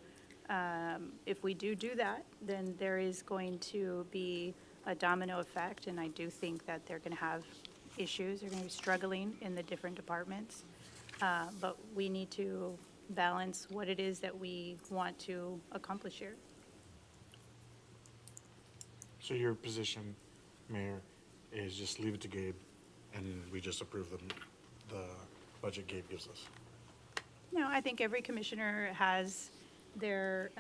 if we do that, then there is going to be a domino effect, and I do think that they're going to have issues. They're going to be struggling in the different departments. But we need to balance what it is that we want to accomplish here. So your position, Mayor, is just leave it to Gabe and we just approve the budget Gabe gives us. No, I think every commissioner has their,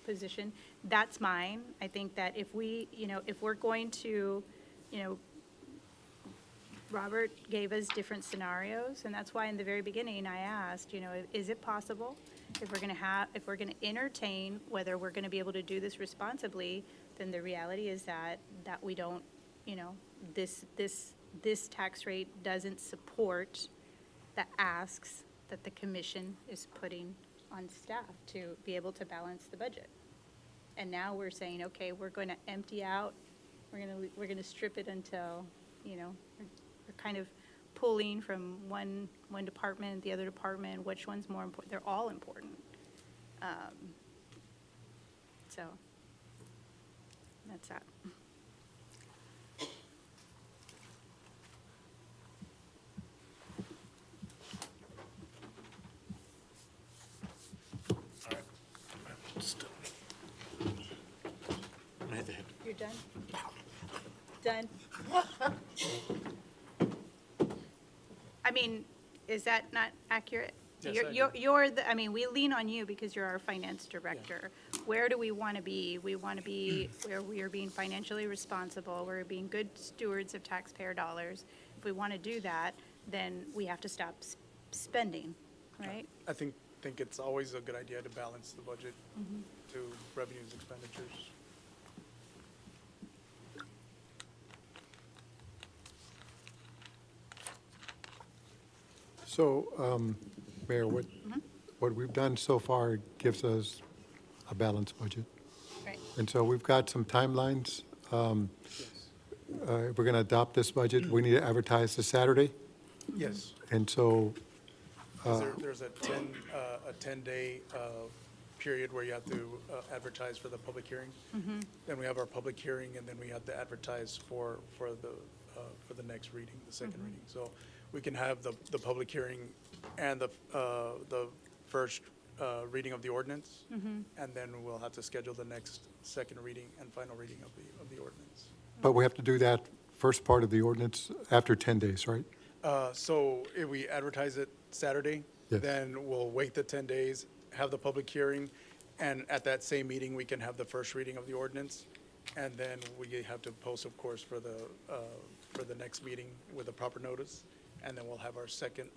position. That's mine. I think that if we, if we're going to, Robert gave us different scenarios, and that's why in the very beginning I asked, is it possible? If we're gonna entertain whether we're gonna be able to do this responsibly, then the reality is that we don't, this tax rate doesn't support the asks that the commission is putting on staff to be able to balance the budget. And now we're saying, okay, we're going to empty out, we're going to strip it until, we're kind of pulling from one department, the other department, which one's more important? They're all important. So that's that. I had to hit. You're done? Done? I mean, is that not accurate? Yes, You're the, we lean on you because you're our finance director. Where do we want to be? We want to be where we are being financially responsible, we're being good stewards of taxpayer dollars. If we want to do that, then we have to stop spending, right? I think it's always a good idea to balance the budget to revenues, expenditures. So, Mayor, what we've done so far gives us a balanced budget. Right. And so we've got some timelines. If we're going to adopt this budget, we need to advertise this Saturday. Yes. And so, There's a 10-day period where you have to advertise for the public hearing. Then we have our public hearing, and then we have to advertise for the next reading, the second reading. So we can have the public hearing and the first reading of the ordinance, and then we'll have to schedule the next second reading and final reading of the ordinance. but we have to do that first part of the ordinance after 10 days, right? So if we advertise it Saturday, Yes. then we'll wait the 10 days, have the public hearing, and at that same meeting, we can have the first reading of the ordinance. And then we have to post, of course, for the next meeting with the proper notice. And then we'll have our second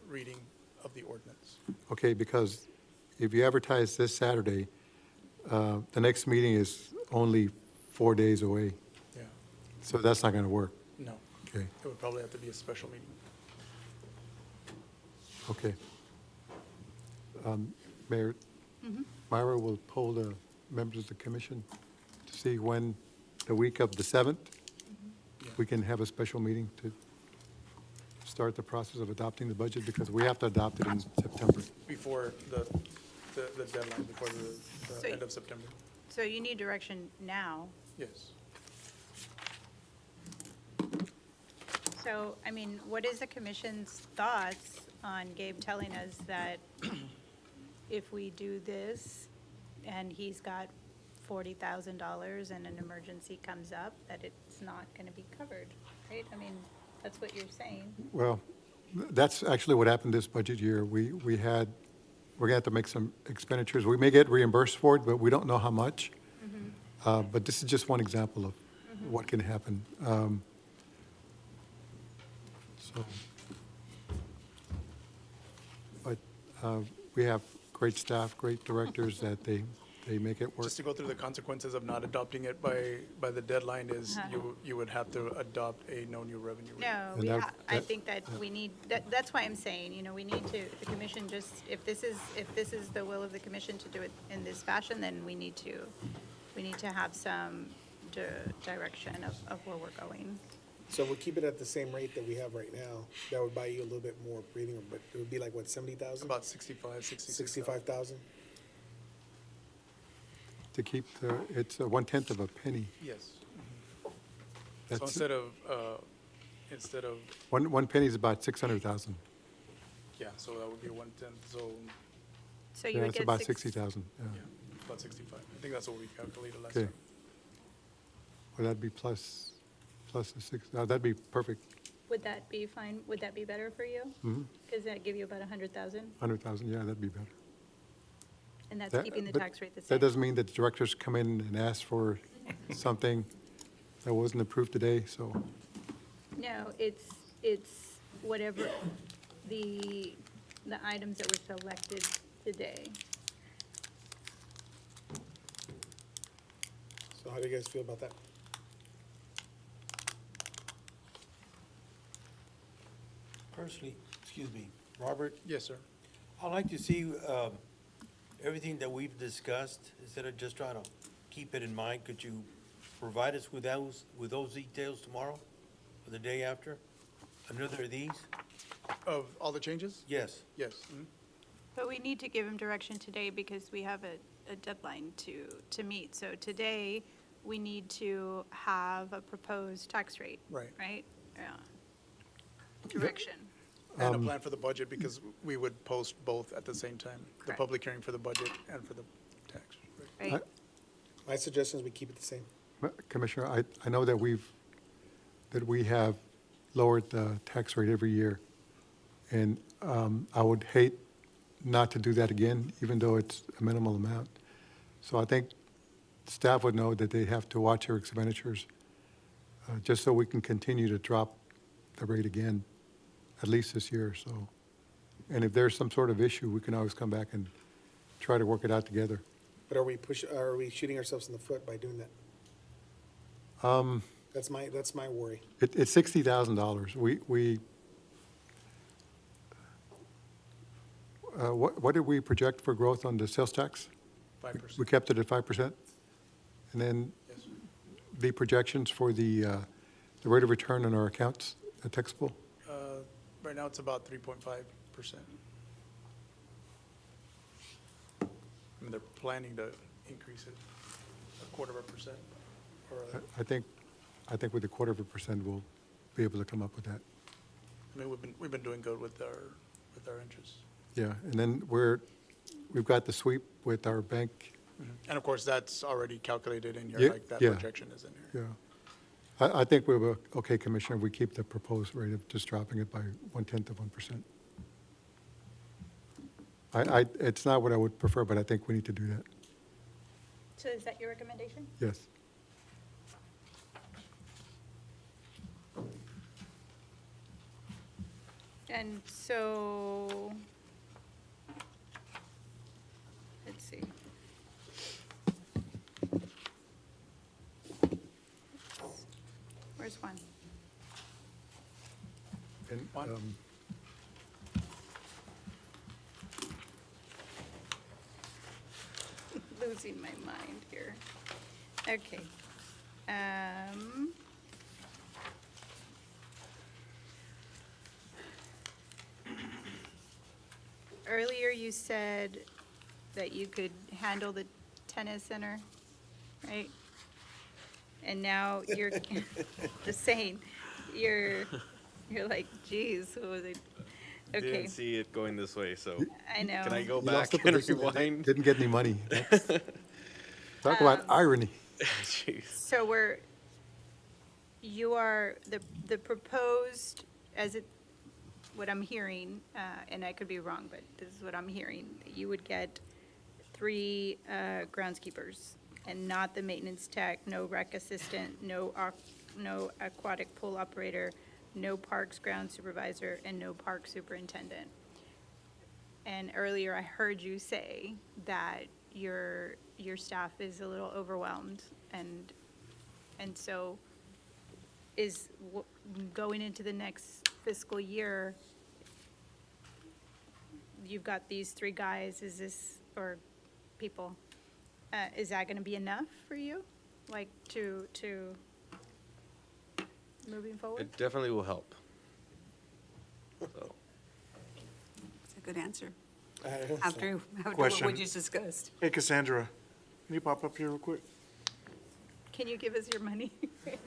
reading of the ordinance. Okay, because if you advertise this Saturday, the next meeting is only 4 days away, Yeah, so that's not going to work. no, Okay, it would probably have to be a special meeting. okay. Mayor, Myra will poll the members of the commission to see when, the week of the 7th, we can have a special meeting to start the process of adopting the budget, because we have to adopt it in September. Before the deadline, before So- the end of September. So you need direction now. Yes. So, what is the commission's thoughts on Gabe telling us that if we do this and he's got $40,000 and an emergency comes up, that it's not going to be covered, right? That's what you're saying. Well, that's actually what happened this budget year. We're going to have to make some expenditures. We may get reimbursed for it, but we don't know how much. But this is just one example of what can happen. But we have great staff, great directors that they make it work. Just to go through the consequences of not adopting it by the deadline is you would have to adopt a no new revenue rate. No, And that- I that- think that we need, that's why I'm saying, we need to, the commission just, if this is the will of the commission to do it in this fashion, then we need to have some direction of where we're going. So we'll keep it at the same rate that we have right now. That would buy you a little bit more breathing room, but it would be like, what, 70,000? About 66. 65,000? To keep it's 1/10 of a penny. Yes. So That's, instead of, one penny is about 600,000. yeah, so that would be 1/10, so, So you Yeah, would it's get about 60,000, yeah. yeah, about 65. I think that's what we calculated last Okay. time. Well, that'd be plus plus the 6, that'd be perfect, Would that be fine? Would that be better for you? Mhm. Does that give you about 100,000? 100,000, yeah, that'd be better. And that's That- keeping the but tax rate the same? That doesn't mean that the directors come in and ask for something that wasn't approved today, so, No, it's whatever the items that were selected today. So how do you guys feel about that? Personally, excuse me, Robert, Yes, sir. I'd like to see everything that we've discussed, instead of just trying to keep it in mind, could you provide us with those details tomorrow or the day after? Another of these? Of all the changes? Yes. Yes. But we need to give him direction today because we have a deadline to meet. So today, we need to have a proposed tax rate. Right. Right? Yeah. Direction. And a plan for the budget, because we would post both at the same time. The Correct. public hearing for the budget and for the tax. Right. Right? My suggestion is we keep it the same. Commissioner, I know that we have lowered the tax rate every year, and I would hate not to do that again, even though it's a minimal amount. So I think staff would know that they have to watch their expenditures, just so we can continue to drop the rate again, at least this year, so. And if there's some sort of issue, we can always come back and try to work it out together. But are we shooting ourselves in the foot by doing that? That's my worry. It's $60,000. What did we project for growth on the sales tax? 5%. We kept it at 5%? And then Yes, sir. the projections for the rate of return on our accounts at Texaco? Right now, it's about 3.5%. I mean, they're planning to increase it 0.25%. Or, I think with a 0.25%, we'll be able to come up with that. I mean, we've been doing good with our interests. Yeah, and then we've got the sweep with our bank. And of course, that's already calculated in Yeah, here, like that yeah. projection is in here. Yeah. I think we were, okay, Commissioner, we keep the proposed rate of just dropping it by 0.1%. It's not what I would prefer, but I think we need to do that. So is that your recommendation? Yes. And so, let's see. Where's one? And, One. Losing my mind here. Okay. Earlier you said that you could handle the tennis center, right? And now you're just saying, you're like, geez, what was it? Okay, Didn't see it going this way, so I know. can I go You lost back the and position and rewind? Didn't get any money. Talk about irony. Jeez. So you are, the proposed, what I'm hearing, and I could be wrong, but this is what I'm hearing, you would get 3 groundskeepers and not the maintenance tech, no rec assistant, no aquatic pool operator, no parks ground supervisor, and no park superintendent. And earlier I heard you say that your staff is a little overwhelmed, and so going into the next fiscal year, you've got these 3 guys, or people, is that gonna be enough for you? Like, to moving forward? It definitely will help. So, It's a good answer. After After what Question. we just discussed. Hey, Cassandra, can you pop up here real quick? Can you give us your money?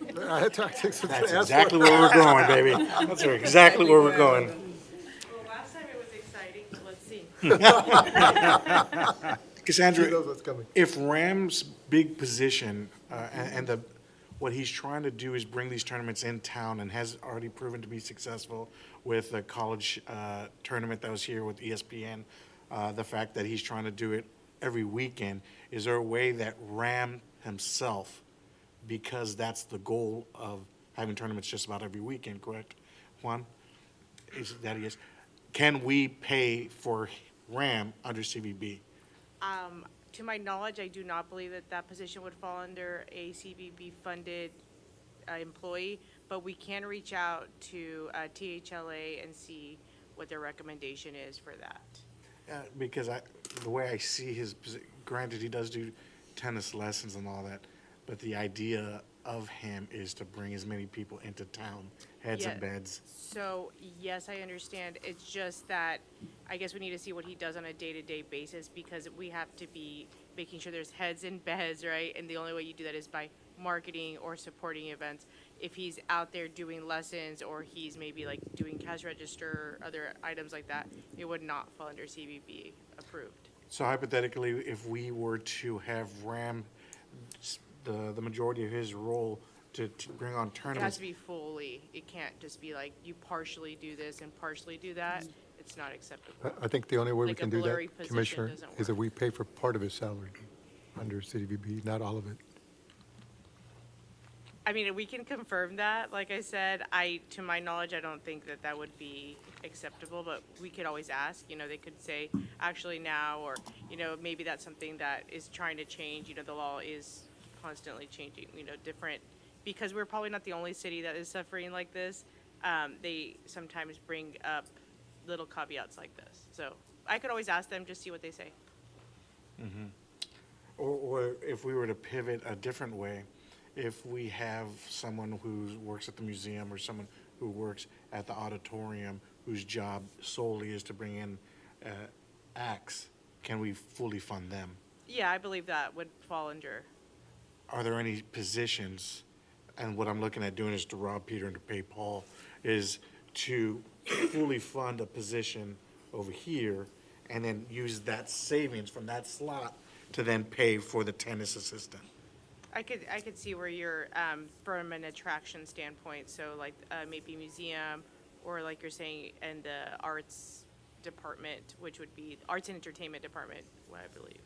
That's exactly where we're going, baby. That's exactly where we're going. Well, last time it was exciting, let's see. Cassandra, She knows what's coming. if Ram's big position, and what he's trying to do is bring these tournaments in town and has already proven to be successful with the college tournament that was here with ESPN. The fact that he's trying to do it every weekend, is there a way that Ram himself, because that's the goal of having tournaments just about every weekend, correct, Juan? Is that he is? Can we pay for Ram under CVB? To my knowledge, I do not believe that that position would fall under a CVB-funded employee, but we can reach out to THLA and see what their recommendation is for that. Because the way I see his, granted, he does do tennis lessons and all that, but the idea of him is to bring as many people into town, heads Yeah. and beds. So, yes, I understand. It's just that I guess we need to see what he does on a day-to-day basis, because we have to be making sure there's heads in beds, right? And the only way you do that is by marketing or supporting events. If he's out there doing lessons, or he's maybe like doing cash register, other items like that, it would not fall under CVB approved. So hypothetically, if we were to have Ram, the majority of his role to bring on It has tournaments, to be fully, it can't just be like, you partially do this and partially do that. It's not acceptable. I think the only way we Like a can do blurry that, position Commissioner, doesn't is that work. we pay for part of his salary under CDBB, not all of it. I mean, we can confirm that. Like I said, to my knowledge, I don't think that that would be acceptable, but we could always ask. You know, they could say, actually now, or, you know, maybe that's something that is trying to change. You know, the law is constantly changing, you know, different, because we're probably not the only city that is suffering like this. They sometimes bring up little caveats like this. So I could always ask them, just see what they say. or if we were to pivot a different way, if we have someone who works at the museum or someone who works at the auditorium whose job solely is to bring in acts, can we fully fund them? Yeah, I believe that would fall under. Are there any positions, and what I'm looking at doing is to rob Peter and to pay Paul, is to fully fund a position over here and then use that savings from that slot to then pay for the tennis assistant? I could see where you're, from an attraction standpoint, so like, maybe museum, or like you're saying, and the arts department, which would be arts and entertainment department, what I believe.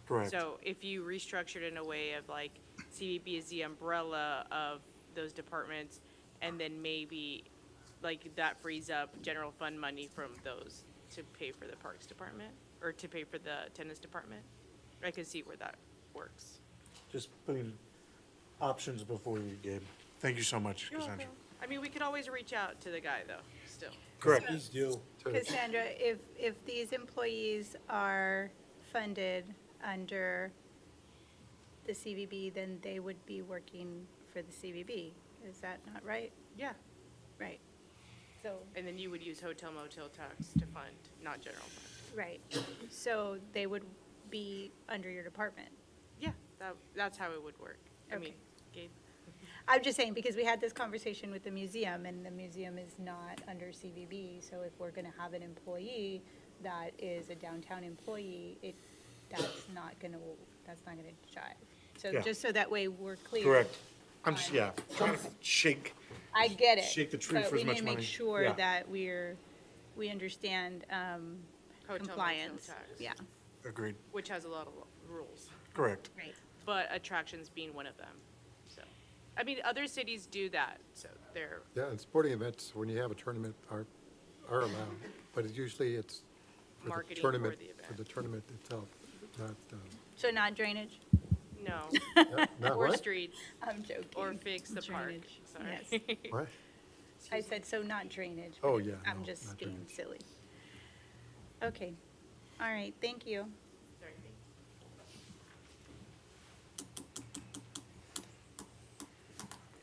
Correct. So if you restructured in a way of like, CVB is the umbrella of those departments, and then maybe, like, that frees up general fund money from those to pay for the parks department, or to pay for the tennis department. I could see where that works. Just putting options before you, Gabe. Thank you so much, You're Cassandra. welcome. I mean, we could always reach out to the guy, though, still. Correct. Please do. Cassandra, if these employees are funded under the CVB, then they would be working for the CVB. Is that not right? Yeah. Right. So, And then you would use hotel motel tax to fund, not general fund. right. So they would be under your department. Yeah, that's how it would work. I mean, Okay. Gabe? I'm just saying, because we had this conversation with the museum, and the museum is not under CVB, so if we're gonna have an employee that is a downtown employee, that's not gonna jive. So Yeah. just so that way we're clear. Correct. I'm just, yeah, trying to shake, I get it. Shake the tree but for as much we need to money. make sure Yeah. that we understand, Hotel motel compliance. tax. Yeah, agreed. Which has a lot of rules, Correct. right. but attractions being one of them, so. I mean, other cities do that, so they're, Yeah, and sporting events, when you have a tournament, are allowed, but it's usually it's for the Marketing for tournament, the event. for the tournament itself, not, So not drainage? no, not or what? streets, I'm joking. or fix the park, Drainage, sorry. yes. What? I said, so not drainage. Oh, but yeah, I'm no, just not being drainage. silly. Okay, all right, thank you. Sorry.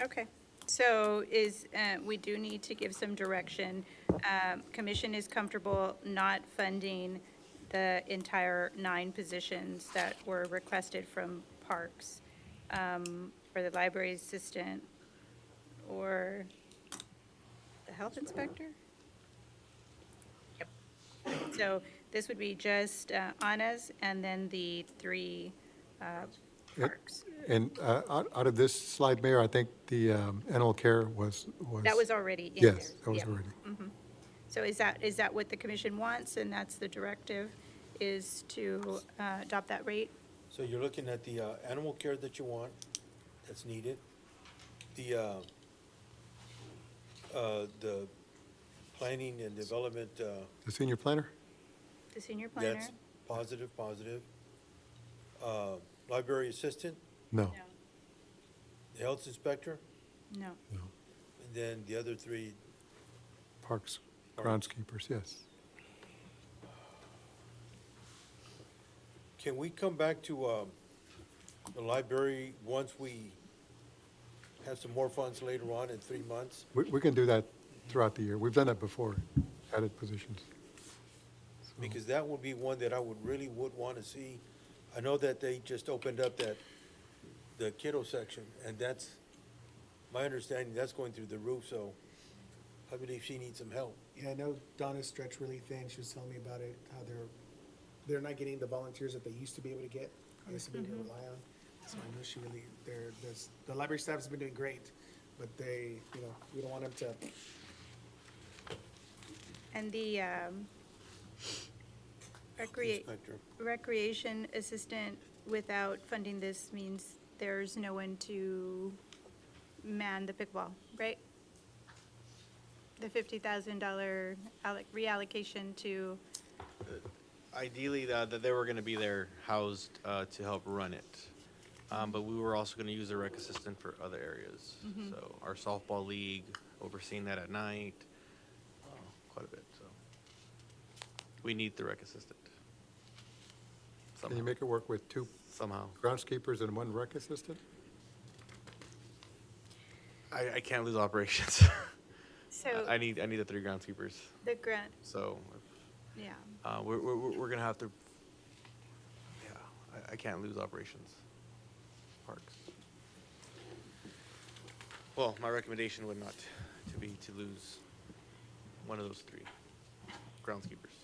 Okay, so we do need to give some direction. Commission is comfortable not funding the entire 9 positions that were requested from Parks, for the library assistant or the health inspector? Yep. So this would be just Anna's and then the 3 Parks. And out of this slide, Mayor, I think the animal care was. That was already in there. Yes, that was yeah. already. So is that what the commission wants, and that's the directive, is to adopt that rate? So you're looking at the animal care that you want, that's needed, the planning and development, The senior planner? The senior planner? that's positive. Library assistant, No. the health inspector, No. and then the other three, Parks, groundskeepers, yes. can we come back to the library once we have some more funds later on in 3 months? We can do that throughout the year. We've done that before, added positions. Because that would be one that I would want to see. I know that they just opened up the kiddo section, and that's, my understanding, that's going through the roof, so I believe she needs some help. Yeah, I know Donna's stretched really thin. She was telling me about it, how they're not getting the volunteers that they used to be able to get, they used to be able to rely on. So I know she really, the library staff has been doing great, but they, we don't want them to. And the Inspector. recreation assistant, without funding this, means there's no one to man the pickleball, right? The $50,000 reallocation to, Ideally, that they were gonna be there housed, to help run it. But we were also gonna use the rec assistant for other areas. So our softball league, overseeing that at night, quite a bit, so. We need the rec assistant. Can you Somehow. make it work with 2 Somehow. groundskeepers and 1 rec assistant? I can't lose operations. so I need the 3 groundskeepers, the grant, so, yeah. we're gonna have to, yeah, I can't lose operations. Parks. Well, my recommendation would not to be to lose one of those 3 groundskeepers.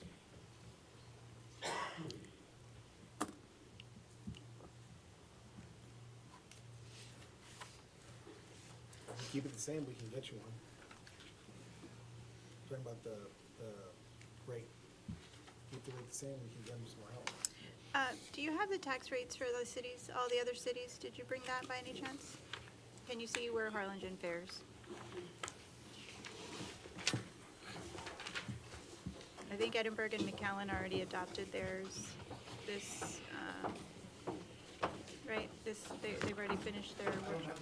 Keep it the same, we can get you one. Talking about the rate. Keep the rate the same, we can get them some more help. Do you have the tax rates for the cities, all the other cities? Did you bring that by any chance? Can you see where Harlingen fares? I think Edinburgh and McAllen already adopted theirs this, right, they've already finished their workshop.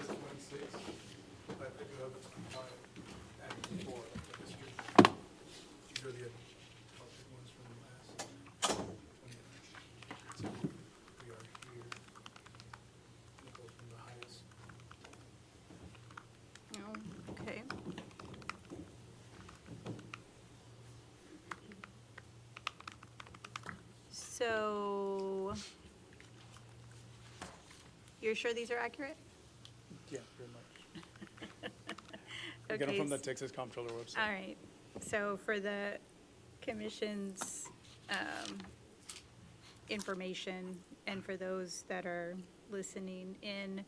Oh, okay. So, you're sure these are accurate? Yeah, pretty much. We get them Okay, from the Texas Comptroller website. All right, so for the commission's information, and for those that are listening in,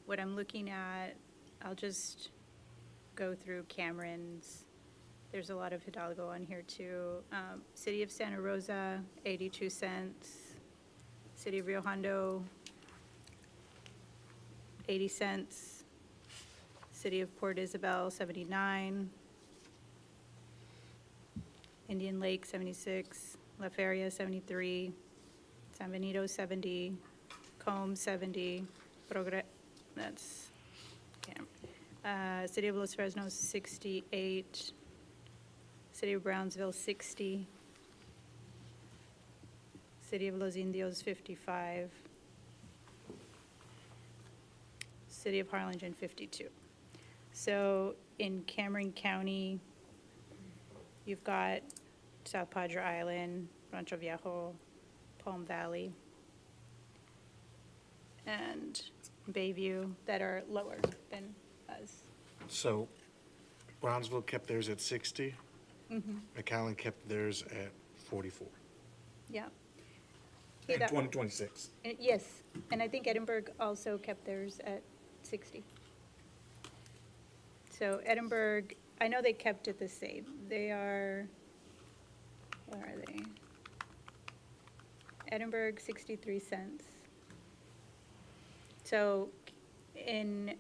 what I'm looking at, I'll just go through Cameron's. There's a lot of Hidalgo on here too. City of Santa Rosa, 82 cents. City of Rio Hondo, 80 cents. City of Port Isabel, 79. Indian Lake, 76. La Feria, 73. San Benito, 70. Combs, 70. That's, okay. City of Los Fresnos, 68. City of Brownsville, 60. City of Los Indios, 55. City of Harlingen, 52. So in Cameron County, you've got South Padre Island, Rancho Viejo, Palm Valley, and Bayview that are lower than us. So Brownsville kept theirs at 60. McAllen kept theirs at 44. Yeah. And that- 2026. Yes, and I think Edinburgh also kept theirs at 60. So Edinburgh, I know they kept it the same. They are, where are they? Edinburgh, 63 cents. So in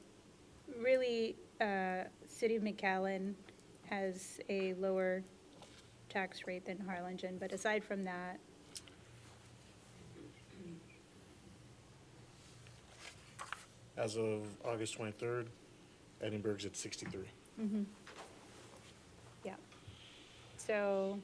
really, City of McAllen has a lower tax rate than Harlingen, but aside from that, As of August 23rd, Edinburgh's at 63. yeah. So,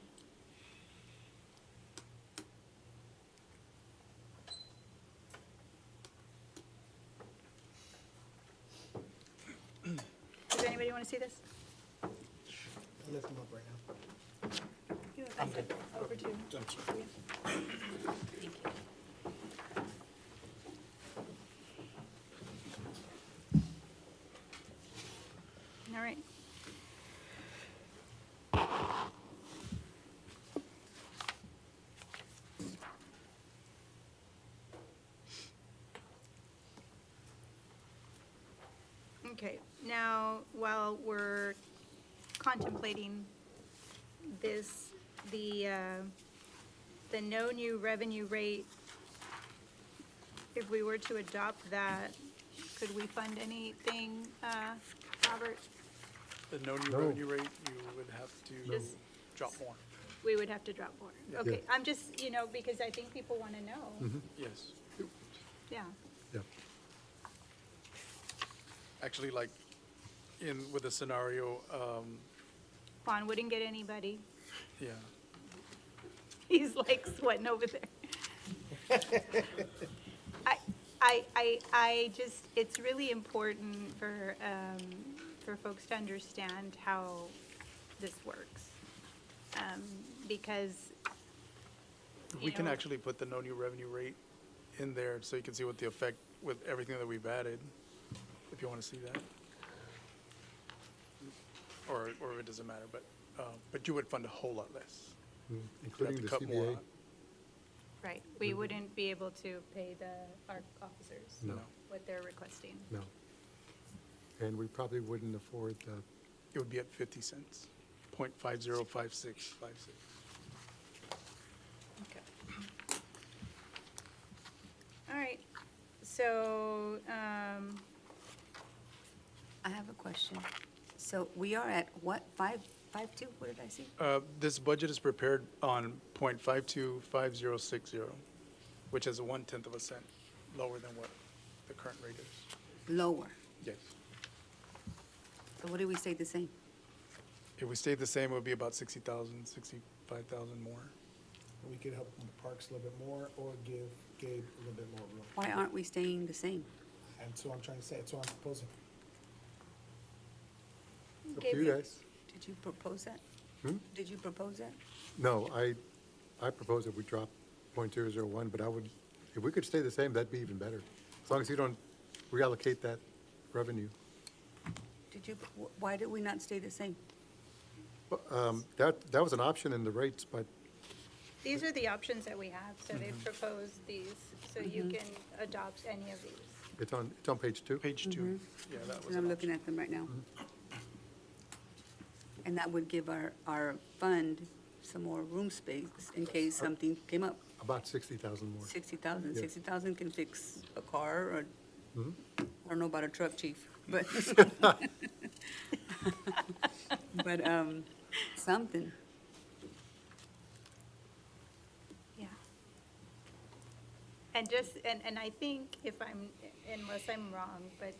does anybody want to see this? I'll lift them up right now. You have this over to. All right. Okay, now, while we're contemplating this, the no new revenue rate, if we were to adopt that, could we fund anything, Robert? The no new No. revenue rate, you would have to Just- drop more. We would have to drop more. Yeah. Okay, Yeah. I'm just, because I think people want to know. Yes. Yeah. Yeah. Actually, like, with the scenario, Juan wouldn't get anybody. yeah. He's like sweating over there. I just, it's really important for folks to understand how this works. Because, We can know- actually put the no new revenue rate in there so you can see what the effect with everything that we've added, if you want to see that. Or it doesn't matter, but you would fund a whole lot less. You'd have Including to the cut more CBA. out. right, we wouldn't be able to pay our officers No. what they're requesting. No. And we probably wouldn't afford the, It would be at 50 cents, 0.505656. Okay. All right, so, I have a question. So we are at what, 5.52? What did I see? This budget is prepared on .525060, which is 1/10 of a cent lower than what the current rate is. Lower. Yes. So what do we say the same? If we stayed the same, it would be about 60,000, 65,000 more. We could help the parks a little bit more or give Gabe a little bit more room. Why aren't we staying the same? And so I'm trying to say, so I'm proposing. up to you guys. Did you propose that? Hmm? Did you propose that? No, I propose that we drop .001, but I would, if we could stay the same, that'd be even better. As long as you don't reallocate that revenue. Did you, why did we not stay the same? That was an option in the rates, but these are the options that we have, so they've proposed these, so you can adopt any of these. it's on page 2. Page 2. Yeah, that was And I'm an looking option. at them right now. And that would give our fund some more room space in case something came up. About 60,000 more. 60,000. Yeah. 60,000 can fix a car or, Mhm. I don't know about a truck, chief, but. But, something. Yeah. And just, and I think if unless I'm wrong, but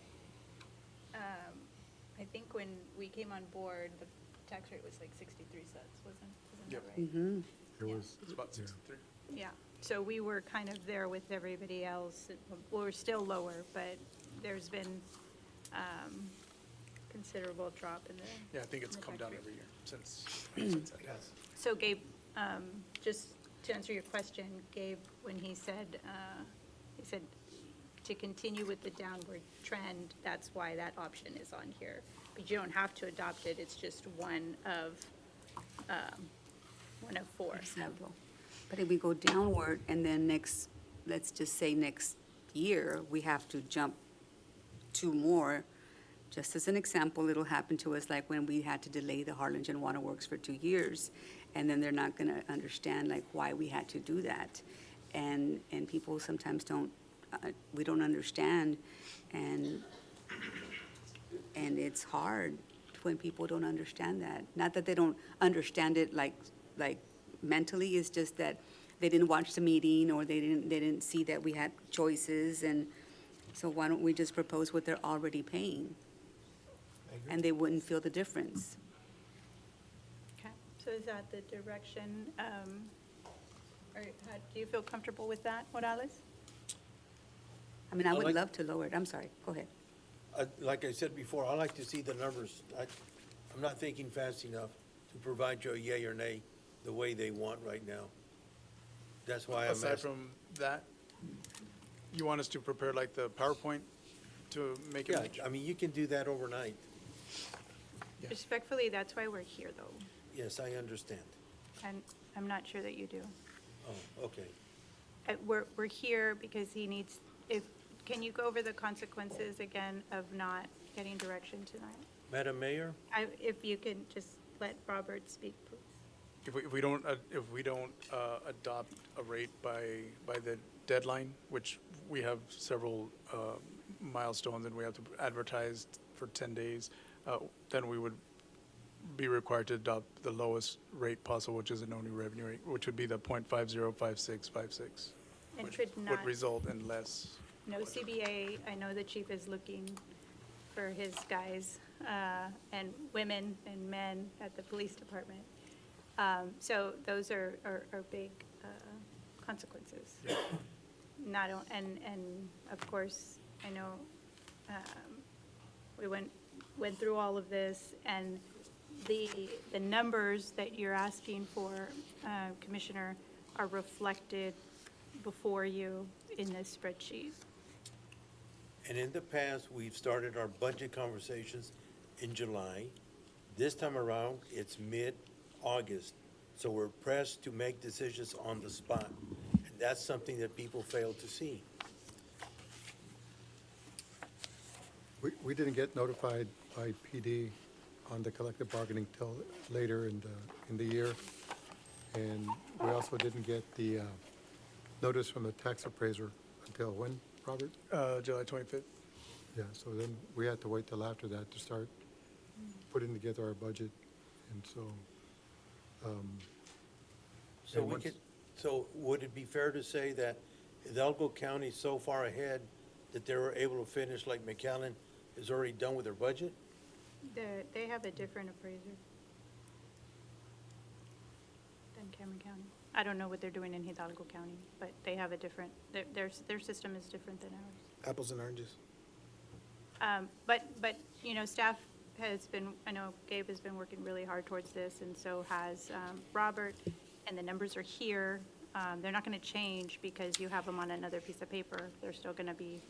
I think when we came on board, the tax rate was like 63 cents, wasn't that Yep. right? Mm-hmm. It Yeah. was, It's about 63. Yeah, so we were kind of there with everybody else. We're still lower, but there's been considerable drop in the. Yeah, I think it's in the come tax down rate. every year since that. So Gabe, just to answer your question, Gabe, when he said to continue with the downward trend, that's why that option is on here. But you don't have to adopt it, it's just one of 4. Several. But if we go downward and then next let's just say next year, we have to jump 2 more. Just as an example, it'll happen to us like when we had to delay the Harlingen Waterworks for 2 years. And then they're not gonna understand like why we had to do that. And people sometimes don't, we don't understand. And it's hard when people don't understand that. Not that they don't understand it like mentally, it's just that they didn't watch the meeting or they didn't see that we had choices. And so why don't we just propose what they're already paying? And they wouldn't feel the difference. Okay, so is that the direction, do you feel comfortable with that, Morales? I mean, I would like- love to lower it. I'm sorry, go ahead. Like I said before, I like to see the numbers. I'm not thinking fast enough to provide you a yea or nay the way they want right now. That's why I'm Aside asking. from that, you want us to prepare like the PowerPoint to make it Yeah, match? I mean, you can do that overnight. Yeah. Respectfully, that's why we're here, though, Yes, I understand. and I'm not sure that you do. Oh, okay. We're here because he needs, can you go over the consequences again of not getting direction tonight? Madam Mayor? If you can just let Robert speak, please. If we don't adopt a rate by the deadline, which we have several milestones and we have to advertise for 10 days, then we would be required to adopt the lowest rate possible, which is a no new revenue rate, which would be the .505656. And which could would not- result in less. No CBA, I know the chief is looking for his guys and women and men at the police department. So those are big consequences. Not, and of course, I know we went through all of this, and the numbers that you're asking for, Commissioner, are reflected before you in this spreadsheet. And in the past, we've started our budget conversations in July. This time around, it's mid-August, so we're pressed to make decisions on the spot. And that's something that people fail to see. We didn't get notified by PD on the collective bargaining till later in the year. And we also didn't get the notice from the tax appraiser until when, Robert? July 25th. Yeah, so then we had to wait till after that to start putting together our budget. And so, So And we once- could, so would it be fair to say that Hidalgo County is so far ahead that they were able to finish like McAllen is already done with their budget? They have a different appraiser than Cameron County. I don't know what they're doing in Hidalgo County, but they have a different, their system is different than ours. Apples and oranges. But, you know, staff has been, I know Gabe has been working really hard towards this, and so has Robert, and the numbers are here. They're not going to change because you have them on another piece of paper. They're still going to be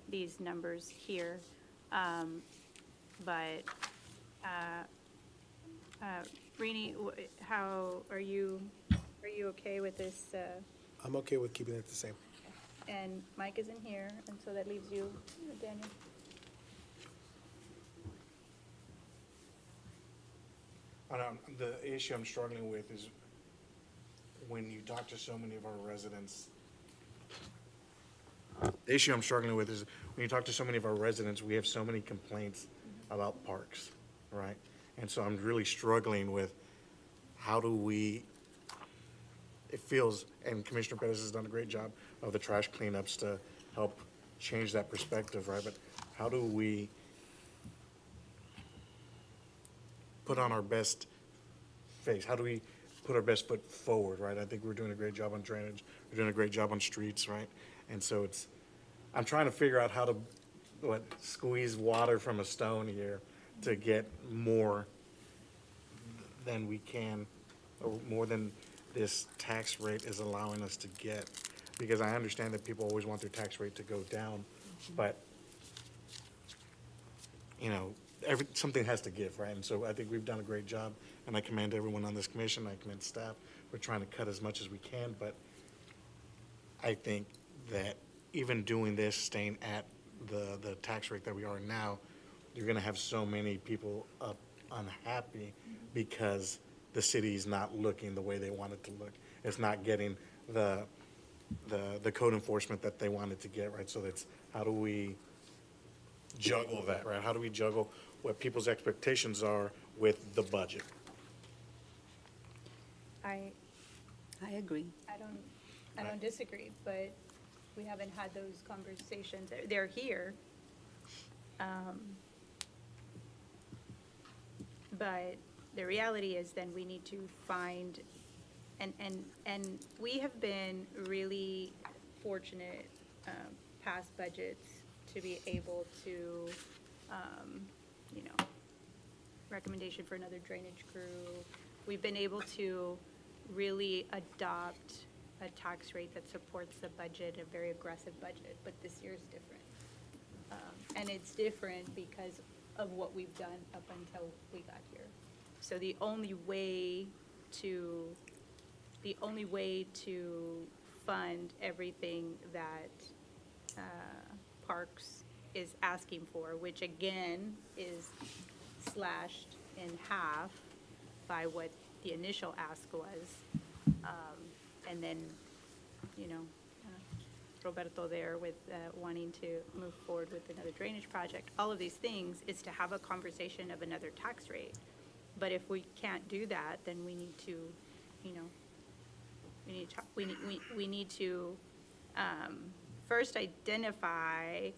these numbers here. But, Rini, how, are you okay with this? I'm okay with keeping it the same. And Mike isn't here, and so that leaves you, Daniel. The issue I'm struggling with is when you talk to so many of our residents, the issue I'm struggling with is when you talk to so many of our residents, we have so many complaints about parks, right? And so I'm really struggling with how do we, it feels, and Commissioner Pettis has done a great job of the trash cleanups to help change that perspective, right? But how do we put on our best face? How do we put our best foot forward, right? I think we're doing a great job on drainage. We're doing a great job on streets, right? And so I'm trying to figure out how to, squeeze water from a stone here to get more than we can, or more than this tax rate is allowing us to get. Because I understand that people always want their tax rate to go down, but, you know, something has to give, right? And so I think we've done a great job, and I commend everyone on this commission, I commend staff. We're trying to cut as much as we can, but I think that even doing this, staying at the tax rate that we are now, you're gonna have so many people up unhappy because the city's not looking the way they want it to look. It's not getting the code enforcement that they wanted to get, right? So that's, how do we juggle that, right? How do we juggle what people's expectations are with the budget? I agree. I don't disagree, but we haven't had those conversations. They're here. But the reality is then we need to find, and we have been really fortunate, past budgets to be able to, you know, recommendation for another drainage crew. We've been able to really adopt a tax rate that supports the budget, a very aggressive budget, but this year's different. And it's different because of what we've done up until we got here. So the only way to fund everything that Parks is asking for, which again is slashed in half by what the initial ask was. And then, you know, Roberto there with wanting to move forward with another drainage project. All of these things is to have a conversation of another tax rate. But if we can't do that, then we need to, you know, we need to first identify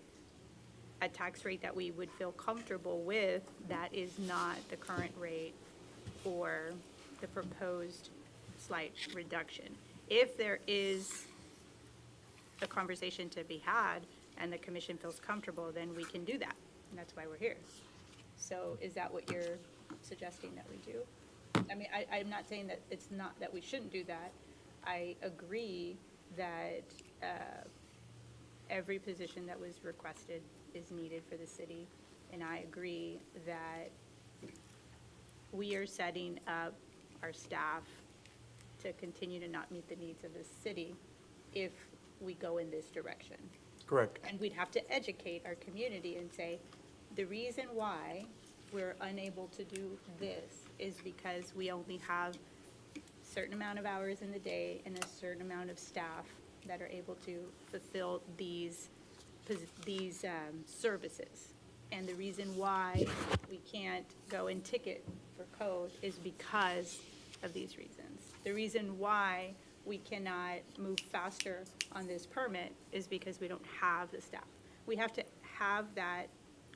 a tax rate that we would feel comfortable with that is not the current rate or the proposed slight reduction. If there is a conversation to be had and the commission feels comfortable, then we can do that. And that's why we're here. So is that what you're suggesting that we do? I mean, I'm not saying that it's not, that we shouldn't do that. I agree that every position that was requested is needed for the city. And I agree that we are setting up our staff to continue to not meet the needs of the city if we go in this direction. Correct. And we'd have to educate our community and say, the reason why we're unable to do this is because we only have a certain amount of hours in the day and a certain amount of staff that are able to fulfill these services. And the reason why we can't go and ticket for code is because of these reasons. The reason why we cannot move faster on this permit is because we don't have the staff. We have to have that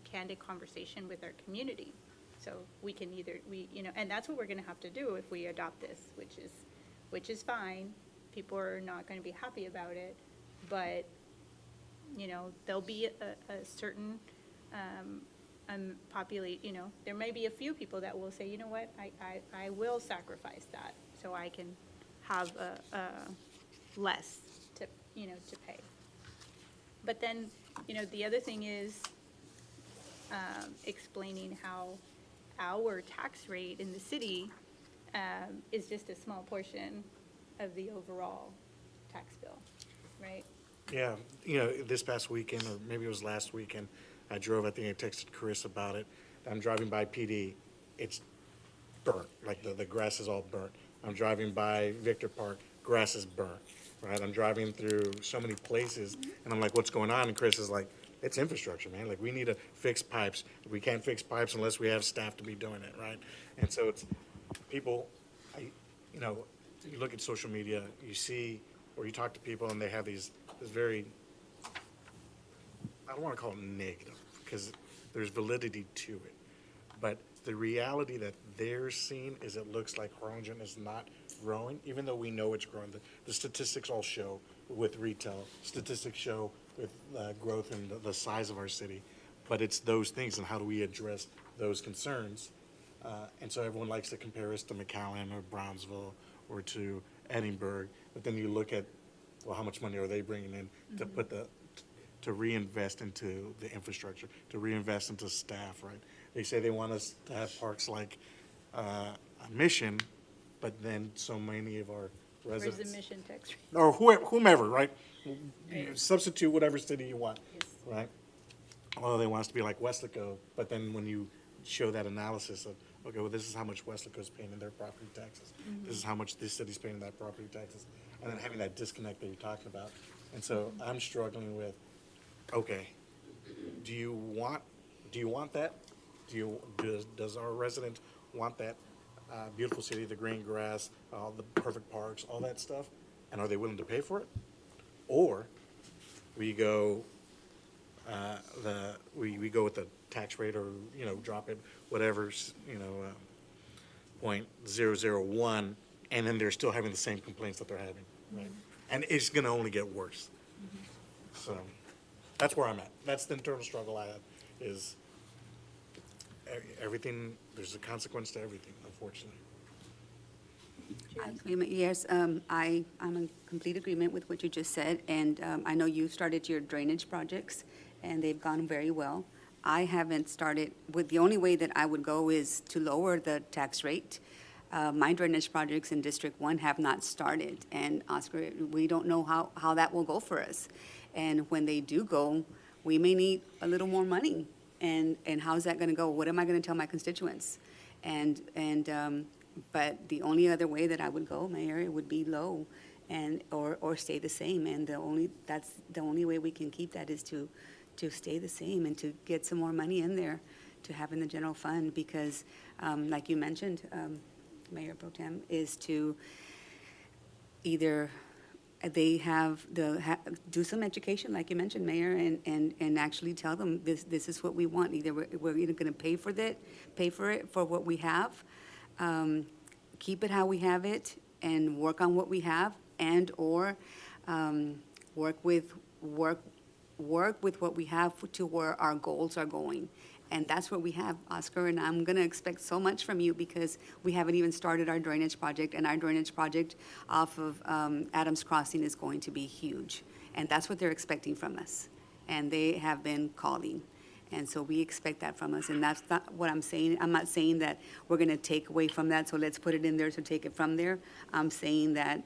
candid conversation with our community. So we can either, you know, and that's what we're gonna have to do if we adopt this, which is fine. People are not gonna be happy about it, but, you know, there'll be a certain, you know, there may be a few people that will say, you know what, I will sacrifice that so I can have less to, you know, to pay. But then, you know, the other thing is explaining how our tax rate in the city is just a small portion of the overall tax bill, right? Yeah, you know, this past weekend, or maybe it was last weekend, I drove, I think I texted Chris about it. I'm driving by PD, it's burnt, like the grass is all burnt. I'm driving by Victor Park, grass is burnt, right? I'm driving through so many places, and I'm like, what's going on? And Chris is like, it's infrastructure, man. Like, we need to fix pipes. We can't fix pipes unless we have staff to be doing it, right? And so it's, people, you know, you look at social media, you see, or you talk to people, and they have this very, I don't want to call it negative, because there's validity to it. But the reality that they're seeing is it looks like Harlingen is not growing, even though we know it's growing. The statistics all show with retail, statistics show with growth in the size of our city. But it's those things, and how do we address those concerns? And so everyone likes to compare us to McAllen or Brownsville or to Edinburgh. But then you look at, well, how much money are they bringing in to put to reinvest into the infrastructure, to reinvest into staff, right? They say they want us to have parks like a Mission, but then so many of our Where's the residents. mission tax rate? Or whomever, right? You substitute whatever city you want, right? Although they want us to be like Westlaco, but then when you show that analysis of, okay, well, this is how much Westlaco's paying in their property taxes. This is how much this city's paying in that property taxes. And then having that disconnect that you're talking about. And so I'm struggling with, okay, do you want that? Does our resident want that beautiful city, the green grass, all the perfect parks, all that stuff? And are they willing to pay for it? Or we go, we go with the tax rate, or, drop it, whatever's, 0.001, and then they're still having the same complaints that they're having, right? And it's gonna only get worse. So, that's where I'm at. That's the internal struggle I have, is everything, there's a consequence to everything, unfortunately. Yes, I'm in complete agreement with what you just said, and I know you started your drainage projects, and they've gone very well. I haven't started, the only way that I would go is to lower the tax rate. My drainage projects in District 1 have not started, and Oscar, we don't know how that will go for us. And when they do go, we may need a little more money, and how's that gonna go? What am I gonna tell my constituents? But the only other way that I would go, Mayor, it would be low, or stay the same. And that's the only way we can keep that, is to stay the same and to get some more money in there to have in the general fund. Because, like you mentioned, Mayor Pro Tem, is to either they do some education, like you mentioned, Mayor, and actually tell them this is what we want. Either we're either going to pay for it for what we have, keep it how we have it, and work on what we have, or work with what we have to where our goals are going. And that's what we have, Oscar, and I'm gonna expect so much from you, because we haven't even started our drainage project, and our drainage project off of Adams Crossing is going to be huge. And that's what they're expecting from us, and they have been calling. And so we expect that from us, and that's not what I'm saying. I'm not saying that we're gonna take away from that, so let's put it in there to take it from there. I'm saying that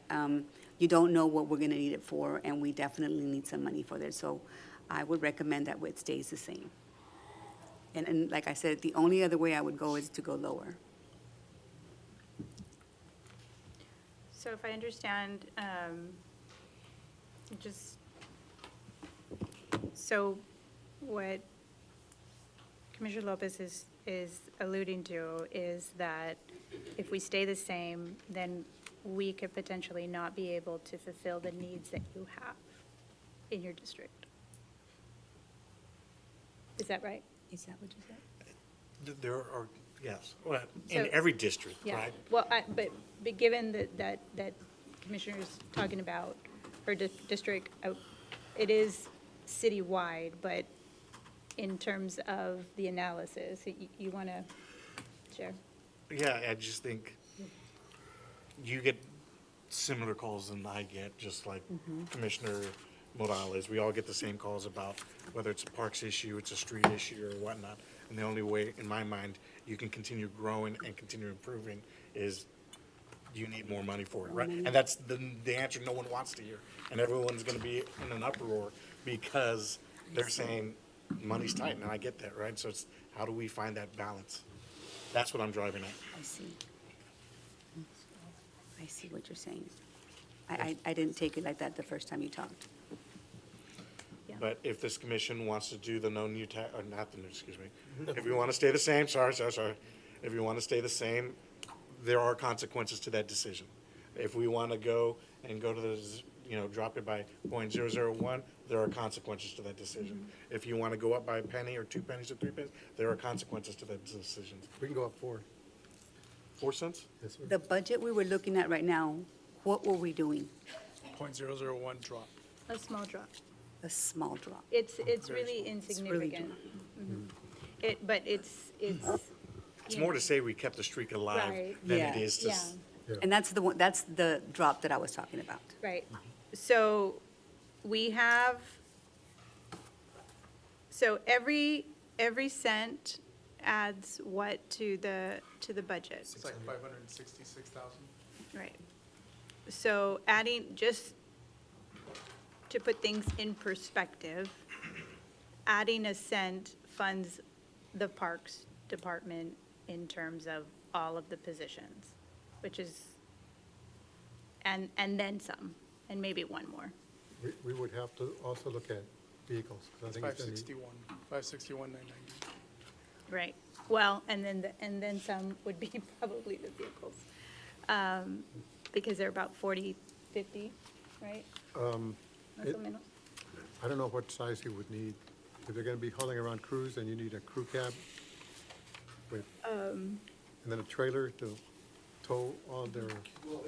you don't know what we're gonna need it for, and we definitely need some money for that. So I would recommend that it stays the same. And like I said, the only other way I would go is to go lower. So if I understand, so what Commissioner Lopez is alluding to is that if we stay the same, then we could potentially not be able to fulfill the needs that you have in your district. Is that right? Is that what you said? There are, yes, well, So- in every district, Yeah. right? Well, but given that Commissioner's talking about her district, it is citywide, but in terms of the analysis, you want to share? Yeah, I just think you get similar calls than I get, just like Commissioner Morales. We all get the same calls about whether it's a parks issue, it's a street issue, or whatnot. And the only way, in my mind, you can continue growing and continue improving is you need more money for it, right? And that's the answer no one wants to hear. And everyone's going to be in an uproar because they're saying money's tight, and I get that, right? So it's, how do we find that balance? That's what I'm driving at. I see. I see what you're saying. I didn't take it like that the first time you talked. But if this commission wants to do the no new tax, or not the new, excuse me, if we want to stay the same, sorry. If you want to stay the same, there are consequences to that decision. If we want to go to the, drop it by 0.001, there are consequences to that decision. If you want to go up by a penny or 2 pennies or 3 pennies, there are consequences to that decision. We can go up 4. 4 cents? Yes, sir. The budget we were looking at right now, what were we doing? 0.001 drop. A small drop. A small drop. It's really insignificant. But it's. It's more to say we kept the streak alive Right. than Yeah. it is to. Yeah. And that's the drop that I was talking about. Right. So we have, every cent adds what to the budget? It's like 566,000. Right. So adding, just to put things in perspective, adding a cent funds the Parks Department in terms of all of the positions, which is, and then some, and maybe one more. We would have to also look at vehicles, 'cause I It's think it's gonna need- 561, 990. Right. Well, and then some would be probably the vehicles. Because they're about 40, 50, right? Más o menos. I don't know what size you would need. If they're gonna be hauling around crews, then you need a crew cab with, and then a trailer to tow all their, Well,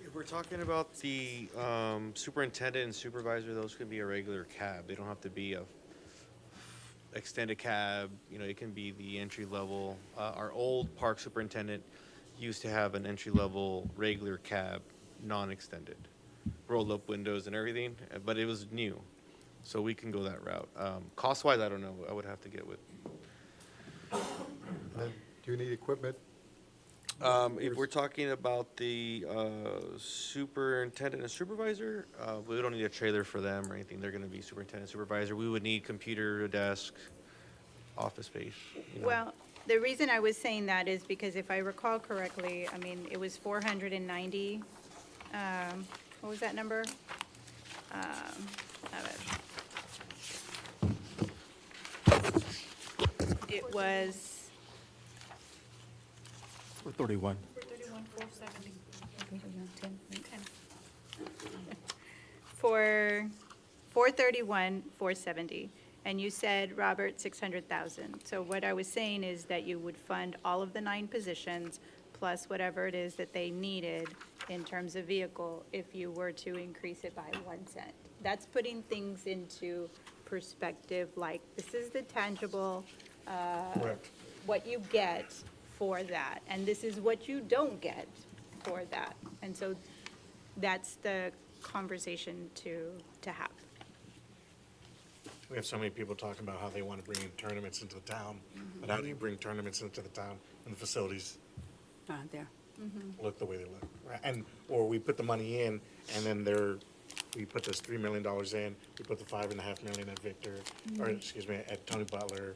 if we're talking about the superintendent and supervisor, those could be a regular cab. They don't have to be a extended cab, you know, it can be the entry level. Our old park superintendent used to have an entry level regular cab, non-extended, rolled up windows and everything, but it was new. So we can go that route. Cost wise, I don't know. I would have to get with. then do you need equipment? If we're talking about the superintendent and supervisor, we don't need a trailer for them or anything. They're going to be superintendent, supervisor. We would need computer, a desk, office space. You know. Well, the reason I was saying that is because if I recall correctly, I mean, it was 490. What was that number? It was 431. for 431, 470. And you said, Robert, 600,000. So what I was saying is that you would fund all of the 9 positions plus whatever it is that they needed in terms of vehicle if you were to increase it by 1 cent. That's putting things into perspective, like this is the tangible, Correct. what you get for that, and this is what you don't get for that. And so that's the conversation to have. We have so many people talking about how they want to bring in tournaments into the town, but how do you bring tournaments into the town when the facilities There. look the way they look? Right? And, or we put the money in, and then we put this $3 million in, we put the $5.5 million at Victor, or excuse me, at Tony Butler,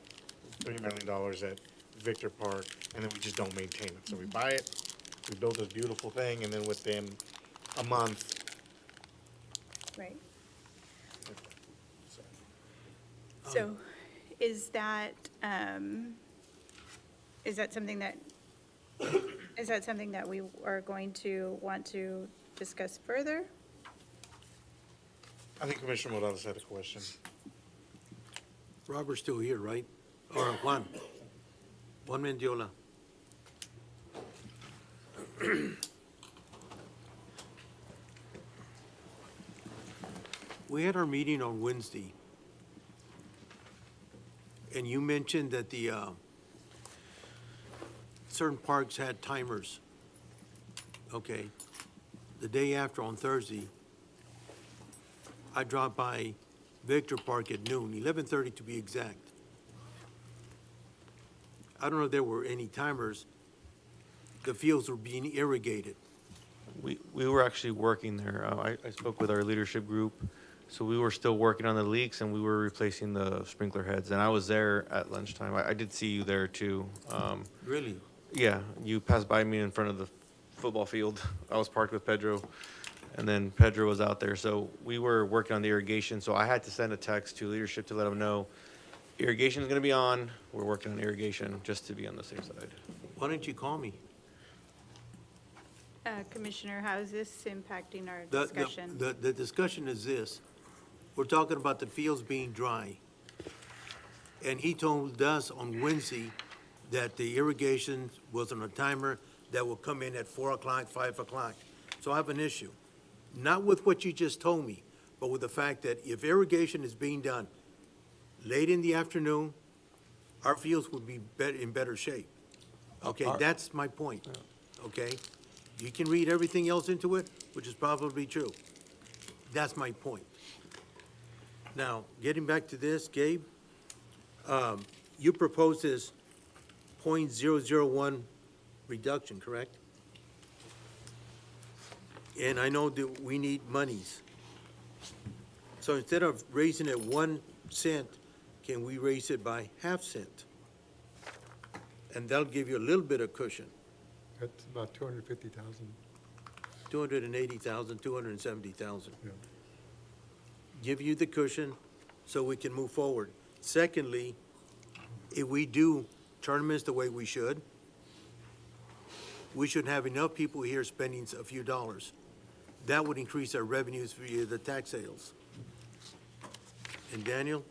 $3 million at Victor Park, and then we just don't maintain it. So we buy it, we build this beautiful thing, and then within a month, Right. so. So is that something that, is that something that we are going to want to discuss further? I think Commissioner Morales had a question. Robert's still here, right? Or Juan? Juan Mendiola. We had our meeting on Wednesday, and you mentioned that the certain parks had timers. Okay. The day after, on Thursday, I dropped by Victor Park at noon, 11:30 to be exact. I don't know if there were any timers. The fields were being irrigated. We were actually working there. I spoke with our leadership group. So we were still working on the leaks and we were replacing the sprinkler heads. And I was there at lunchtime. I did see you there too. Really? Yeah, you passed by me in front of the football field. I was parked with Pedro, and then Pedro was out there. So we were working on the irrigation. So I had to send a text to leadership to let them know irrigation is going to be on. We're working on irrigation just to be on the safe side. Why didn't you call me? Commissioner, how is this impacting our The- discussion? The discussion is this. We're talking about the fields being dry. And he told us on Wednesday that the irrigation was on a timer that will come in at 4 o'clock, 5 o'clock. So I have an issue, not with what you just told me, but with the fact that if irrigation is being done late in the afternoon, our fields would be in better shape. Okay, that's my point, okay? You can read everything else into it, which is probably true. That's my point. Now, getting back to this, Gabe, you proposed this .001 reduction, correct? and I know that we need monies. So instead of raising it 1 cent, can we raise it by half cent? And that'll give you a little bit of cushion, That's about 250,000. 280,000, 270,000. Yeah. Give you the cushion so we can move forward. Secondly, if we do tournaments the way we should have enough people here spending a few dollars. That would increase our revenues via the tax sales. And Daniel,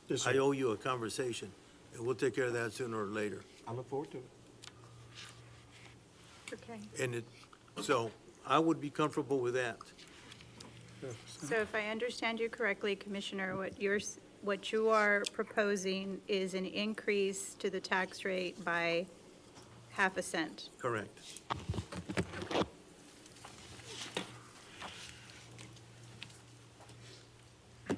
Yes, I sir. owe you a conversation, and we'll take care of that sooner or later. I look forward to it. Okay. And so I would be comfortable with that. So if I understand you correctly, Commissioner, what you are proposing is an increase to the tax rate by half a cent. Correct. Does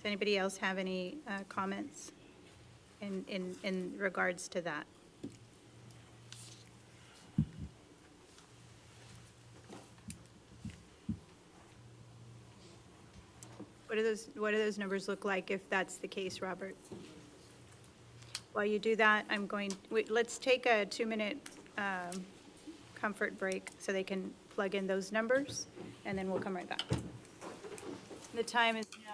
anybody else have any comments in regards to that? What do those numbers look like if that's the case, Robert? While you do that, let's take a 2-minute comfort break so they can plug in those numbers, and then we'll come right back. The time is now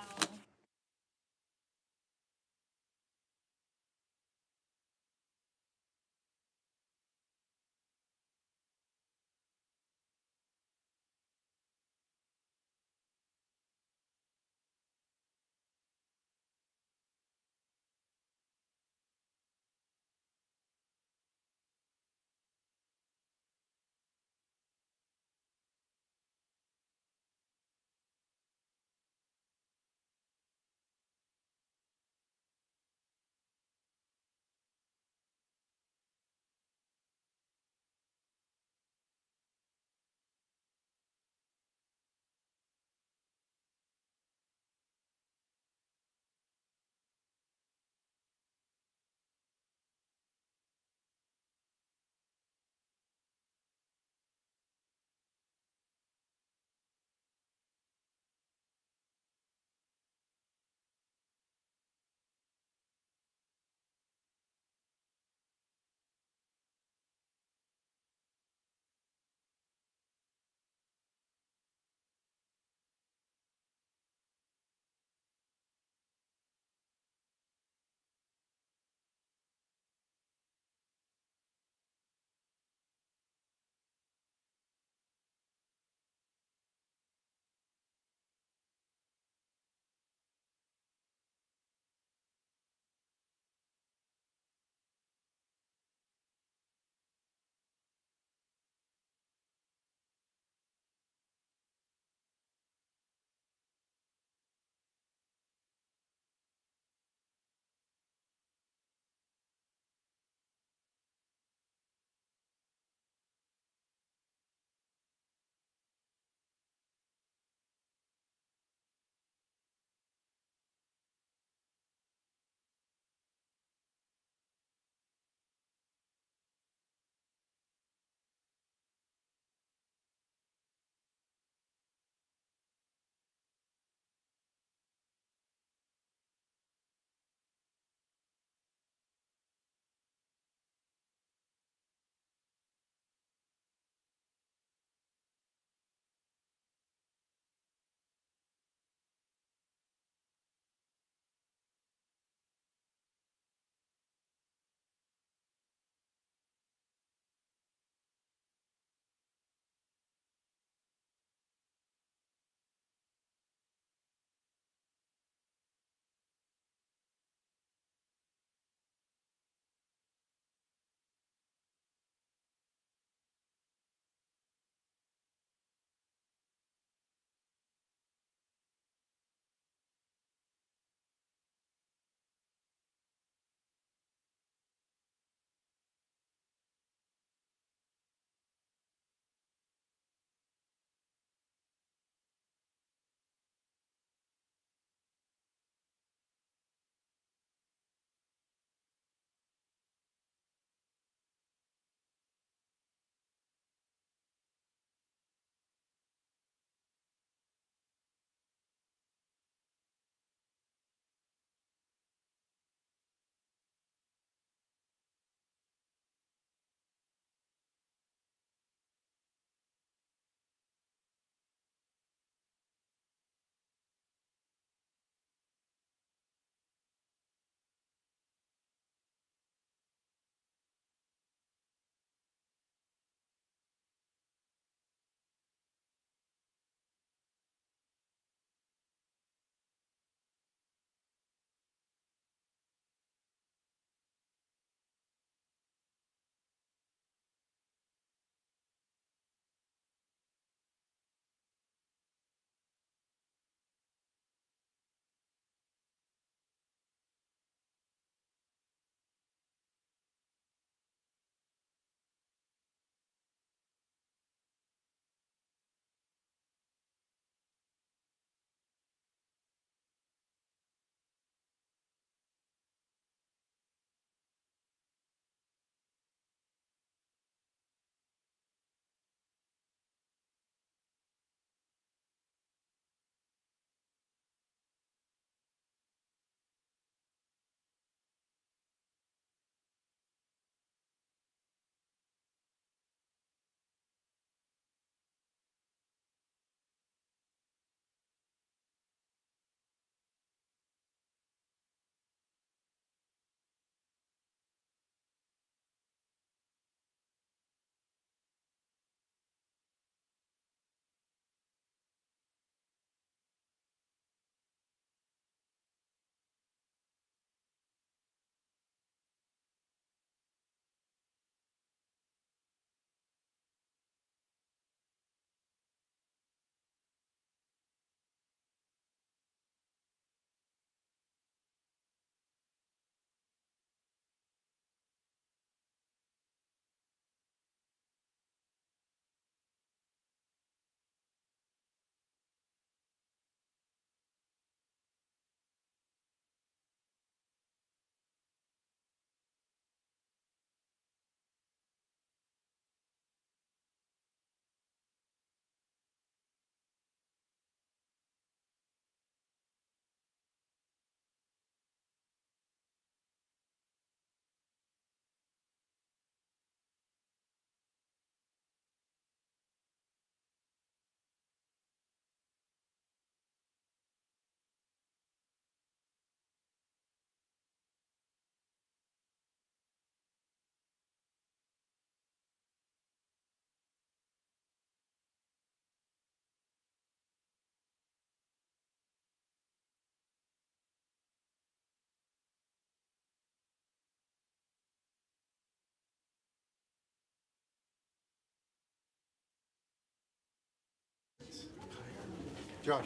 Josh,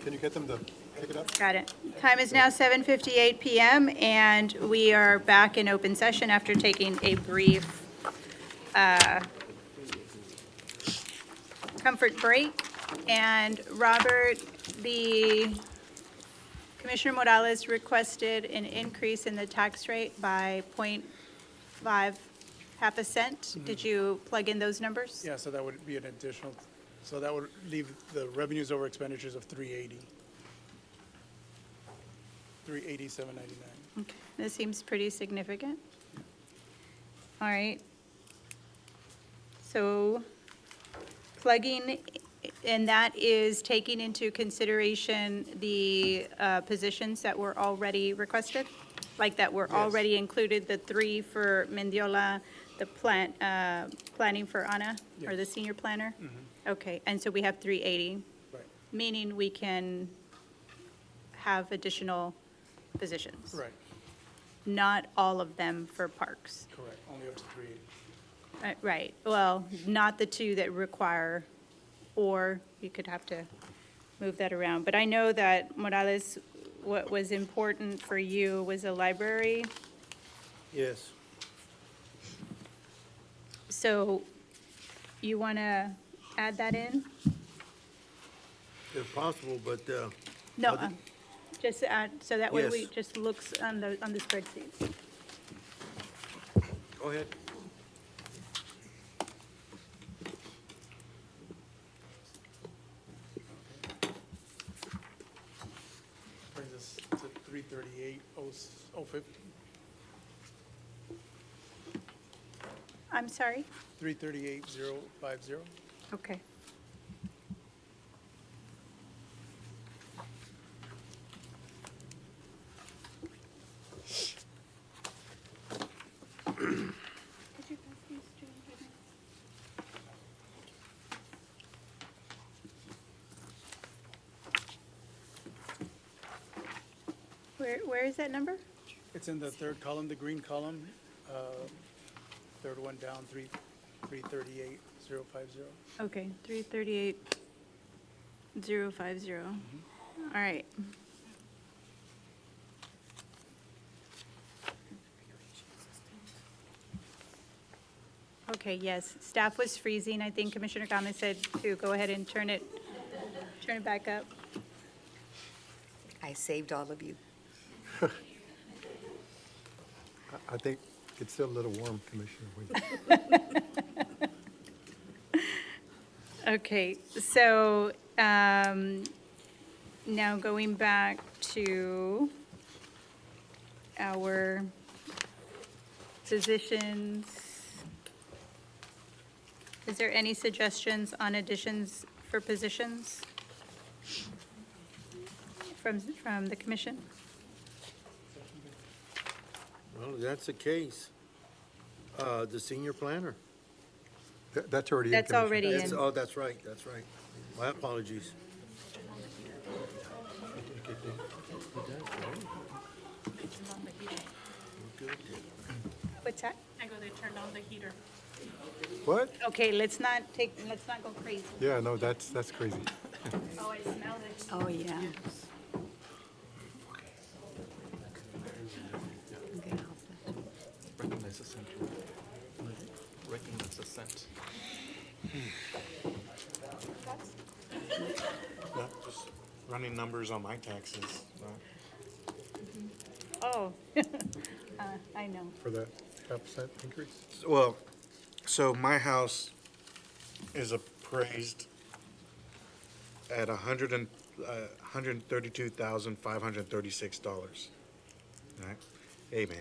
can you get them to pick it up? Got it. Time is now 7:58 PM, and we are back in open session after taking a brief comfort break. And Robert, Commissioner Morales requested an increase in the tax rate by .5, half a cent. Did you plug in those numbers? Yeah, so that would be an additional, so that would leave the revenues over expenditures of 380. 387.99. Okay, this seems pretty significant. All right. So plugging, and that is taking into consideration the positions that were already requested? Like that were already included, the 3 for Mendiola, the planning for Ana, or the senior planner? Okay, and so we have 380, Right, meaning we can have additional positions? right, Not all of them for parks? correct, only up to 380. Right, well, not the 2 that require, or you could have to move that around. But I know that, Morales, what was important for you was a library. Yes. So you want to add that in? If possible, but, No, Other- just add, so that way Yes. we just looks on the spreadsheet. go ahead. Brings us to 338,050. I'm sorry? 338,050. Okay. Where is that number? It's in the third column, the green column, third one down, 338,050. Okay, 338,050. All right. Okay, yes, staff was freezing. I think Commissioner Gomez said to go ahead and turn it back up. I saved all of you. I think it's still a little warm, Commissioner. Okay, so now going back to our positions. Is there any suggestions on additions for positions from the commission? Well, if that's the case. The senior planner. That's already in, That's Commissioner. already That's, in. oh, that's right, that's right. My apologies. What's that? I go, they turned on the heater. What? Okay, let's not go crazy. Yeah, no, that's crazy. Oh, I smell it. Oh, yeah. Okay, Recognize assent. Recognize assent. Yeah, just running numbers on my taxes. Oh, I know. For that half% increase? Well, so my house is appraised at $132,536. Right? Hey, man.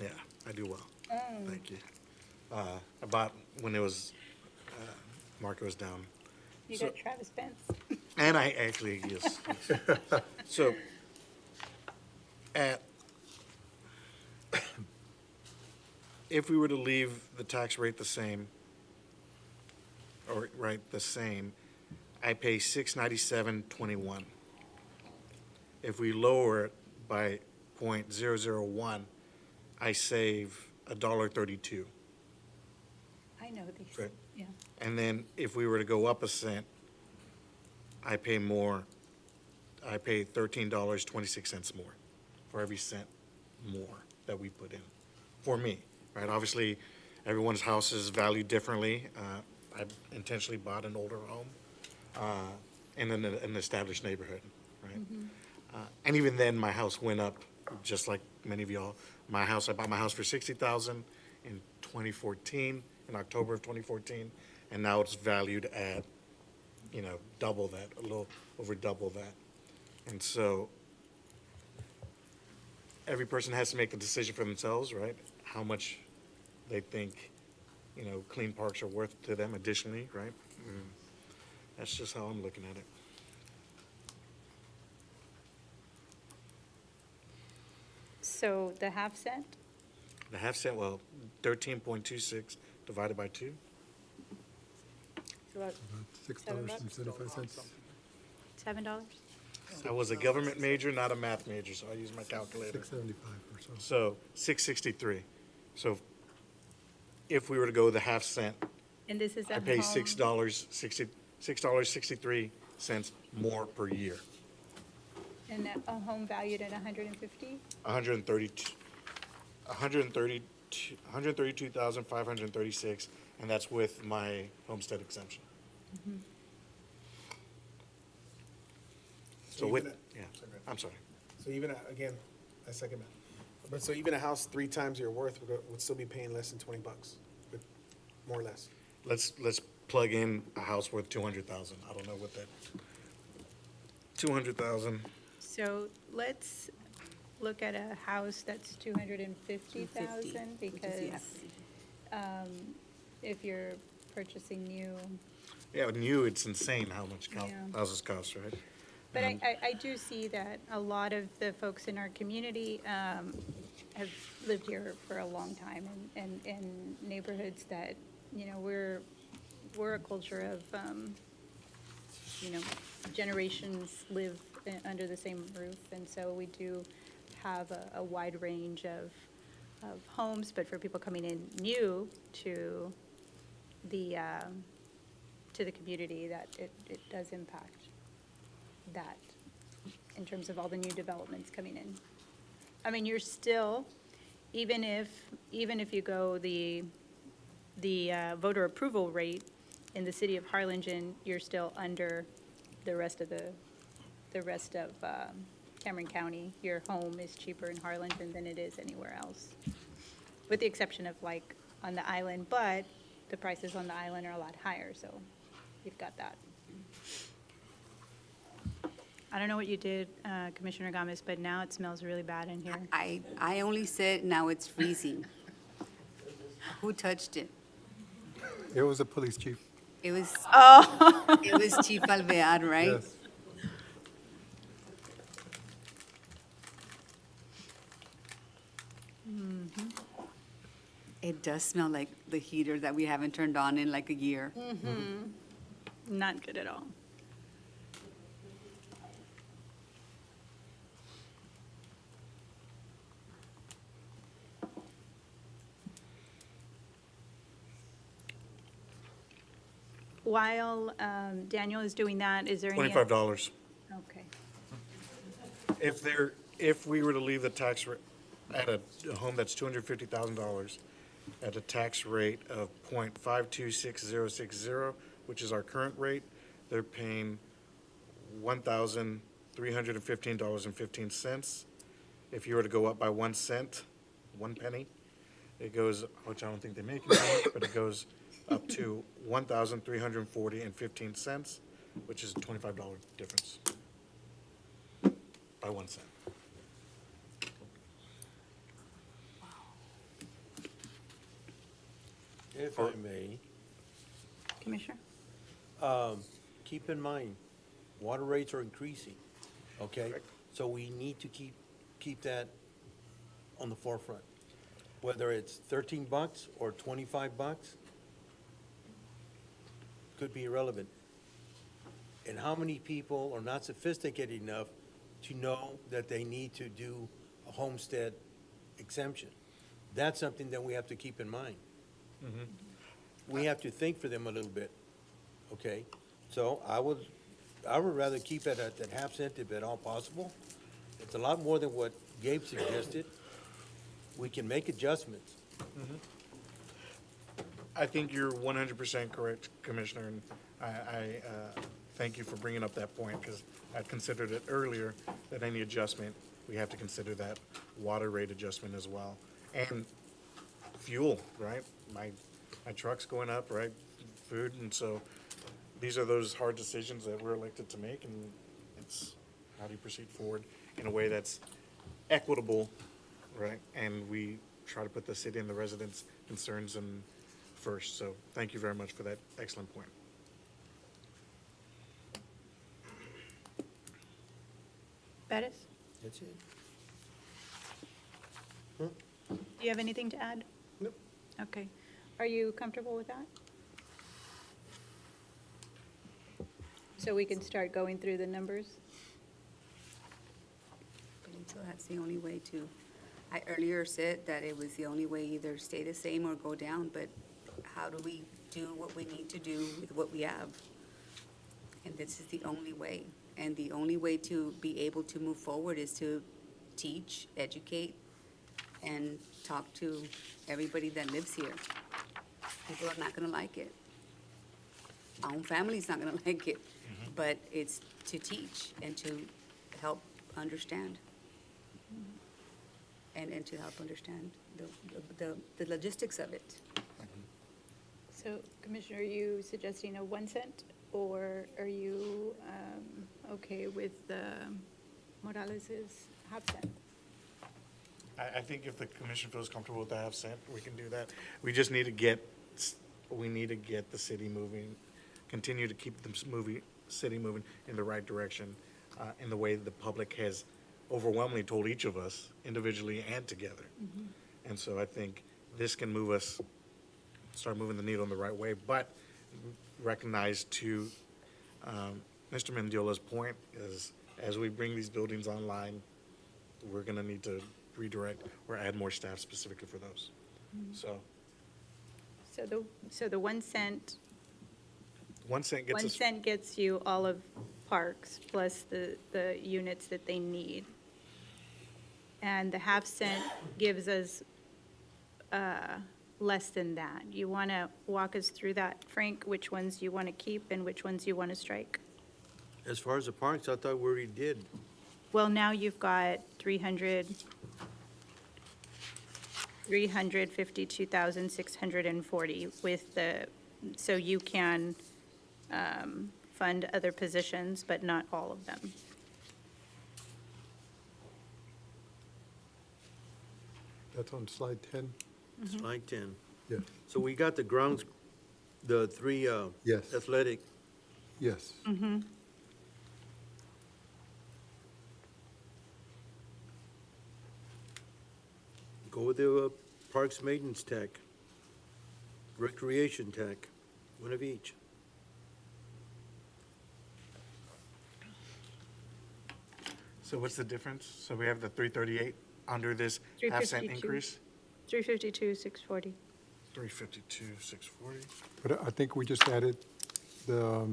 Yeah, I do well. Thank you. I bought when it was, market was down. You So- got Travis Pence. And I actually, yes. So, if we were to leave the tax rate the same, or, right, the same, I pay $697.21. If we lower it by .001, I save $1.32. I know these, Right. yeah. And then if we were to go up a cent, I pay more, I pay $13.26 more for every cent more that we put in, for me, right? Obviously, everyone's house is valued differently. I intentionally bought an older home in an established neighborhood, right? And even then, my house went up, just like many of y'all. I bought my house for $60,000 in 2014, in October of 2014, and now it's valued at, double that, a little over double that. And so every person has to make the decision for themselves, right? How much they think, clean parks are worth to them additionally, right? That's just how I'm looking at it. So the half cent? The half cent, well, 13.26 divided by 2. It's about $6.75. $7? I was a government major, not a math major, so I used my calculator. $6.75 or so. So 663. So if we were to go the half cent, And this is I at pay home? $6.63 more per year. And a home valued at 150? 132,536, and that's with my homestead exemption. So with, yeah, I'm sorry. So even, again, I second that. But so even a house 3 times your worth would still be paying less than $20, but more or less. Let's plug in a house worth 200,000. I don't know what that, 200,000. So let's look at a house that's 250,000 because if you're purchasing new. Yeah, new, it's insane how much Yeah. houses cost, right? But I do see that a lot of the folks in our community have lived here for a long time and in neighborhoods that, we're a culture of, generations live under the same roof. And so we do have a wide range of homes, but for people coming in new to the community, that it does impact that in terms of all the new developments coming in. I mean, you're still, even if you go the voter approval rate in the city of Harlingen, you're still under the rest of Cameron County. Your home is cheaper in Harlingen than it is anywhere else, with the exception of like on the island, but the prices on the island are a lot higher, so you've got that. I don't know what you did, Commissioner Gomez, but now it smells really bad in here. I only said now it's freezing. Who touched it? It was the police chief. It was, it was Chief Alvear, right? Yes. It does smell like the heater that we haven't turned on in like a year. Not good at all. While Daniel is doing that, is there any? $25. Okay. If we were to leave the tax rate at a home that's $250,000 at a tax rate of 0.526060, which is our current rate, they're paying $1,315.15. If you were to go up by 1 cent, 1 penny, it goes, which I don't think they make it, but it goes up to $1,340.15, which is a $25 difference by 1 cent. If I may, Commissioner? keep in mind, water rates are increasing, okay? So we need to keep that on the forefront. Whether it's $13 or $25, could be irrelevant. And how many people are not sophisticated enough to know that they need to do a homestead exemption? That's something that we have to keep in mind. We have to think for them a little bit, okay? So I would I would rather keep it at that half cent if at all possible. It's a lot more than what Gabe suggested. We can make adjustments. I think you're 100% correct, Commissioner, and I thank you for bringing up that point, because I considered it earlier, that any adjustment, we have to consider that water rate adjustment as well. And fuel, right? My truck's going up, right? Food, and so these are those hard decisions that we're elected to make, and it's how do you proceed forward in a way that's equitable, right? And we try to put the city and the residents' concerns in first. So thank you very much for that excellent point. Bettis, That's it. do you have anything to add? Nope. Okay. Are you comfortable with that? So we can start going through the numbers? Until that's the only way to, I earlier said that it was the only way, either stay the same or go down, but how do we do what we need to do with what we have? And this is the only way. And the only way to be able to move forward is to teach, educate, and talk to everybody that lives here. People are not gonna like it. Our own family's not gonna like it, but it's to teach and to help understand. And to help understand the logistics of it. So Commissioner, are you suggesting a 1 cent, or are you okay with Morales's half cent? I think if the commission feels comfortable with the half cent, we can do that. We just need to get, the city moving, continue to keep the city moving in the right direction, in the way that the public has overwhelmingly told each of us, individually and together. And so I think this can move us, start moving the needle in the right way, but recognize to Mr. Mendiola's point is, as we bring these buildings online, we're gonna need to redirect or add more staff specifically for those. So So the 1 cent, 1 cent gets 1 us, cent gets you all of Parks plus the units that they need. And the half cent gives us less than that. You want to walk us through that, Frank, which ones you want to keep and which ones you want to strike? As far as the parks, I thought we already did. Well, now you've got 352,640 with the, so you can fund other positions, but not all of them. That's on slide 10? Slide 10. Yeah, So we got the grounds, the three Yes. athletic. yes. Go with the parks maintenance tech, recreation tech, one of each. so what's the difference? So we have the 338 under this half cent 352. increase? 352,640. 352, 640. But I think we just added the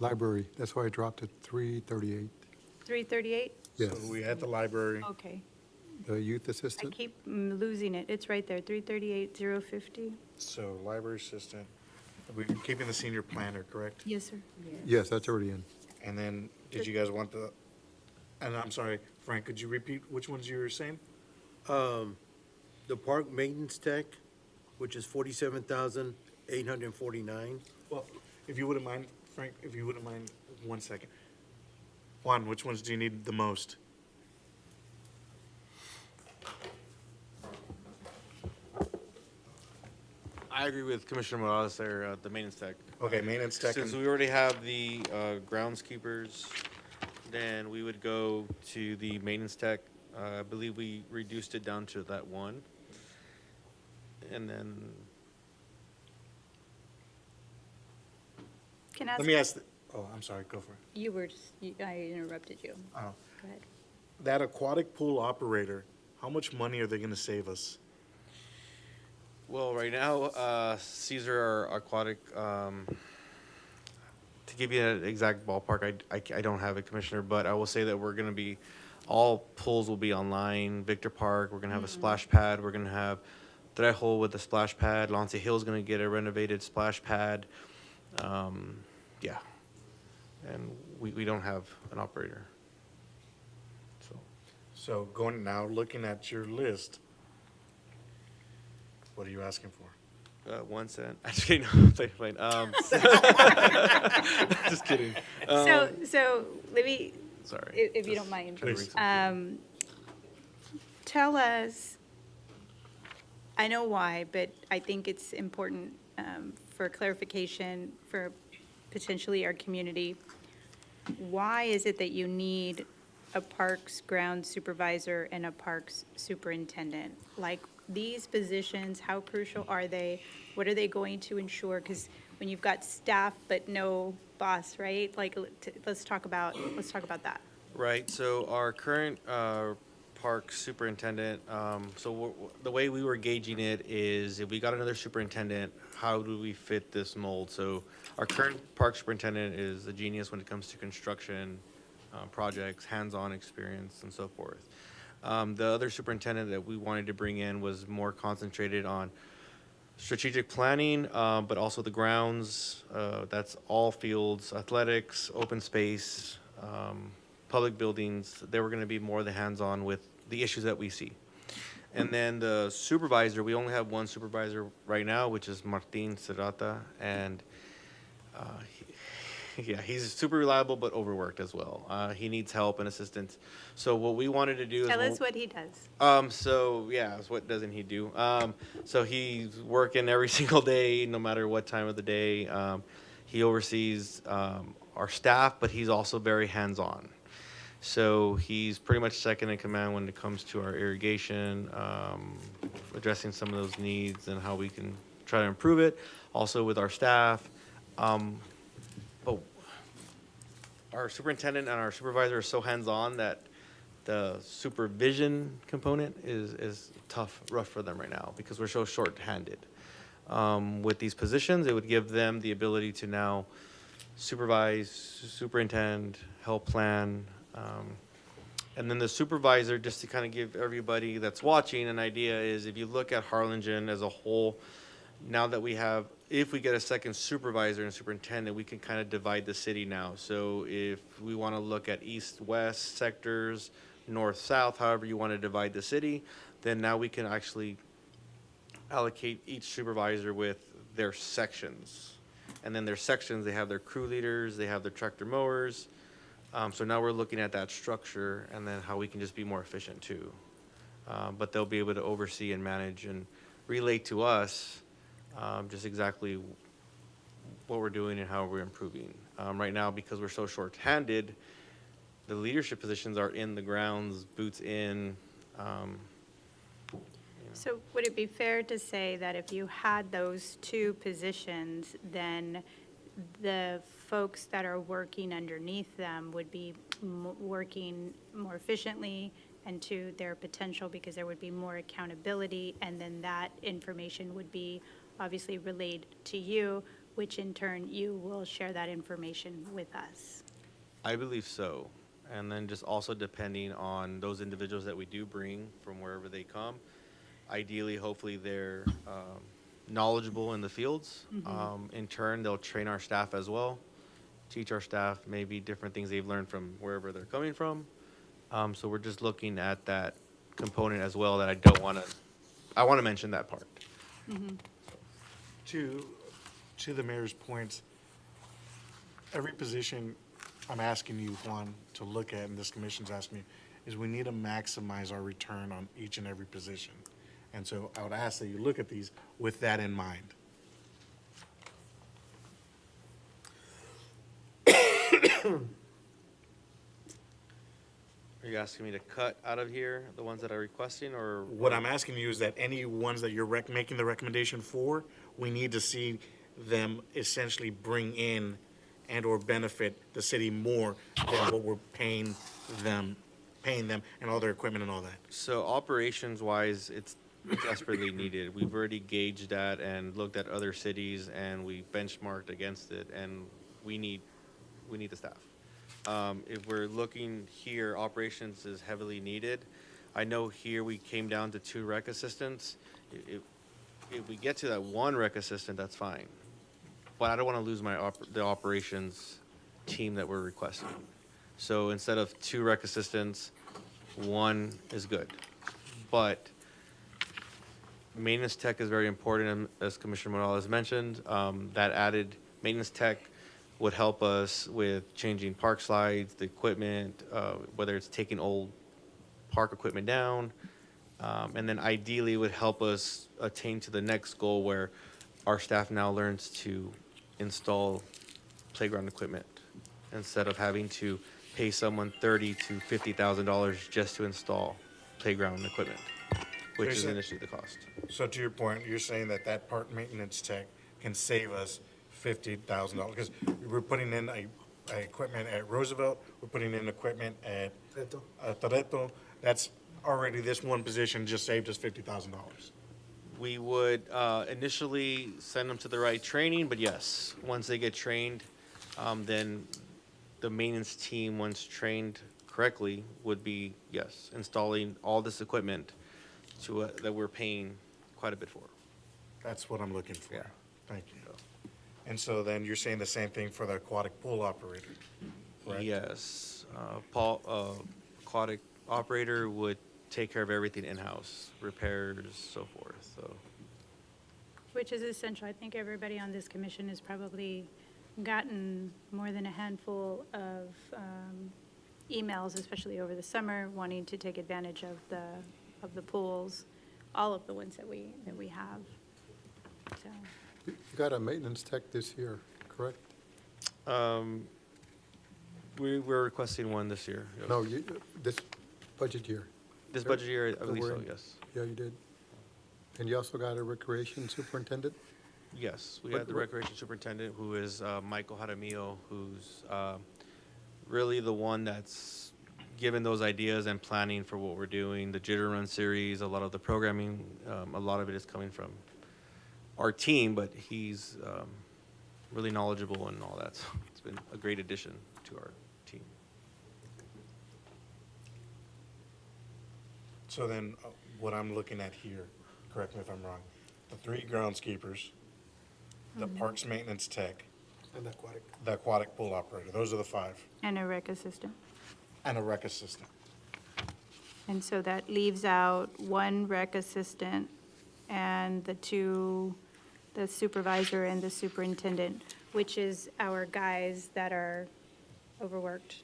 library. That's why I dropped it 338. 338? Yes, So we had the library. Okay. the youth I assistant. keep losing it. It's right there, 338,050. So library assistant, we're keeping the senior planner, correct? Yes, sir. Yes, that's already in. And then, did you guys want the, and I'm sorry, Frank, could you repeat which ones you were saying? The park maintenance tech, which is 47,849. Well, if you wouldn't mind, Frank, if you wouldn't mind, 1 second. Juan, which ones do you need the most? I agree with Commissioner Morales there, the maintenance tech. Okay, maintenance tech Since and- we already have the groundskeepers, then we would go to the maintenance tech. I believe we reduced it down to that one. And then, Can I ask, Let me ask, I'm sorry, go for it. you were, I interrupted you. Oh. Go ahead. That aquatic pool operator, how much money are they gonna save us? well, right now, Caesar, our aquatic, give you an exact ballpark, I don't have it, Commissioner, but I will say that we're gonna be, all pools will be online. Victor Park, we're gonna have a splash pad. We're gonna have Trejo with a splash pad. Lance Hill's gonna get a renovated splash pad. Yeah. And we don't have an operator. So, So going now, looking at your list, what are you asking for? 1 cent. Actually, no, playing. Just kidding. So let me, Sorry. if you don't mind, Trying to bring some- tell us, I know why, but I think it's important for clarification for potentially our community. Why is it that you need a parks ground supervisor and a parks superintendent? Like, these positions, how crucial are they? What are they going to ensure? Because when you've got staff but no boss, right? Like, let's talk about that. Right, so our current park superintendent, the way we were gauging it is if we got another superintendent, how do we fit this mold? So our current park superintendent is a genius when it comes to construction, projects, hands-on experience, and so forth. The other superintendent that we wanted to bring in was more concentrated on strategic planning, but also the grounds. That's all fields, athletics, open space, public buildings. They were going to be more the hands-on with the issues that we see. And then the supervisor, we only have one supervisor right now, which is Martin Serrata, and he's super reliable but overworked as well. He needs help and assistance. So what we wanted to do is Tell us what he does. so what doesn't he do? So he's working every single day, no matter what time of the day. He oversees our staff, but he's also very hands-on. So he's pretty much second in command when it comes to our irrigation, addressing some of those needs and how we can try to improve it. Also with our staff. But our superintendent and our supervisor are so hands-on that the supervision component is rough for them right now because we're so short-handed. With these positions, it would give them the ability to now supervise, superintend, help plan. And then the supervisor, just to kind of give everybody that's watching an idea, is if you look at Harlingen as a whole, now that we have, if we get a second supervisor and superintendent, we can kind of divide the city now. So if we want to look at east-west sectors, north-south, however you want to divide the city, then now we can actually allocate each supervisor with their sections. And then their sections, they have their crew leaders, they have their tractor mowers. So now we're looking at that structure and then how we can just be more efficient too. But they'll be able to oversee and manage and relate to us just exactly what we're doing and how we're improving. Right now, because we're so short-handed, the leadership positions are in the grounds, boots in. So would it be fair to say that if you had those two positions, then the folks that are working underneath them would be working more efficiently and to their potential because there would be more accountability, and then that information would be obviously relayed to you, which in turn you will share that information with us? I believe so. And then just also depending on those individuals that we do bring from wherever they come, ideally, hopefully they're knowledgeable in the fields. In turn, they'll train our staff as well, teach our staff maybe different things they've learned from wherever they're coming from. So we're just looking at that component as well that I want to mention that part. To the mayor's points, every position I'm asking you, Juan, to look at, and this commission's asking me, is we need to maximize our return on each and every position. And so I would ask that you look at these with that in mind. Are you asking me to cut out of here the ones that are requesting, or? What I'm asking you is that any ones that you're making the recommendation for, we need to see them essentially bring in and/or benefit the city more than what we're paying them and all their equipment and all that. So operations-wise, it's desperately needed. We've already gauged that and looked at other cities, and we benchmarked against it, and we need we need the staff. If we're looking here, operations is heavily needed. I know here we came down to 2 rec assistants. If we get to that 1 rec assistant, that's fine. But I don't want to lose the operations team that we're requesting. So instead of 2 rec assistants, 1 is good. But maintenance tech is very important, and as Commissioner Morales mentioned. That added maintenance tech would help us with changing park slides, the equipment, whether it's taking old park equipment down, and then ideally would help us attain to the next goal where our staff now learns to install playground equipment instead of having to pay someone $30,000 to $50,000 just to install playground equipment, which is initially the cost. So to your point, you're saying that that park maintenance tech can save us $50,000, because we're putting in a equipment at Roosevelt, we're putting in equipment at Toretto. That's already, this one position just saved us $50,000. We would initially send them to the right training, but yes, once they get trained, then the maintenance team, once trained correctly, would be, yes, installing all this equipment to that we're paying quite a bit for. That's what I'm looking for. Yeah. Thank you. And so then you're saying the same thing for the aquatic pool operator, correct? Yes, aquatic operator would take care of everything in-house, repairs, so forth, so. Which is essential. I think everybody on this commission has probably gotten more than a handful of emails, especially over the summer, wanting to take advantage of the pools, all of the ones that we have. So, You got a maintenance tech this year, correct? We're requesting one this year. Yes. No, this budget year. This budget year, I believe we're so, in. yes. Yeah, you did. And you also got a recreation superintendent? Yes, we What- had the what- recreation superintendent, who is Michael Jaramillo, who's really the one that's given those ideas and planning for what we're doing. The Jitter Run series, a lot of the programming, a lot of it is coming from our team, but he's really knowledgeable and all that. So it's been a great addition to our team. So then, what I'm looking at here, correct me if I'm wrong, the 3 groundskeepers, the parks maintenance tech, And aquatic. the aquatic pool operator, those are the 5, and a rec assistant. and a rec assistant. And so that leaves out 1 rec assistant and the 2, the supervisor and the superintendent, which is our guys that are overworked.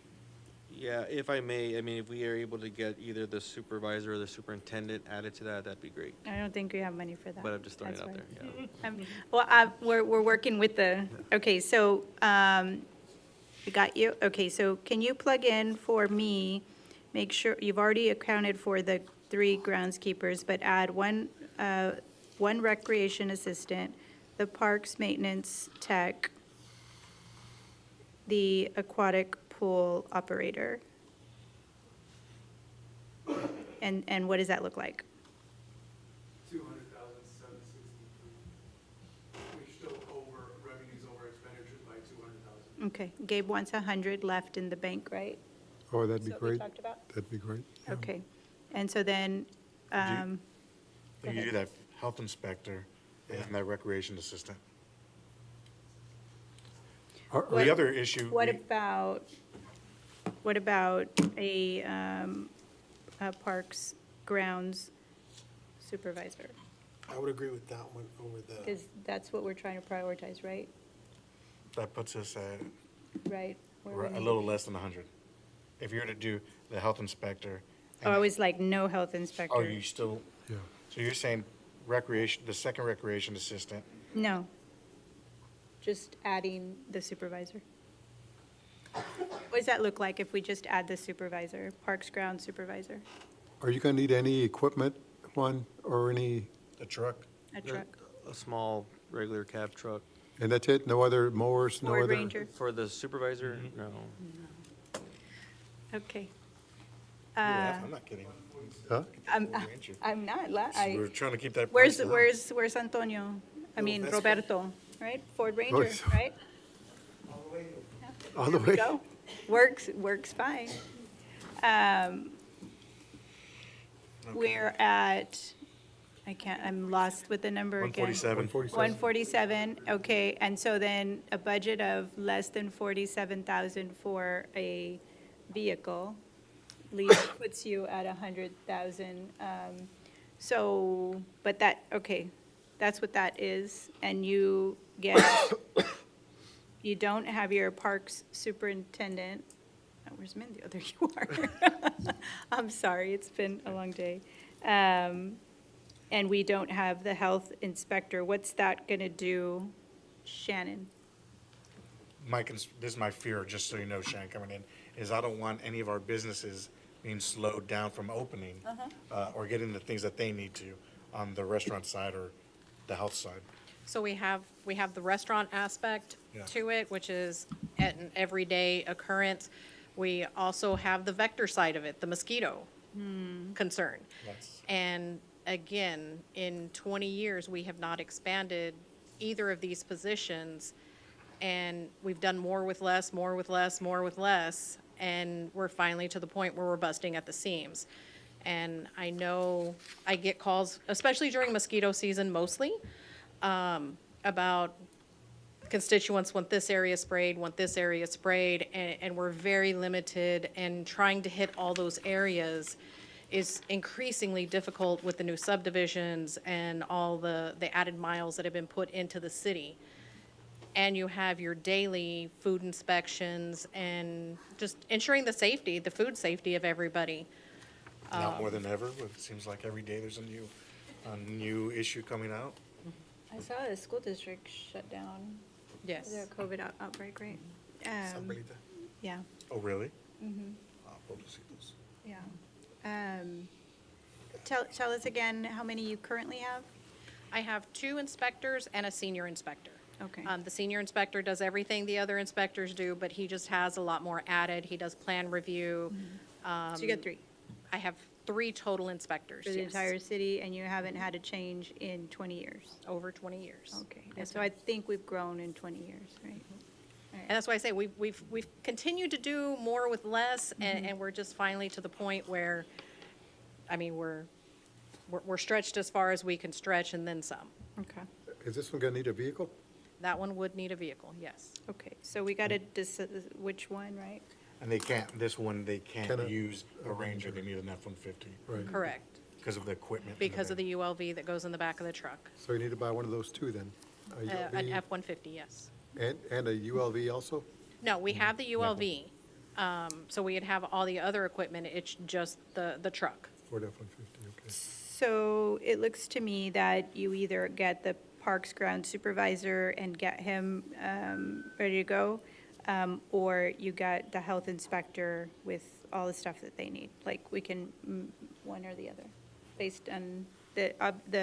Yeah, if I may, I mean, if we are able to get either the supervisor or the superintendent added to that, that'd be great. I don't think we have money for that. But I'm just throwing it That's out why. there, yeah. Well, we're working with the, okay, so, we got you, okay, so can you plug in for me, make sure, you've already accounted for the 3 groundskeepers, but add one recreation assistant, the parks maintenance tech, the aquatic pool operator. And what does that look like? 200,763. We're still over, revenues over expenditures by 200,000. Okay, Gabe wants 100 left in the bank, right? Oh, that'd be That's what we great. talked about? That'd be great. yeah. Okay, and so then, Go You do ahead. that health inspector and that recreation assistant. The other issue. what about a parks grounds supervisor? I would agree with that one over the, Because that's what we're trying to prioritize, right? That puts us at Right? Where we a need- little less than 100. If you were to do the health inspector. Oh, I was like, no health inspector. Oh, you still, Yeah. so you're saying recreation, the second recreation assistant, No. Just adding the supervisor. What does that look like if we just add the supervisor, parks ground supervisor, Are you gonna need any equipment, Juan, or any, the truck? a truck? A small, regular cab truck. and that's it? No other mowers, no Ford other? Ranger, For the supervisor, no. okay. I'm not kidding. Huh? I'm not, We're trying to keep that. where's price down. Antonio? I mean, that's Roberto, right? Ford Ranger, it's- right? All the There we way. go. Works fine. We're at, I'm lost with the number again. 147. 147, okay, and so then a budget of less than 47,000 for a vehicle puts you at 100,000. So, but that, okay, that's what that is, and you get, you don't have your parks superintendent. Oh, where's Mindy? Oh, there you are. I'm sorry, it's been a long day. And we don't have the health inspector. What's that gonna do, Shannon? This is my fear, just so you know, Shan, coming in, is I don't want any of our businesses being slowed down from opening or getting the things that they need to on the restaurant side or the health side. So we have the restaurant aspect Yeah. to it, which is an everyday occurrence. We also have the vector side of it, the mosquito concern. That's- And again, in 20 years, we have not expanded either of these positions. And we've done more with less, more with less, more with less. And we're finally to the point where we're busting at the seams. And I know I get calls, especially during mosquito season mostly, about constituents want this area sprayed, want this area sprayed, and we're very limited, and trying to hit all those areas is increasingly difficult with the new subdivisions and all the added miles that have been put into the city. And you have your daily food inspections and just ensuring the safety, the food safety of everybody. Now more than ever, it seems like every day there's a new issue coming out. I saw the school district shut down. Yes. Is there a COVID outbreak, right? Sabrita. Yeah, Oh, really? Pobrecitos. yeah. Tell us again how many you currently have? I have 2 inspectors and a senior inspector. Okay. The senior inspector does everything the other inspectors do, but he just has a lot more added. He does plan review. So you got 3 I have 3 total inspectors, for the yes. entire city, and you haven't had a change in 20 years? Over 20 years. Okay, and Yes, so ma'am. I think we've grown in 20 years, right? And that's why I say we've continued to do more with less, and we're just finally to the point where, I mean, we're stretched as far as we can stretch and then some. Okay. Is this one gonna need a vehicle? That one would need a vehicle, yes. Okay, so we got to which one, right? And they can't Cannot- use a Ranger, they need an F-150 Right. Correct, because of the equipment. because of the ULV that goes in the back of the truck. So you need to buy one of those too then? A An ULV F-150, yes. and a ULV also? No, we have the ULV, so we'd have all the other equipment, it's just the truck. For the F-150, okay. So it looks to me that you either get the Parks Ground Supervisor and get him ready to go, or you got the Health Inspector with all the stuff that they need. Like, we can, one or the other, based on the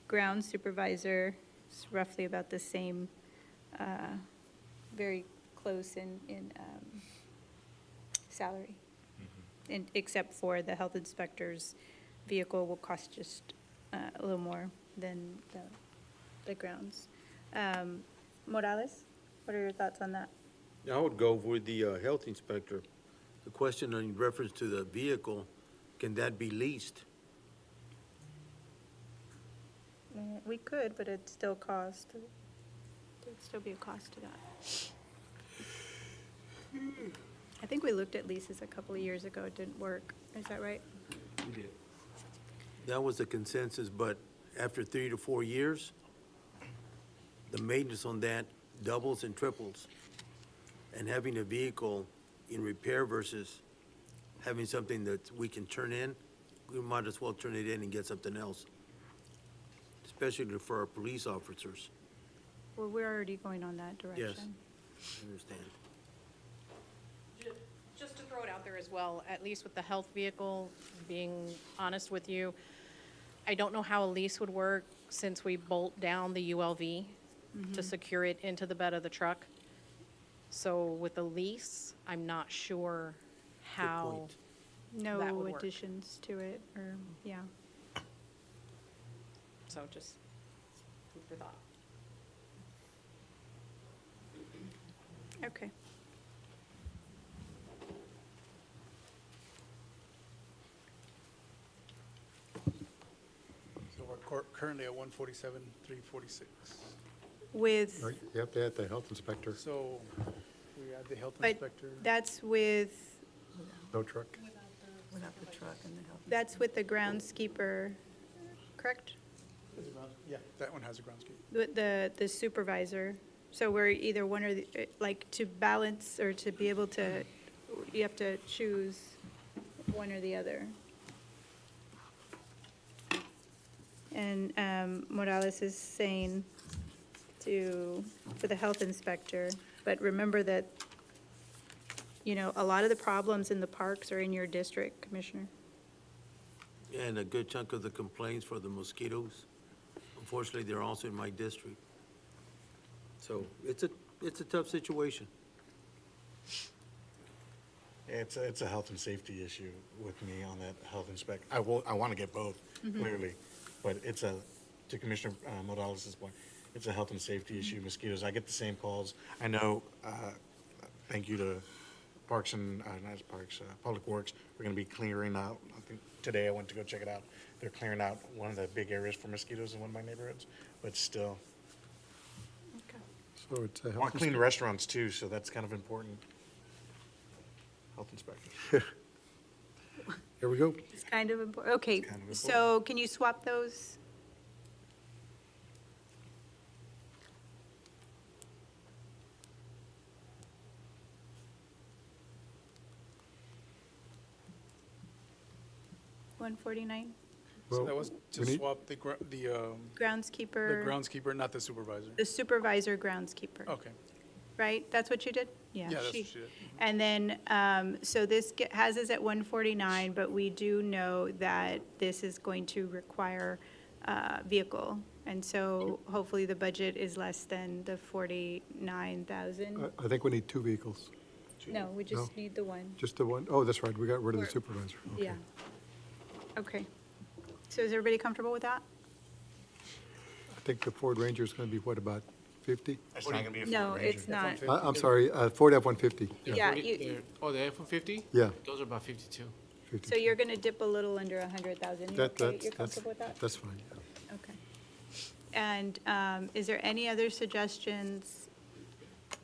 Ground Supervisor is roughly about the same, very close in salary. And except for the health inspector's vehicle will cost just a little more than the grounds. Morales, what are your thoughts on that? I would go with the health inspector. The question in reference to the vehicle, can that be leased? We could, but it'd still cost, there'd still be a cost to that. I think we looked at leases a couple of years ago, it didn't work, is that right? That was the consensus, but after 3 to 4 years, the maintenance on that doubles and triples. And having a vehicle in repair versus having something that we can turn in, we might as well turn it in and get something else, especially for our police officers. Well, we're already going on that direction. I understand. Just to throw it out there as well, at least with the health vehicle, being honest with you, I don't know how a lease would work since we bolt down the ULV to secure it into the bed of the truck. So with a lease, I'm not sure how point. that No would work. additions to it, or, yeah. So just food for thought. Okay. So we're currently at 147, 346. With, Right, you have to add the health inspector, So we add the health but inspector. that's with, no truck. Without the truck and the health. that's with the groundskeeper, correct? Yeah, that one has a groundskeeper. With the supervisor. So we're either one or the, like, to balance or to be able to, you have to choose one or the other. And Morales is saying for the health inspector, but remember that, you know, a lot of the problems in the parks are in your district, Commissioner. And a good chunk of the complaints for the mosquitoes, unfortunately, they're also in my district. So it's a tough situation. It's a health and safety issue with me on that health inspect. I want to get both, clearly, but to Commissioner Morales' point, it's a health and safety issue, mosquitoes. I get the same calls. I know, thank you to Parks and, not Parks, Public Works, we're going to be clearing out, I think today I went to go check it out. They're clearing out one of the big areas for mosquitoes in one of my neighborhoods, but still. So it's a I health want to clean the inspector. restaurants too, so that's kind of important. Health inspector. Here we go. It's kind of important. Okay, kind of so can you swap those? $149, So Well, that was to we need- swap the groundskeeper, groundskeeper, not the supervisor. the supervisor groundskeeper, Okay. right? That's what you did? Yeah, that's what she did. And then, so this has us at 149, but we do know that this is going to require vehicle. And so hopefully the budget is less than the 49,000. I think we need two vehicles, No, we just No. need the one. just the one. Oh, that's right, we got rid of the Or- supervisor. Okay. Yeah. Okay. So is everybody comfortable with that? I think the Ford Ranger is going to be, what, about 50? It's not going to be a No, Ford it's Ranger. not. I'm sorry, Ford F-150. Yeah, Oh, the F-150? Yeah. Those are about 52. 50. so you're going to dip a little under 100,000. You okay? You're comfortable with that? That's fine, yeah. Okay. And is there any other suggestions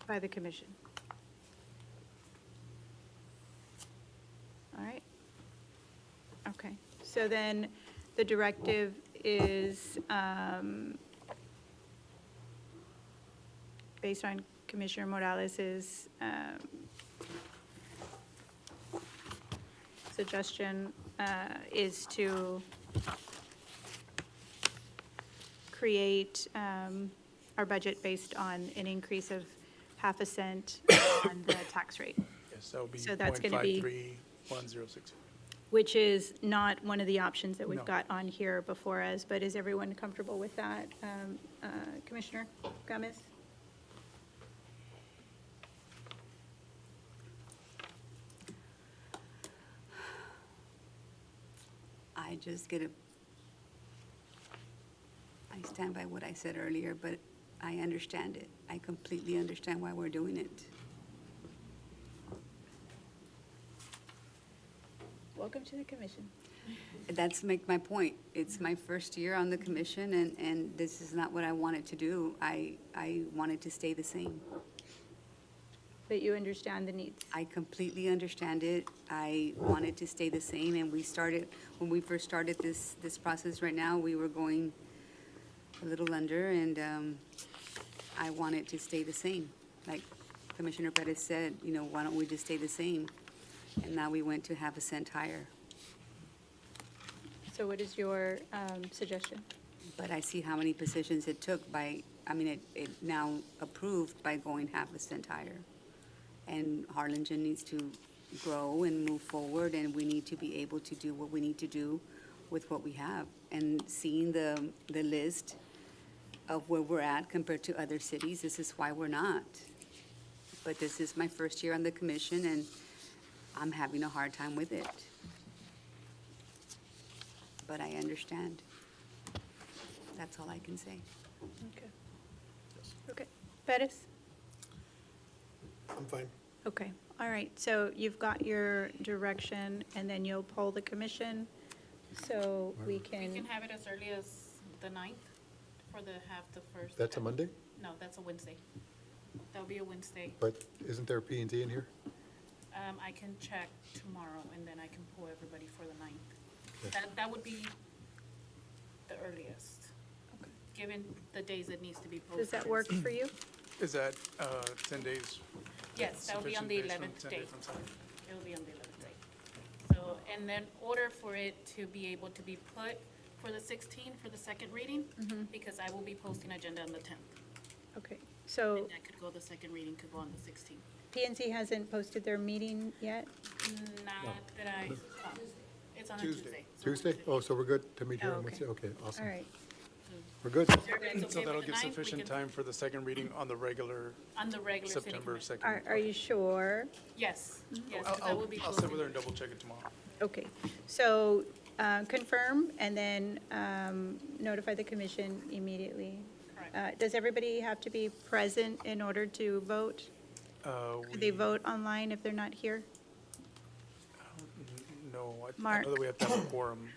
by the commission? All right. Okay, so then the directive is, based on Commissioner Morales's suggestion, is to create our budget based on an increase of 0.5 cent on the tax rate, Yes, that would be So that's gonna be- 0.53106. which is not one of the options that we've No. got on here before us, but is everyone comfortable with that? Commissioner Gomez? I just get I stand by what I said earlier, but I understand it. I completely understand why we're doing it. Welcome to the commission. That's my point. It's my first year on the commission, and this is not what I wanted to do. I wanted to stay the same. But you understand the needs. I completely understand it. I wanted to stay the same, and when we first started this process right now, we were going a little under, and I wanted to stay the same. Like Commissioner Pettis said, why don't we just stay the same? And now we went to 0.5 cent higher. So what is your suggestion? But I see how many positions it took it now approved by going 0.5 cent higher. And Harlingen needs to grow and move forward, and we need to be able to do what we need to do with what we have. And seeing the list of where we're at compared to other cities, this is why we're not. But this is my first year on the commission, and I'm having a hard time with it. But I understand. That's all I can say. Okay. Okay. Pettis? I'm fine. Okay, all right, so you've got your direction, and then you'll poll the commission, so we We can, can have it as early as the 9th for the first. That's a Monday, No, that's a Wednesday. That'll be a Wednesday. but isn't there P and Z in here? I can check tomorrow, and then I can pull everybody for the 9th. Okay. That would be the earliest, given the days it needs to be posted. does that work for you? Is that 10 days? Yes, that will be on sufficient the days from 11th 10 day. days from Sunday? It will be on the 11th day. So, and then order for it to be able to be put for the 16th for the second reading, because I will be posting agenda on the 10th. Okay, so And that could go, the second reading could go on the 16th. PNC hasn't posted their meeting yet? Not that I, it's on a Tuesday. Tuesday. so Tuesday? Wednesday. Oh, so we're good to meet here Oh, on okay. Wednesday? Okay, awesome. All right, We're good. If everybody's So okay that'll with the give 9th, we sufficient can- time for the second reading on the regular On the regular city September commission. 2nd. are you sure? Yes, yes, I'll, 'cause I will be I'll sit with posting. her and double check it tomorrow. Okay, so confirm, and then notify the commission immediately. Correct. Does everybody have to be present in order to vote? Could they vote online if they're not here? No, I Mark. know that we have to have a quorum.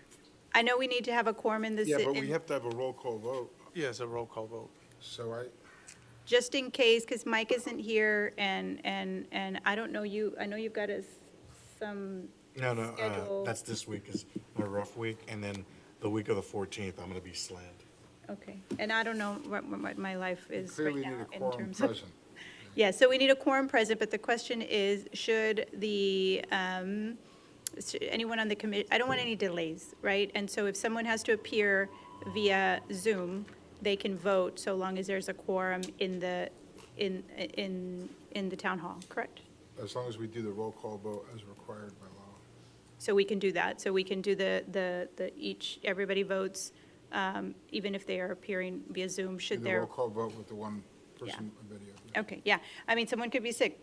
I know we need to have a quorum in the, Yeah, but we in- have to have a roll call vote, Yes, a roll call vote. so just in case, because Mike isn't here, and I don't know you, I know you've got some, No, Schedule. that's this week is a rough week, and then the week of the 14th, I'm gonna be slammed. okay, and I don't know what my life is right clearly need now a in quorum terms of. present. Yeah, so we need a quorum present, but the question is, should anyone on the commit, I don't want any delays, right? And so if someone has to appear via Zoom, they can vote so long as there's a quorum in the town hall, correct? As long as we do the roll call vote as required by law. So we can do that, so we can do everybody votes, even if they are appearing via Zoom, Do should the there. roll call vote with the one person video. Okay, yeah. I mean, someone could be sick.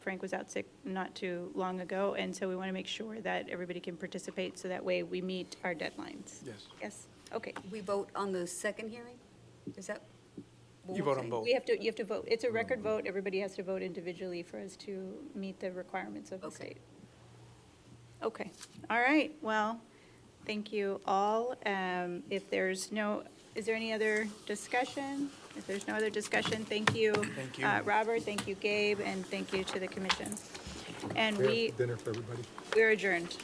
Frank was out sick not too long ago, and so we want to make sure that everybody can participate, so that way we meet our deadlines. Yes. Yes, okay. We vote on the second hearing? Is that? what You we're vote on saying? both. You have to vote. It's a record vote. Everybody has to vote individually for us to meet the requirements of the Okay. state. Okay, all right, well, thank you all. Is there any other discussion? If there's no other discussion, thank you. Thank you. Robert, thank you, Gabe, and thank you to the commission. And We have dinner for everybody. we're adjourned.